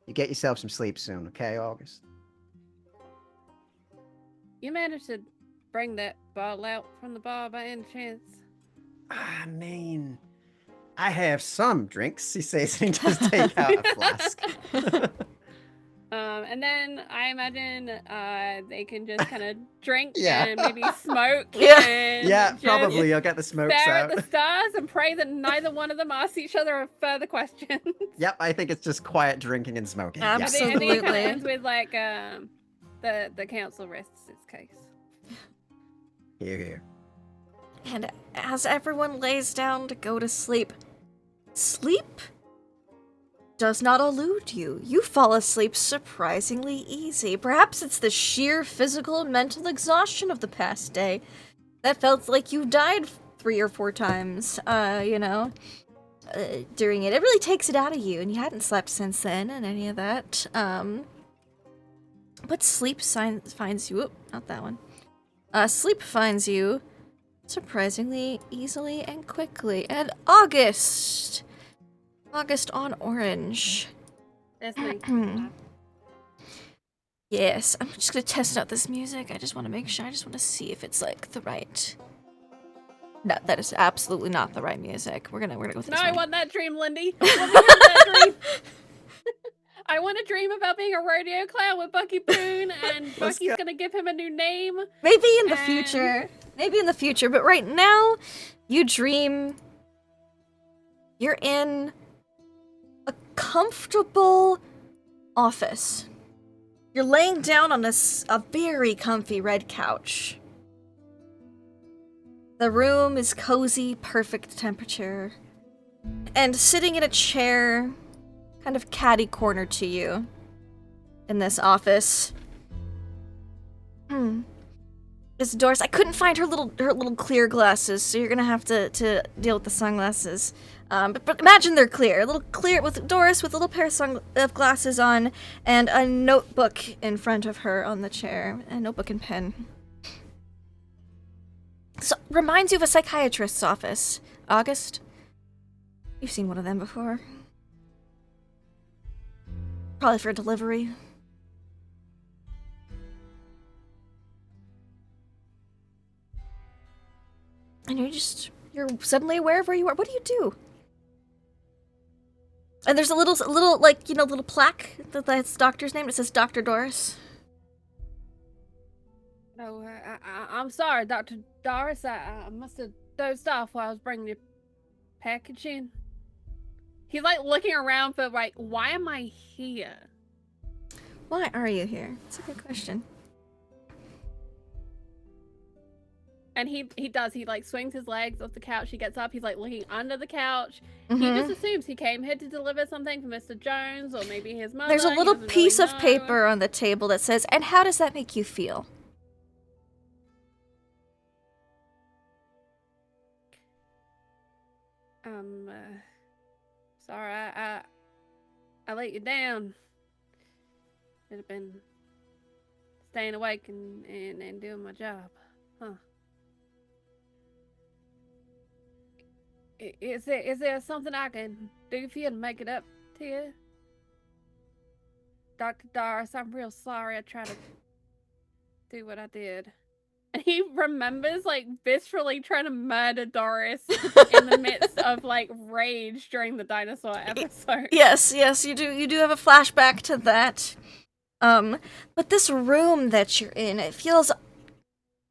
You get yourself some sleep soon, okay, August? You managed to bring that bottle out from the bar by any chance? I mean, I have some drinks, he says, and he does take out a flask. And then I imagine they can just kind of drink Yeah. and maybe smoke. Yeah. And Yeah, just probably. I'll get the smokes stare out. at the stars and pray that neither one of them asks each other further questions. Yep, I think it's just quiet drinking and smoking. I Yeah. think it kind of Absolutely. ends with like the council rests its case. Here, here. And as everyone lays down to go to sleep, sleep does not elude you. You fall asleep surprisingly easy. Perhaps it's the sheer physical and mental exhaustion of the past day that felt like you died 3 or 4 times, during it. It really takes it out of you, and you hadn't slept since then and any of that. But sleep finds you... not that one. Sleep finds you surprisingly easily and quickly. And August on Orange. That's me. Yes, I'm just gonna test out this music. I just want to make sure. I just want to see if it's like the right. No, that is absolutely not the right music. We're gonna go with this No, I one. want that dream, Lindy. Let me hear that dream. I want to dream about being a rodeo clown with Bucky Boone, and Let's Bucky's go. gonna give him a new name. Maybe in the And- future. Maybe in the future. But right now, you dream. You're in a comfortable office. You're laying down on a very comfy red couch. The room is cozy, perfect temperature. And sitting in a chair, kind of catty corner to you, in this office, is Doris. I couldn't find her little clear glasses, so you're gonna have to deal with the sunglasses. But imagine they're clear, a little clear with Doris with a little pair of glasses on, and a notebook in front of her on the chair, a notebook and pen. So reminds you of a psychiatrist's office. August, you've seen one of them before. Probably for a delivery. And you're suddenly aware of where you are. What do you do? And there's a little little plaque that's doctor's name. It says Dr. Doris. Oh, I'm sorry, Dr. Doris. I must have dozed off while I was bringing your package in. He's like looking around for like, why am I here? Why are you here? That's a good question. And he like swings his legs off the couch. He gets up. He's like looking under the couch. He Mhm. just assumes he came here to deliver something for Mr. Jones or maybe his mother. There's a He little doesn't piece really of know. paper on the table that says, "And how does that make you feel?" Sorry, I let you down. Should have been staying awake and doing my job, huh? Is there something I can do for you to make it up to you? Dr. Doris, I'm real sorry I tried to do what I did. And he remembers, like, viscerally trying to murder Doris in the midst of, like, rage during the dinosaur episode. Yes, you do. You do have a flashback to that. But this room that you're in, it feels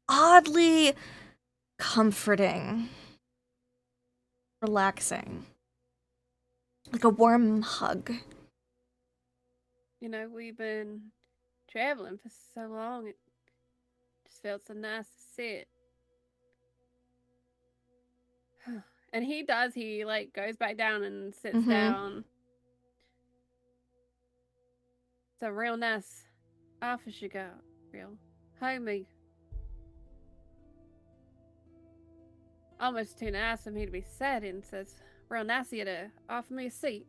oddly comforting, relaxing, like a warm hug. You know, we've been traveling for so long, it just felt so nice to sit. And he like goes back down and sits Mhm. down. It's a real nice office you got, real homey. Almost too nice for me to be sat in, so it's real nice of you to offer me a seat.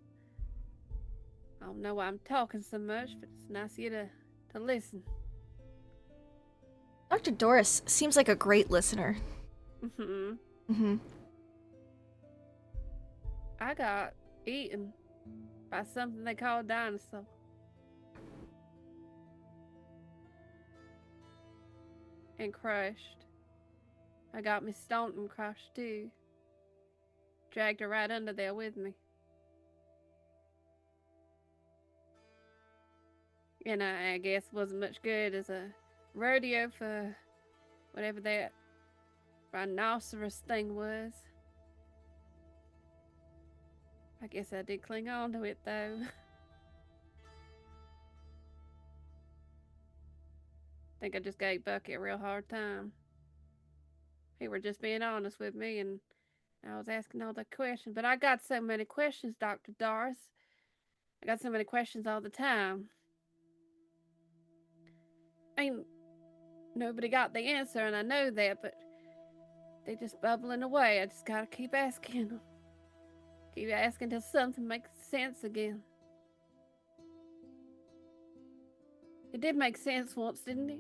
I don't know why I'm talking so much, but it's nice of you to listen. Dr. Doris seems like a great listener. I got eaten by something they call a dinosaur. And crushed. I got Miss Staunton crushed too. Dragged her right under there with me. And I guess wasn't much good as a rodeo for whatever that rhinoceros thing was. I guess I did cling on to it though. Think I just gave Bucky a real hard time. He were just being honest with me, and I was asking all the questions. But I got so many questions, Dr. Doris. I got so many questions all the time. Ain't nobody got the answer, and I know that, but they just bubbling away. I just gotta keep asking them. Keep asking till something makes sense again. It did make sense once, didn't it?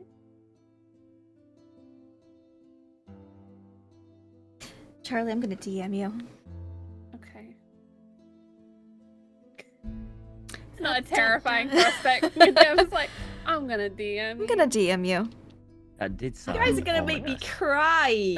Charlie, I'm gonna DM you. Okay. It's not a terrifying prospect. It's like, I'm gonna DM I'm you. gonna DM you. That did You sound guys are gonna make me ominous. cry.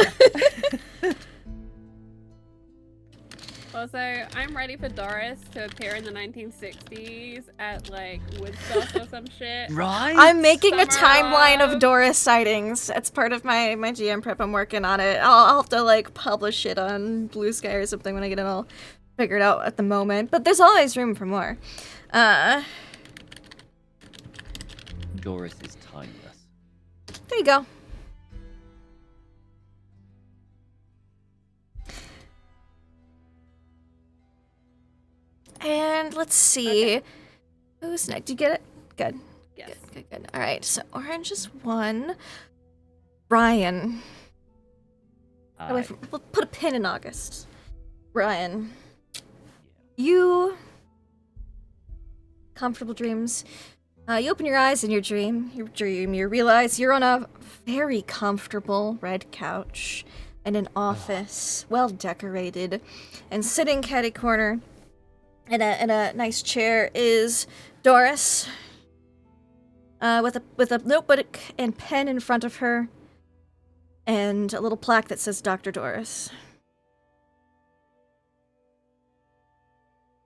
Well, so I'm ready for Doris to appear in the 1960s at like Woodstock or some shit. Right? I'm making a Summer timeline of of- Doris sightings. That's part of my GM prep. I'm working on it. I'll have to like publish it on Blue Sky or something when I get it all figured out at the moment. But there's always room for more. Doris is timeless. There you go. And let's see. Who's next? Did you get it? Good. Yes. Good. All right. So orange is 1. Ryan. Aye. We'll put a pin in August. Ryan. You. Comfortable dreams. You open your eyes in your dream. You realize you're on a very comfortable red couch in an office, well decorated, and sitting catty corner in a nice chair is Doris, with a notebook and pen in front of her, and a little plaque that says Dr. Doris.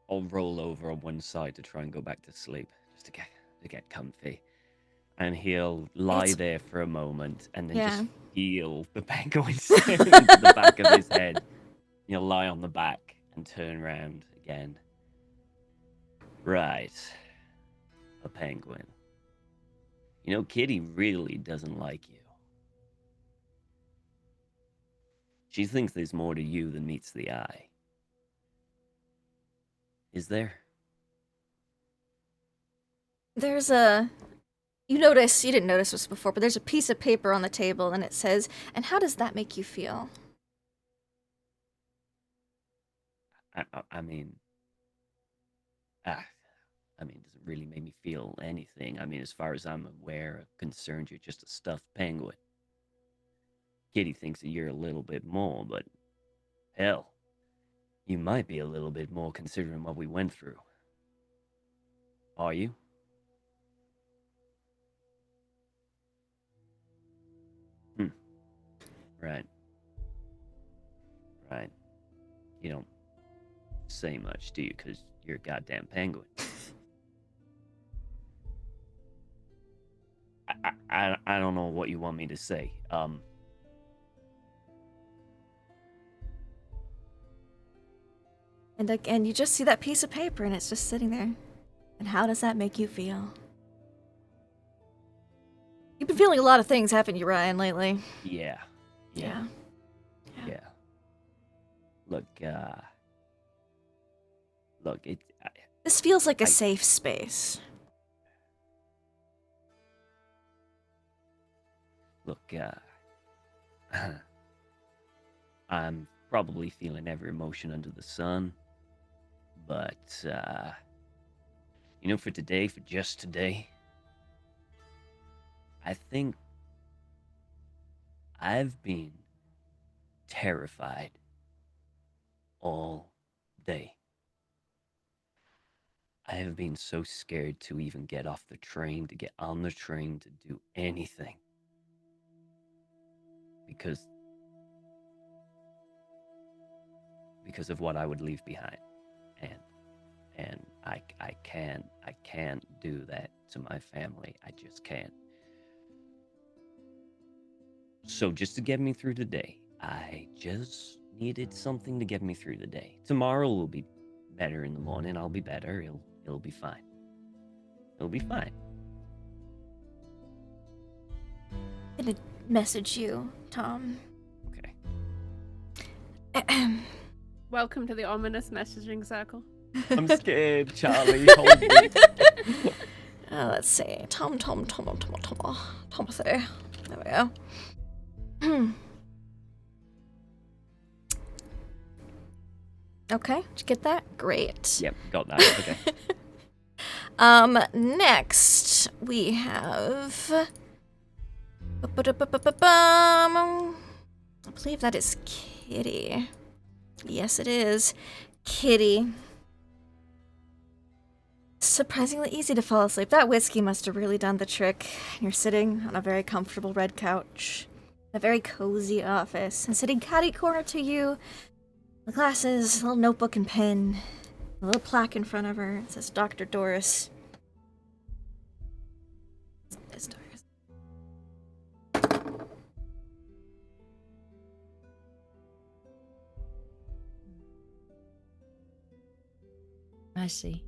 I'll roll over on one side to try and go back to sleep, just to get comfy. And he'll lie It's- there for a moment and then Yeah. just feel the penguin staring into the back of his head. He'll lie on the back and turn around again. Right. A penguin. You know, Kitty really doesn't like you. She thinks there's more to you than meets the eye. Is there? There's a... You didn't notice this before, but there's a piece of paper on the table and it says, "And how does that make you feel?" I mean, does it really make me feel anything? I mean, as far as I'm aware or concerned, you're just a stuffed penguin. Kitty thinks that you're a little bit more, but hell, you might be a little bit more considering what we went through. Are you? Right. Right. You don't say much, do you? Because you're a goddamn penguin. I don't know what you want me to say. And again, you just see that piece of paper and it's just sitting there. And how does that make you feel? You've been feeling a lot of things, haven't you, Ryan, lately? Yeah. Yeah. Look, This feels like a I- safe space. I'm probably feeling every emotion under the sun, but, You know, for today, for just today, I think I've been terrified all day. I have been so scared to even get off the train, to get on the train, to do anything. Because of what I would leave behind. And I can't do that to my family. I just can't. So just to get me through today, I just needed something to get me through the day. Tomorrow will be better in the morning. I'll be better. It'll be fine. It'll be fine. I'm gonna message you, Tom. Okay. Welcome to the ominous messaging circle. I'm scared, Charlie. Hold me. Let's see. Timothy. There we go. Okay, did you get that? Great. Yep, got that. Okay. Next we have. I believe that is Kitty. Yes, it is. Kitty. Surprisingly easy to fall asleep. That whiskey must have really done the trick. You're sitting on a very comfortable red couch, a very cozy office, and sitting catty corner to you, the glasses, a little notebook and pen, a little plaque in front of her. It says Dr. Doris. It's Doris. I see.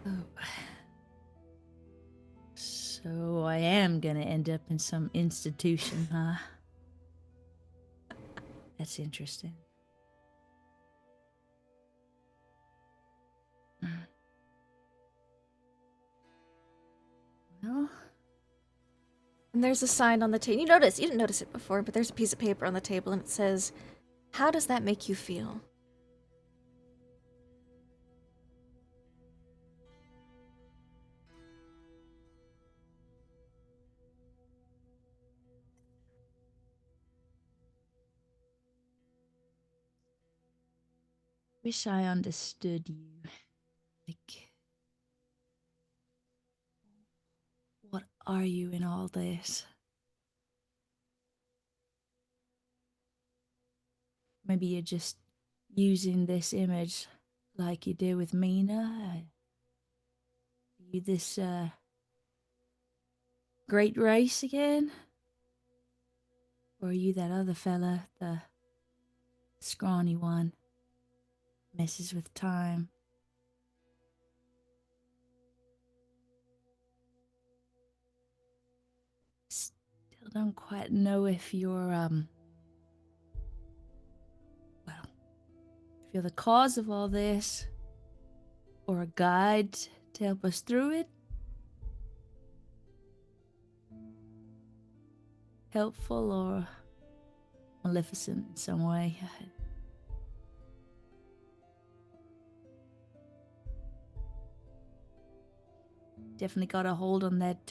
Oh. So I am gonna end up in some institution, huh? That's interesting. Well, And there's a sign on the table. You didn't notice it before, but there's a piece of paper on the table and it says, "How does that make you feel?" wish I understood you. Like, what are you in all this? Maybe you're just using this image like you did with Mina. Are you this great race again? Or are you that other fella, the scrawny one? Messes with time. Still don't quite know if you're, well, if you're the cause of all this, or a guide to help us through it. Helpful or maleficent in some way. Definitely got a hold on that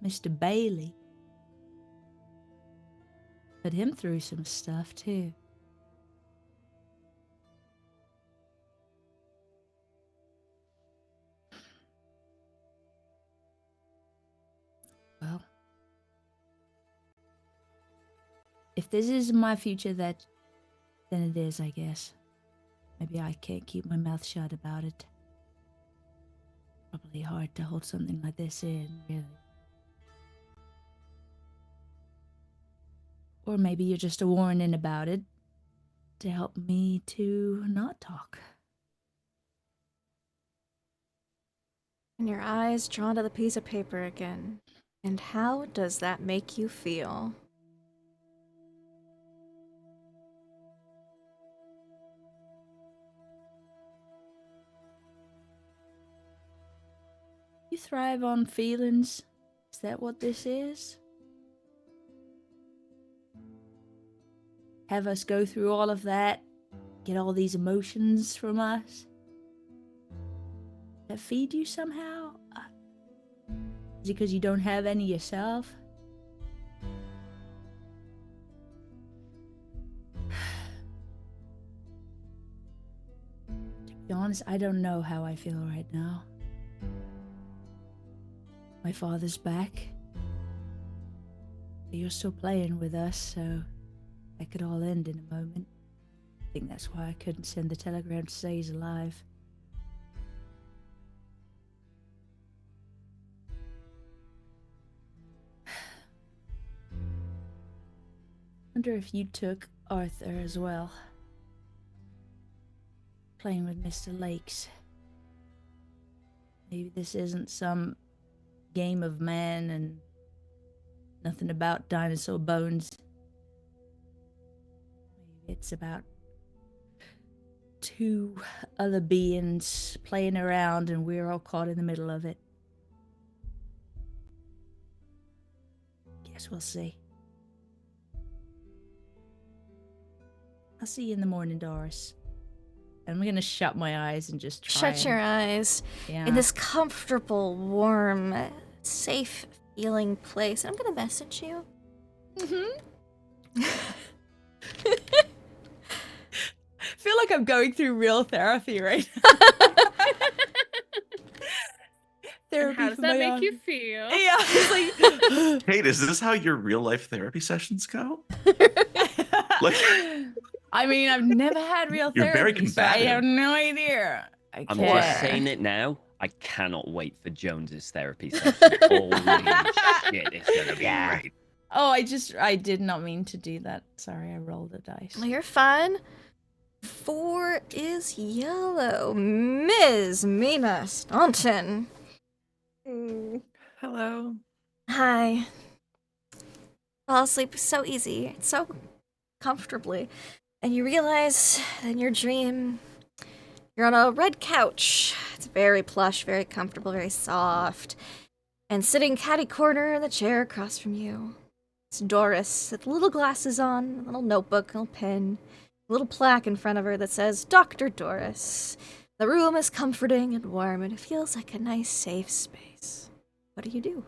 Mr. Bailey. Put him through some stuff too. Well, if this is my future, then it is, I guess. Maybe I can't keep my mouth shut about it. Probably hard to hold something like this in, really. Or maybe you're just a warning about it to help me to not talk. And your eyes drawn to the piece of paper again. And how does that make you feel? You thrive on feelings? Is that what this is? Have us go through all of that? Get all these emotions from us? feed you somehow? Is it because you don't have any yourself? To be honest, I don't know how I feel right now. My father's back. You're still playing with us, so that could all end in a moment. I think that's why I couldn't send the telegram to say he's alive. Wonder if you took Arthur as well. Playing with Mr. Lakes. Maybe this isn't some game of man and nothing about dinosaur bones. Maybe it's about two other beings playing around and we're all caught in the middle of it. Guess we'll see. I'll see you in the morning, Doris. I'm gonna shut my eyes and just try Shut your eyes Yeah. in this comfortable, warm, safe feeling place. I'm gonna message you. I feel like I'm going through real therapy right now. And Therapy how does for that my make you own- feel? Yeah, it's like Kate, is this how your real life therapy sessions go? Like, I mean, I've never had real You're very therapy, so I have combative. no idea. I I'm can't. just saying it now. I cannot wait for Jones's therapy session. Holy shit, it's gonna be Yeah. great. Oh, I did not mean to do that. Sorry, I rolled a dice. Well, you're fine. 4 is yellow. Ms. Mina Staunton. Hello. Hi. Fall asleep so easy, so comfortably. And you realize in your dream you're on a red couch. It's very plush, very comfortable, very soft. And sitting catty corner in the chair across from you, it's Doris with little glasses on, a little notebook, a little pen, a little plaque in front of her that says, Dr. Doris. The room is comforting and warm, and it feels like a nice, safe space. What do you do?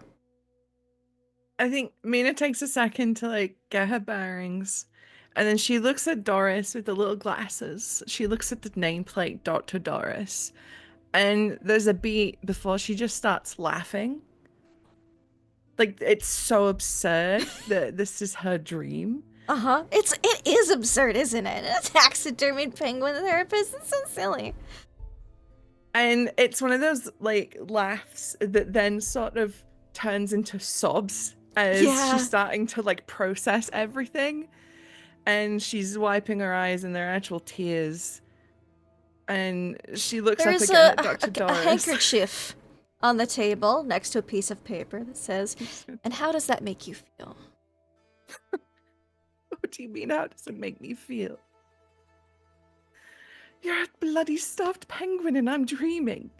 I think Mina takes a second to like get her bearings. And then she looks at Doris with the little glasses. She looks at the nameplate, Dr. Doris. And there's a beat before she just starts laughing. Like, it's so absurd that this is her dream. Uh-huh. It is absurd, isn't it? A taxidermied penguin therapist. It's so silly. And it's one of those like laughs that then sort of turns into sobs as Yeah. she's starting to like process everything. And she's wiping her eyes and they're actual tears. And she looks There's up again at Dr. a Doris. handkerchief on the table next to a piece of paper that says, and how does that make you feel? What do you mean? How does it make me feel? You're a bloody stuffed penguin and I'm dreaming.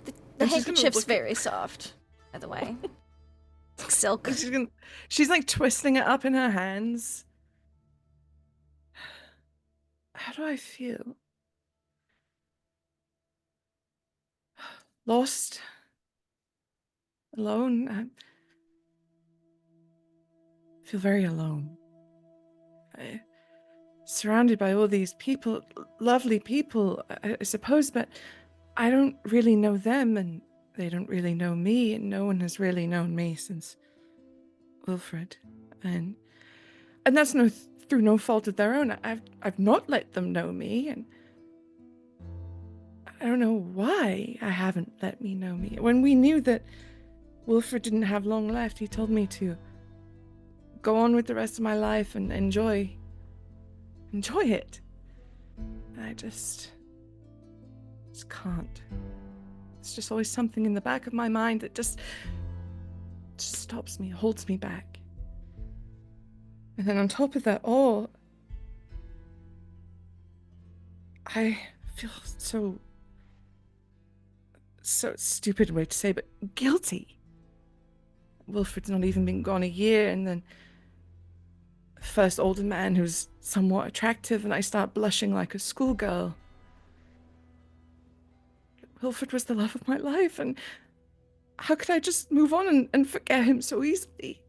The And she's gonna handkerchief's look at- very soft, by the way. It's like silk. And she's like twisting it up in her hands. How do I feel? Lost. Alone. I feel very alone. Surrounded by all these people, lovely people, I suppose, but I don't really know them, and they don't really know me, and no one has really known me since Wilfred, and that's through no fault of their own. I've not let them know me, and I don't know why I haven't let me know me. When we knew that Wilfred didn't have long left, he told me to go on with the rest of my life and enjoy it. And I just can't. It's just always something in the back of my mind that just stops me, holds me back. And then on top of that all, I feel so stupid way to say, but guilty. Wilfred's not even been gone a year, and then first older man who's somewhat attractive, and I start blushing like a schoolgirl. Wilfred was the love of my life, and how could I just move on and forget him so easily?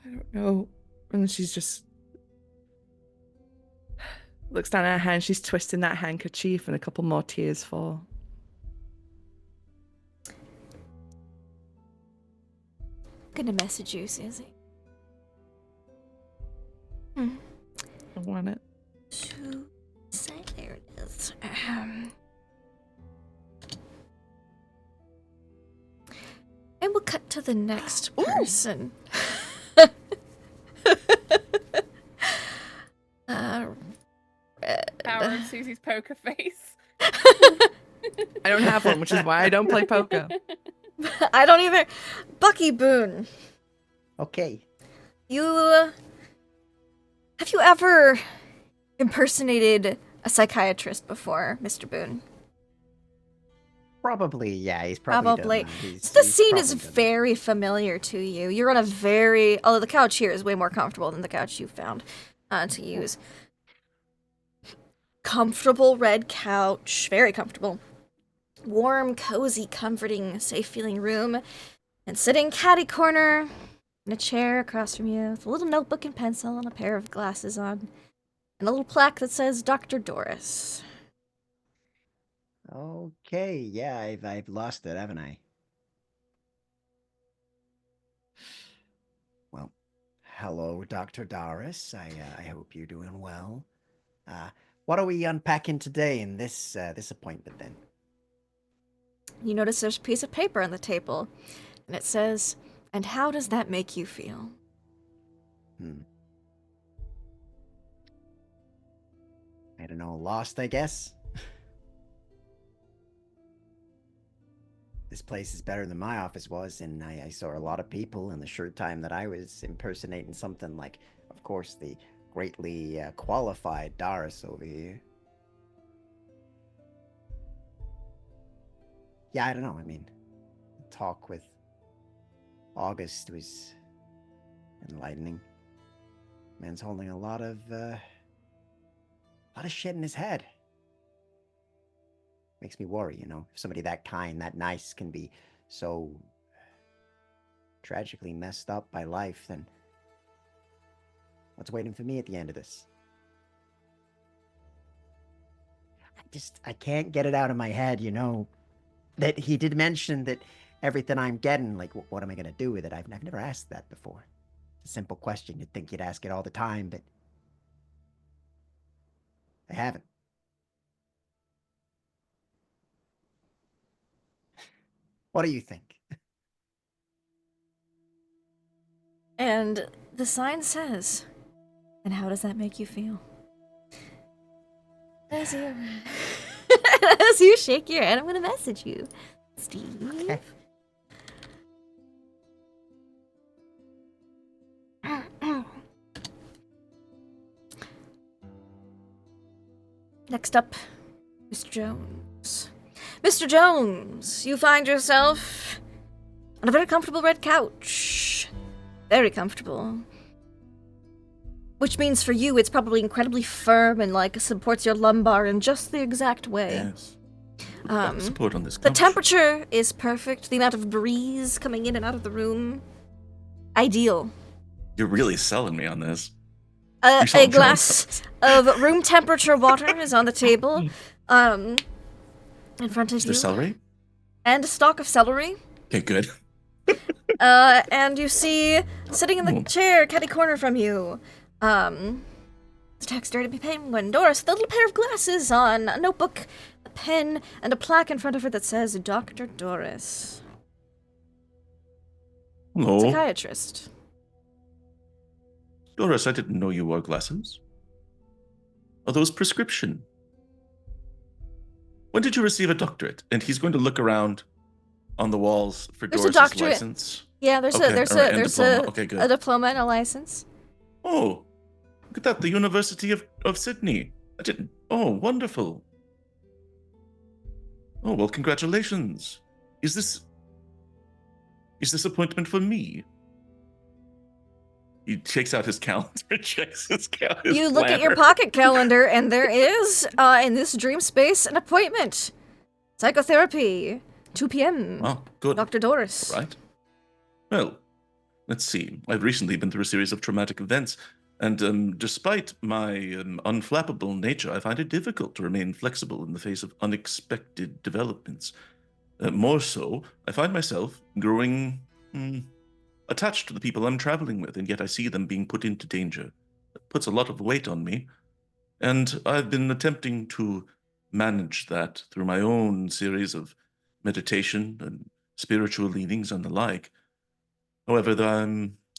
I don't know. And she's just looks down at her hand. She's twisting that handkerchief, and a couple more tears fall. I'm gonna message you, Susie. I want it. To say, there it is. And we'll cut to the next person. Power of Susie's poker face. I don't have one, which is why I don't play poker. I don't either. Bucky Boone, Okay. have you ever impersonated a psychiatrist before, Mr. Boone? Probably, yeah, he's probably done that. So the scene probably is done that. very familiar to you. You're on a very, although the couch here is way more comfortable than the couch you found to use. Comfortable red couch, very comfortable. Warm, cozy, comforting, safe-feeling room. And sitting catty corner in a chair across from you with a little notebook and pencil and a pair of glasses on. And a little plaque that says Dr. Doris. Okay, yeah, I've lost it, haven't I? Well, hello, Dr. Doris. I hope you're doing well. What are we unpacking today in this appointment then? You notice there's a piece of paper on the table, and it says, "And how does that make you feel?" I don't know, lost, I guess. This place is better than my office was, and I saw a lot of people in the short time that I was impersonating something like, of course, the greatly qualified Doris over here. Yeah, I don't know. I mean, the talk with August was enlightening. Man's holding a lot of shit in his head. Makes me worry, you know, if somebody that kind, that nice can be so tragically messed up by life, then what's waiting for me at the end of this? I can't get it out of my head, you know, that he did mention that everything I'm getting, like, what am I going to do with it? I've never asked that before. It's a simple question. You'd think you'd ask it all the time, but I haven't. What do you think? And the sign says, "And how does that make you feel?" As you, as you shake your head, I'm going to message you, Steve. Okay. Next up, Mr. Jones. Mr. Jones, you find yourself on a very comfortable red couch. Very comfortable. Which means for you, it's probably incredibly firm and, like, supports your lumbar in just the exact way. Yes. Support on this The couch. temperature is perfect. The amount of breeze coming in and out of the room, ideal. You're really selling me on this. A You're selling me on glass of room temperature water is on the table, in front of Is there you, celery? and a stalk of celery. Okay, good. And you see, sitting in the Oh. chair, catty corner from you, the taxidermy penguin, Doris, with a little pair of glasses on, a notebook, a pen, and a plaque in front of her that says Dr. Doris, Hello. psychiatrist. Doris, I didn't know you wore glasses. Are those prescription? When did you receive a doctorate? And he's going to look around on the walls for There's a Doris's doctorate. license. Yeah, there's Okay, a there's all right, a and there's diploma. a, Okay, good. a diploma and a license. Oh, look at that. The University of Sydney. I didn't. Oh, wonderful. Oh, well, congratulations. Is this appointment for me? He takes out his calendar, checks his calendar. You look at your pocket calendar, and there is, in this dream space, an appointment. Psychotherapy, 2 p.m. Oh, good. Dr. Doris. All right. Well, let's see. I've recently been through a series of traumatic events, and despite my unflappable nature, I find it difficult to remain flexible in the face of unexpected developments. More so, I find myself growing attached to the people I'm traveling with, and yet I see them being put into danger. It puts a lot of weight on me, and I've been attempting to manage that through my own series of meditation and spiritual leanings and the like. However,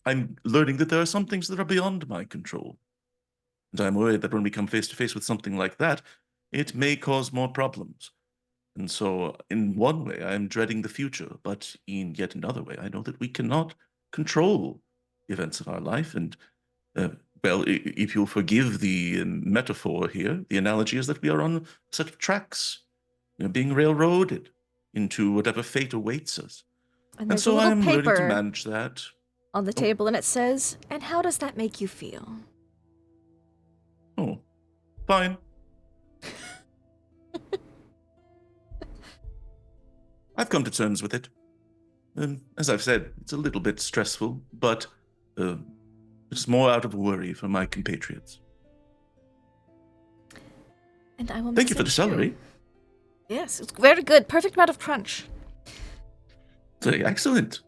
I'm learning that there are some things that are beyond my control, and I'm worried that when we come face to face with something like that, it may cause more problems. And so, in one way, I'm dreading the future, but in yet another way, I know that we cannot control the events of our life. And, well, if you'll forgive the metaphor here, the analogy is that we are on a set of tracks, being railroaded into whatever fate awaits us. And And there's a so little I'm learning to paper manage that. on the table, and it says, "And how does that make you feel?" Oh, fine. I've come to terms with it. As I've said, it's a little bit stressful, but it's more out of worry for my compatriots. And I will Thank you for the message celery. Yes, it's very good. Perfect amount of crunch. Excellent.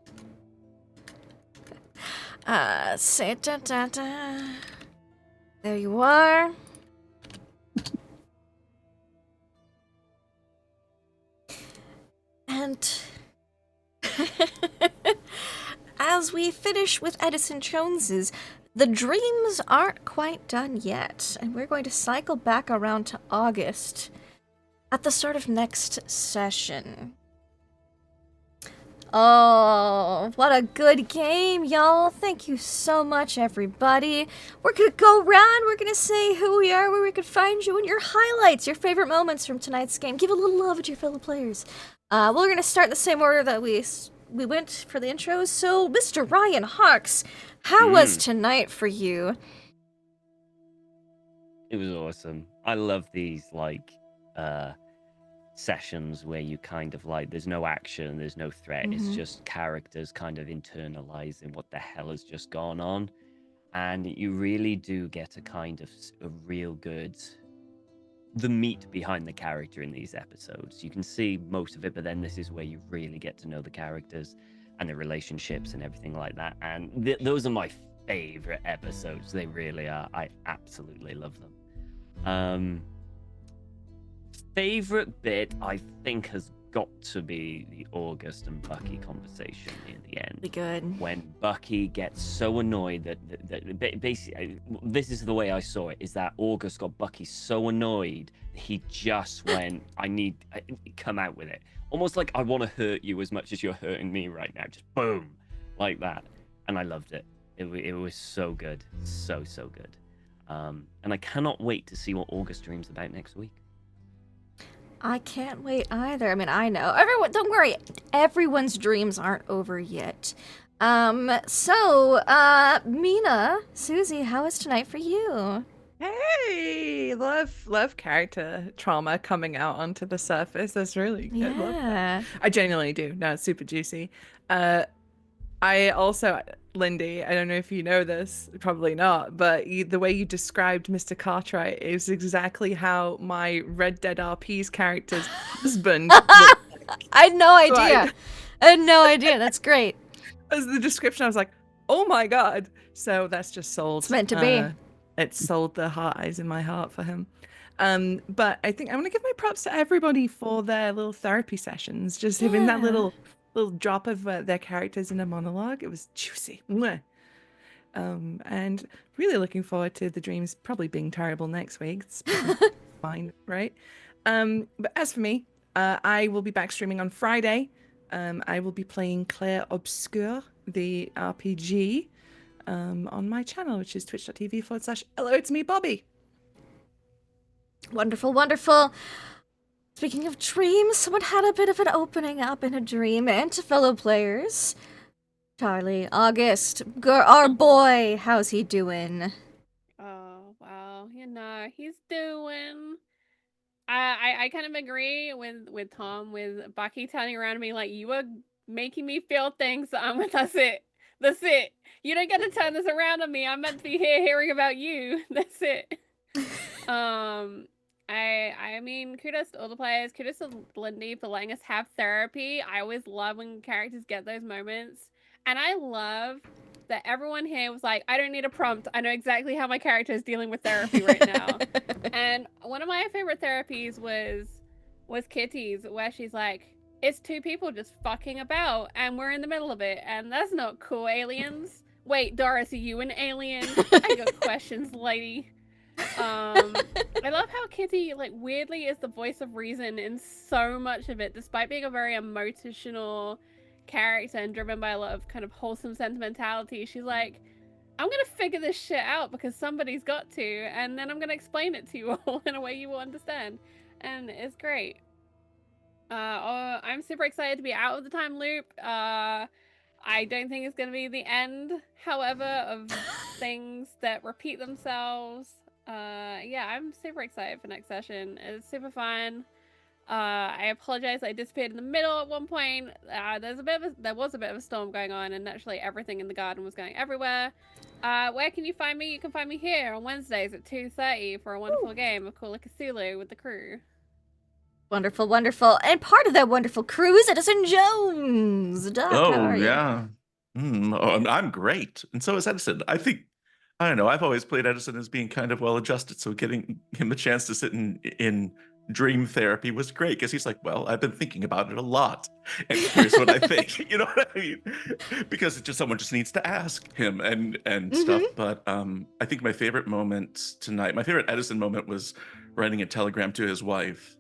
Say da. There you are. And as we finish with Edison Jones's, the dreams aren't quite done yet, and we're going to cycle back around to August at the start of next session. Oh, what a good game, y'all. Thank you so much, everybody. We're gonna go around, we're gonna say who we are, where we could find you, and your highlights, your favorite moments from tonight's game. Give a little love to your fellow players. We're gonna start in the same order that we went for the intros. So, Mr. Ryan Hawks, how was tonight for you? It was awesome. I love these, sessions where you kind of there's no action, there's no threat. It's just characters kind of internalizing what the hell has just gone on. And you really do get a kind of a real good, the meat behind the character in these episodes. You can see most of it, but then this is where you really get to know the characters and the relationships and everything like that. And those are my favorite episodes. They really are. I absolutely love them. Favorite bit, I think, has got to be the August and Bucky conversation near the end. Be good. When Bucky gets so annoyed that basically, this is the way I saw it, is that August got Bucky so annoyed that he just went, come out with it. Almost like, I want to hurt you as much as you're hurting me right now. Just boom, like that. And I loved it. It was so good. So good. And I cannot wait to see what August dreams about next week. I can't wait either. I mean, I know. Everyone, don't worry. Everyone's dreams aren't over yet. Mina, Susie, how was tonight for you? Hey, love character trauma coming out onto the surface. That's really good. Love that. Yeah. I genuinely do. No, it's super juicy. I also, Lindy, I don't know if you know this, probably not, but the way you described Mr. Cartwright is exactly how my Red Dead RP's character's husband looked like. I had no idea. Like- I had no idea. That's great. As the description, I was like, oh my god. So that's just sold. It's meant to be. It sold the heart eyes in my heart for him. But I think I want to give my props to everybody for their little therapy sessions. Just having that little drop of their characters in a monologue. It was juicy. Mwah. And really looking forward to the dreams probably being terrible next week. It's fine, right? But as for me, I will be back streaming on Friday. I will be playing Claire Obscure, the RPG, on my channel, which is twitch.tv/hello, it's me, Bobby. Wonderful, wonderful. Speaking of dreams, someone had a bit of an opening up in a dream, and to fellow players. Charlie, August, our boy, how's he doing? Oh, well, he's doing. I kind of agree with Tom, with Bucky turning around and being like, you are making me feel things. That's it. That's it. You don't get to turn this around on me. I'm meant to be here hearing about you. That's it. I mean, kudos to all the players. Kudos to Lindy for letting us have therapy. I always love when characters get those moments. And I love that everyone here was like, I don't need a prompt. I know exactly how my character is dealing with therapy right now. And one of my favorite therapies was Kitty's, where she's like, it's two people just fucking about and we're in the middle of it, and that's not cool, aliens. Wait, Doris, are you an alien? I got questions, lady. I love how Kitty, like, weirdly is the voice of reason in so much of it, despite being a very emotional character and driven by a lot of kind of wholesome sentimentality. She's like, I'm gonna figure this shit out because somebody's got to, and then I'm gonna explain it to you all in a way you will understand. And it's great. I'm super excited to be out of the time loop. I don't think it's gonna be the end, however, of things that repeat themselves. Yeah, I'm super excited for next session. It's super fun. I apologize, I disappeared in the middle at one point. There was a bit of a storm going on, and naturally everything in the garden was going everywhere. Where can you find me? You can find me here on Wednesdays at 2:30 for a wonderful game of Call of Cthulhu with the crew. Wonderful, wonderful. And part of that wonderful crew is Edison Jones. Doc, how Oh, are you? yeah. I'm great. And so is Edison. I don't know, I've always played Edison as being kind of well adjusted. So getting him a chance to sit in dream therapy was great because he's like, well, I've been thinking about it a lot. And here's what I think. You know what I mean? Because someone just needs to ask him and stuff. But I think my favorite moment tonight, my favorite Edison moment was writing a telegram to his wife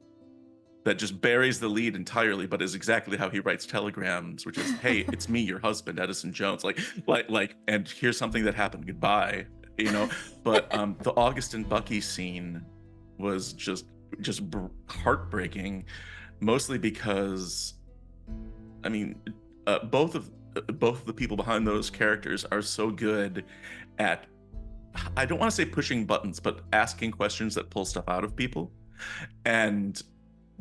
that just buries the lead entirely, but is exactly how he writes telegrams, which is, "Hey, it's me, your husband, Edison Jones." Like, and here's something that happened. Goodbye, you know. But the August and Bucky scene was just heartbreaking, mostly because, I mean, both of the people behind those characters are so good at, I don't want to say pushing buttons, but asking questions that pull stuff out of people, and.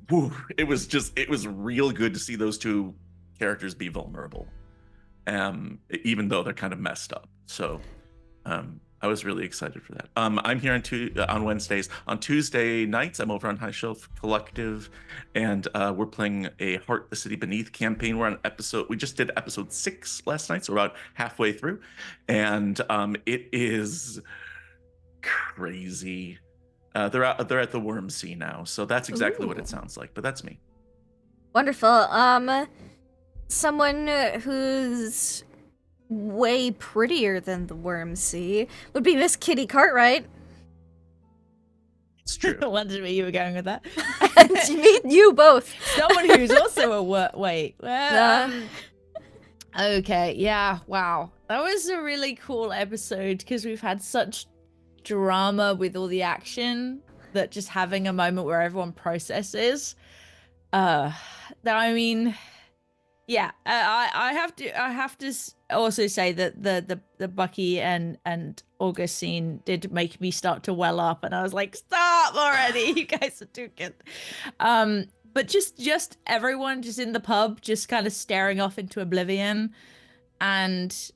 Whew, it was real good to see those two characters be vulnerable, even though they're kind of messed up. So I was really excited for that. I'm here on Wednesdays. On Tuesday nights, I'm over on High Shelf Collective, and we're playing a Heart the City Beneath campaign. We're on we just did episode 6 last night, so we're about halfway through, and it is crazy. They're at the Worm Sea now, so that's exactly what it sounds like. But that's me. Wonderful. Someone who's way prettier than the Worm Sea would be Miss Kitty Cartwright. It's true. I wondered where you were going with that. You both. Someone who's also a wait. Okay, yeah, wow. That was a really cool episode because we've had such drama with all the action that just having a moment where everyone processes. I mean, yeah. I have to also say that the Bucky and August scene did make me start to well up, and I was like, stop already, you guys are too good. But just everyone just in the pub, just kind of staring off into oblivion, and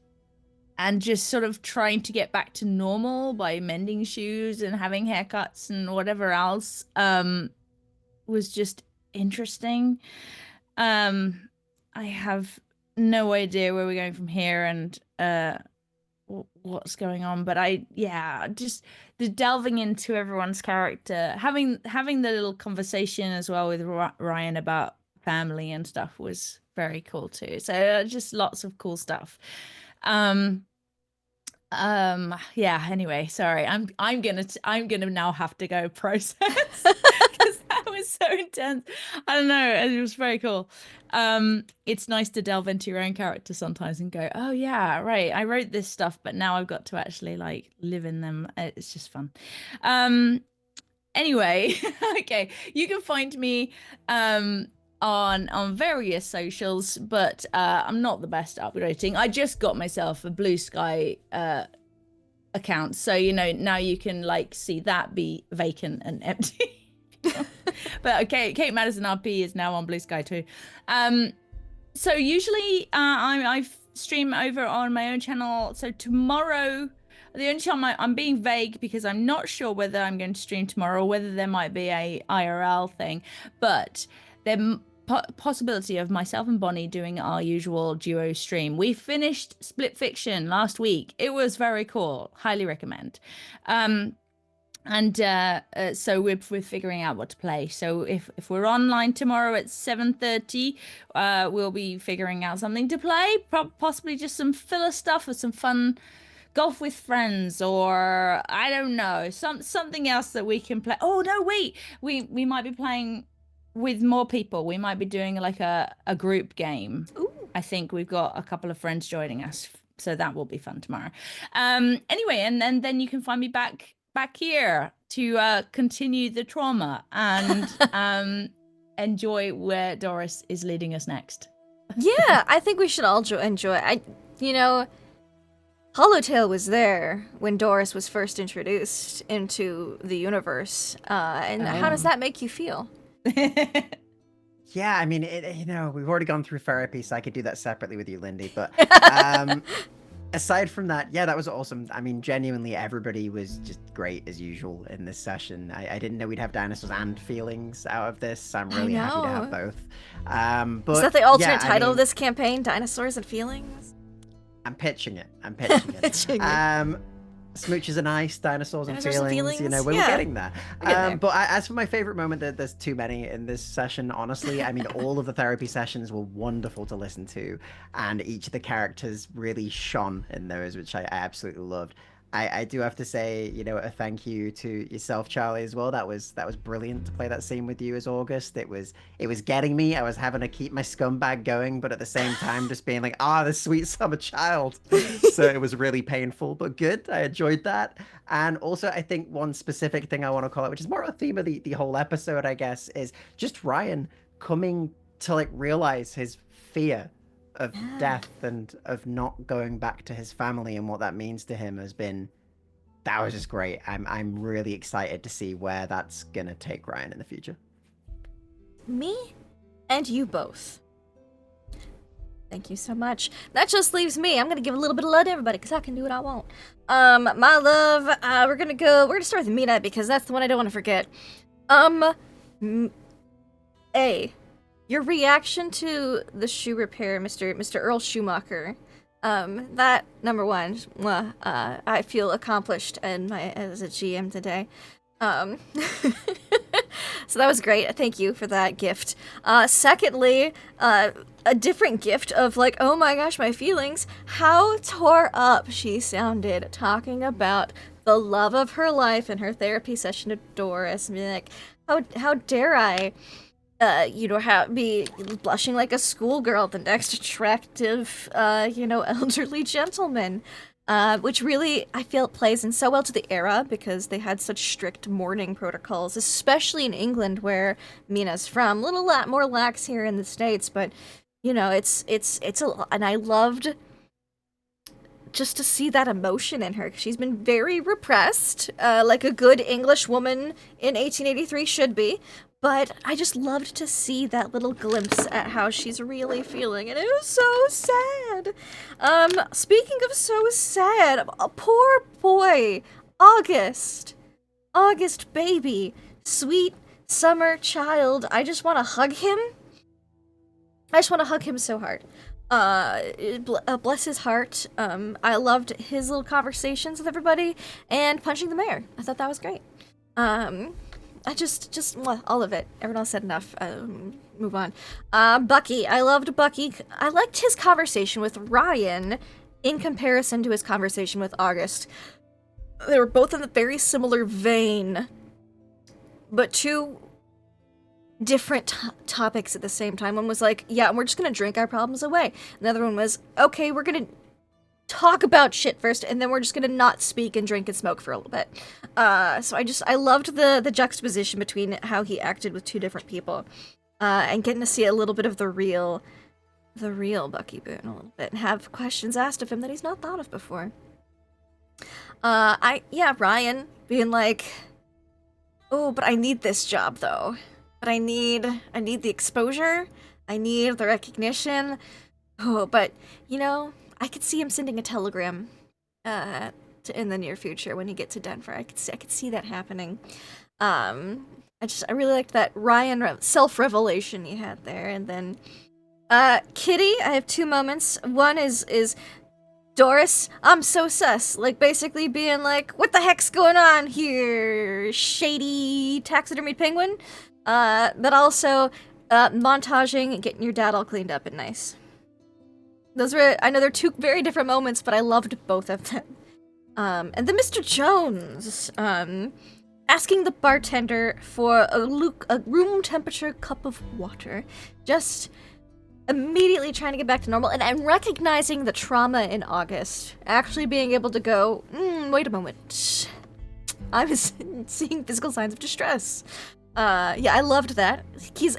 just sort of trying to get back to normal by mending shoes and having haircuts and whatever else was just interesting. I have no idea where we're going from here and what's going on, but just the delving into everyone's character, having the little conversation as well with Ryan about family and stuff was very cool too. So just lots of cool stuff. Yeah, anyway, sorry, I'm gonna now have to go process because that was so intense. I don't know, it was very cool. It's nice to delve into your own character sometimes and go, oh yeah, right, I wrote this stuff, but now I've got to actually like live in them. It's just fun. Anyway, okay, you can find me on various socials, but I'm not the best at uploading. I just got myself a Blue Sky account, so now you can like see that be vacant and empty. But okay, Kate Madison RP is now on Blue Sky too. So usually I stream over on my own channel. So tomorrow, the only time I'm being vague because I'm not sure whether I'm going to stream tomorrow or whether there might be a IRL thing, but there possibility of myself and Bonnie doing our usual duo stream. We finished Split Fiction last week. It was very cool. Highly recommend. So we're figuring out what to play. So if we're online tomorrow at 7:30, we'll be figuring out something to play. Possibly just some filler stuff or some fun golf with friends, or I don't know, something else that we can play. Oh no, wait, we might be playing with more people. We might be doing like a group game. Ooh. I think we've got a couple of friends joining us, so that will be fun tomorrow. Anyway, and then you can find me back here to continue the trauma and enjoy where Doris is leading us next. Yeah, I think we should all enjoy. Hollowtail was there when Doris was first introduced into the universe. And how does that make you feel? Yeah, I mean, we've already gone through therapy, so I could do that separately with you, Lindy. But aside from that, yeah, that was awesome. I mean, genuinely, everybody was just great as usual in this session. I didn't know we'd have dinosaurs and feelings out of this, so I'm really happy to have both. But is that the alternate title of this campaign, Dinosaurs and Feelings? I'm pitching it. Smooches and ice, dinosaurs and feelings. We're getting there. But as for my favorite moment, there's too many in this session, honestly. I mean, all of the therapy sessions were wonderful to listen to, and each of the characters really shone in those, which I absolutely loved. I do have to say, a thank you to yourself, Charlie, as well. That was brilliant to play that scene with you as August. It was getting me. I was having to keep my scumbag going, but at the same time, just being like, the sweet summer child. So it was really painful, but good. I enjoyed that. And also, I think one specific thing I want to call out, which is more a theme of the whole episode, I guess, is just Ryan coming to realize his fear of death and of not going back to his family, and what that means to him that was just great. I'm really excited to see where that's gonna take Ryan in the future. Me and you both. Thank you so much. That just leaves me. I'm gonna give a little bit of love to everybody because I can do what I want. My love, we're gonna start with Mina because that's the one I don't want to forget. Your reaction to the shoe repair, Mr. Earl Schumacher, that, number one, I feel accomplished as a GM today. So that was great. Thank you for that gift. Secondly, a different gift of oh my gosh, my feelings. How tore up she sounded talking about the love of her life in her therapy session to Doris. I mean, how dare I be blushing like a schoolgirl at the next attractive, elderly gentleman, which really, I feel, plays in so well to the era because they had such strict mourning protocols, especially in England where Mina's from. A little more lax here in the States, but, it's a lot. And I loved just to see that emotion in her. She's been very repressed, like a good English woman in 1883 should be. But I just loved to see that little glimpse at how she's really feeling, and it was so sad. Speaking of so sad, a poor boy, August baby, sweet summer child. I just want to hug him. I just want to hug him so hard. Bless his heart. I loved his little conversations with everybody and punching the mayor. I thought that was great. I just all of it. Everyone else said enough. Move on. Bucky. I loved Bucky. I liked his conversation with Ryan in comparison to his conversation with August. They were both in a very similar vein, but two different topics at the same time. One was like, yeah, we're just gonna drink our problems away. Another one was, okay, we're gonna talk about shit first, and then we're just gonna not speak and drink and smoke for a little bit. So I loved the juxtaposition between how he acted with two different people. and getting to see a little bit of the real Bucky Boone a little bit, and have questions asked of him that he's not thought of before. Ryan being like, oh, but I need this job though. But I need the exposure. I need the recognition. Oh, but I could see him sending a telegram in the near future when he gets to Denver. I could see that happening. I really liked that Ryan self-revelation he had there. And then Kitty, I have two moments. One is Doris, I'm so sus. Like, basically being like, what the heck's going on here, shady taxidermy penguin? But also montaging and getting your dad all cleaned up and nice. Those were, I know they're two very different moments, but I loved both of them. And then Mr. Jones, asking the bartender for a room temperature cup of water. Just immediately trying to get back to normal, and I'm recognizing the trauma in August. Actually being able to go, wait a moment. I was seeing physical signs of distress. I loved that.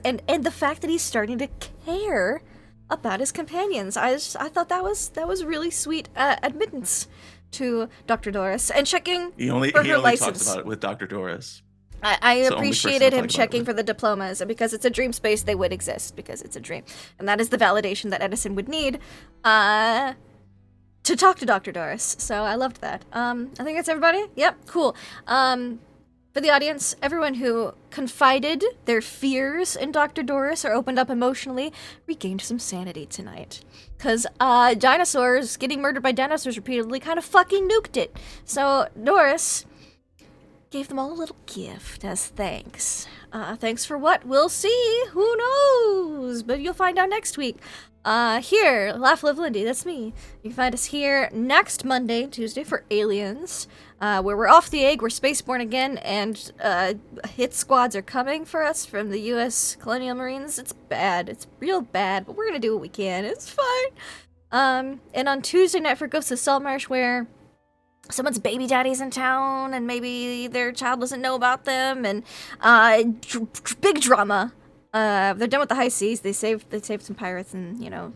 And the fact that he's starting to care about his companions. I thought that was really sweet admittance to Dr. Doris, and checking He only license. talks about it with Dr. Doris. I It's the only appreciated person him I'll talk about it checking with. for the diplomas, and because it's a dream space, they would exist because it's a dream, and that is the validation that Edison would need to talk to Dr. Doris. So I loved that. I think that's everybody. Yep, cool. For the audience, everyone who confided their fears in Dr. Doris or opened up emotionally regained some sanity tonight. Because dinosaurs, getting murdered by dinosaurs repeatedly, kind of fucking nuked it. So Doris gave them all a little gift as thanks. Thanks for what? We'll see. Who knows? But you'll find out next week. Here, Laugh, Live, Lindy, that's me. You can find us here next Monday, Tuesday for Aliens, where we're off the egg, we're spaceborne again, and hit squads are coming for us from the U.S. Colonial Marines. It's bad. It's real bad, but we're gonna do what we can. It's fine. And on Tuesday night for Ghosts of Saltmarsh, where someone's baby daddy's in town, and maybe their child doesn't know about them, and big drama. They're done with the high seas. They saved some pirates and,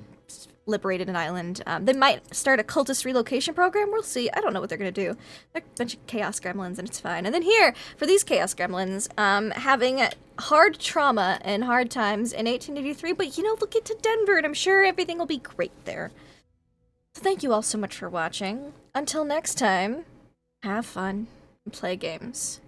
liberated an island. They might start a cultist relocation program. We'll see. I don't know what they're going to do. They're a bunch of chaos gremlins, and it's fine. And then here, for these chaos gremlins, having hard trauma and hard times in 1883, but, they'll get to Denver, and I'm sure everything will be great there. So thank you all so much for watching. Until next time, have fun and play games.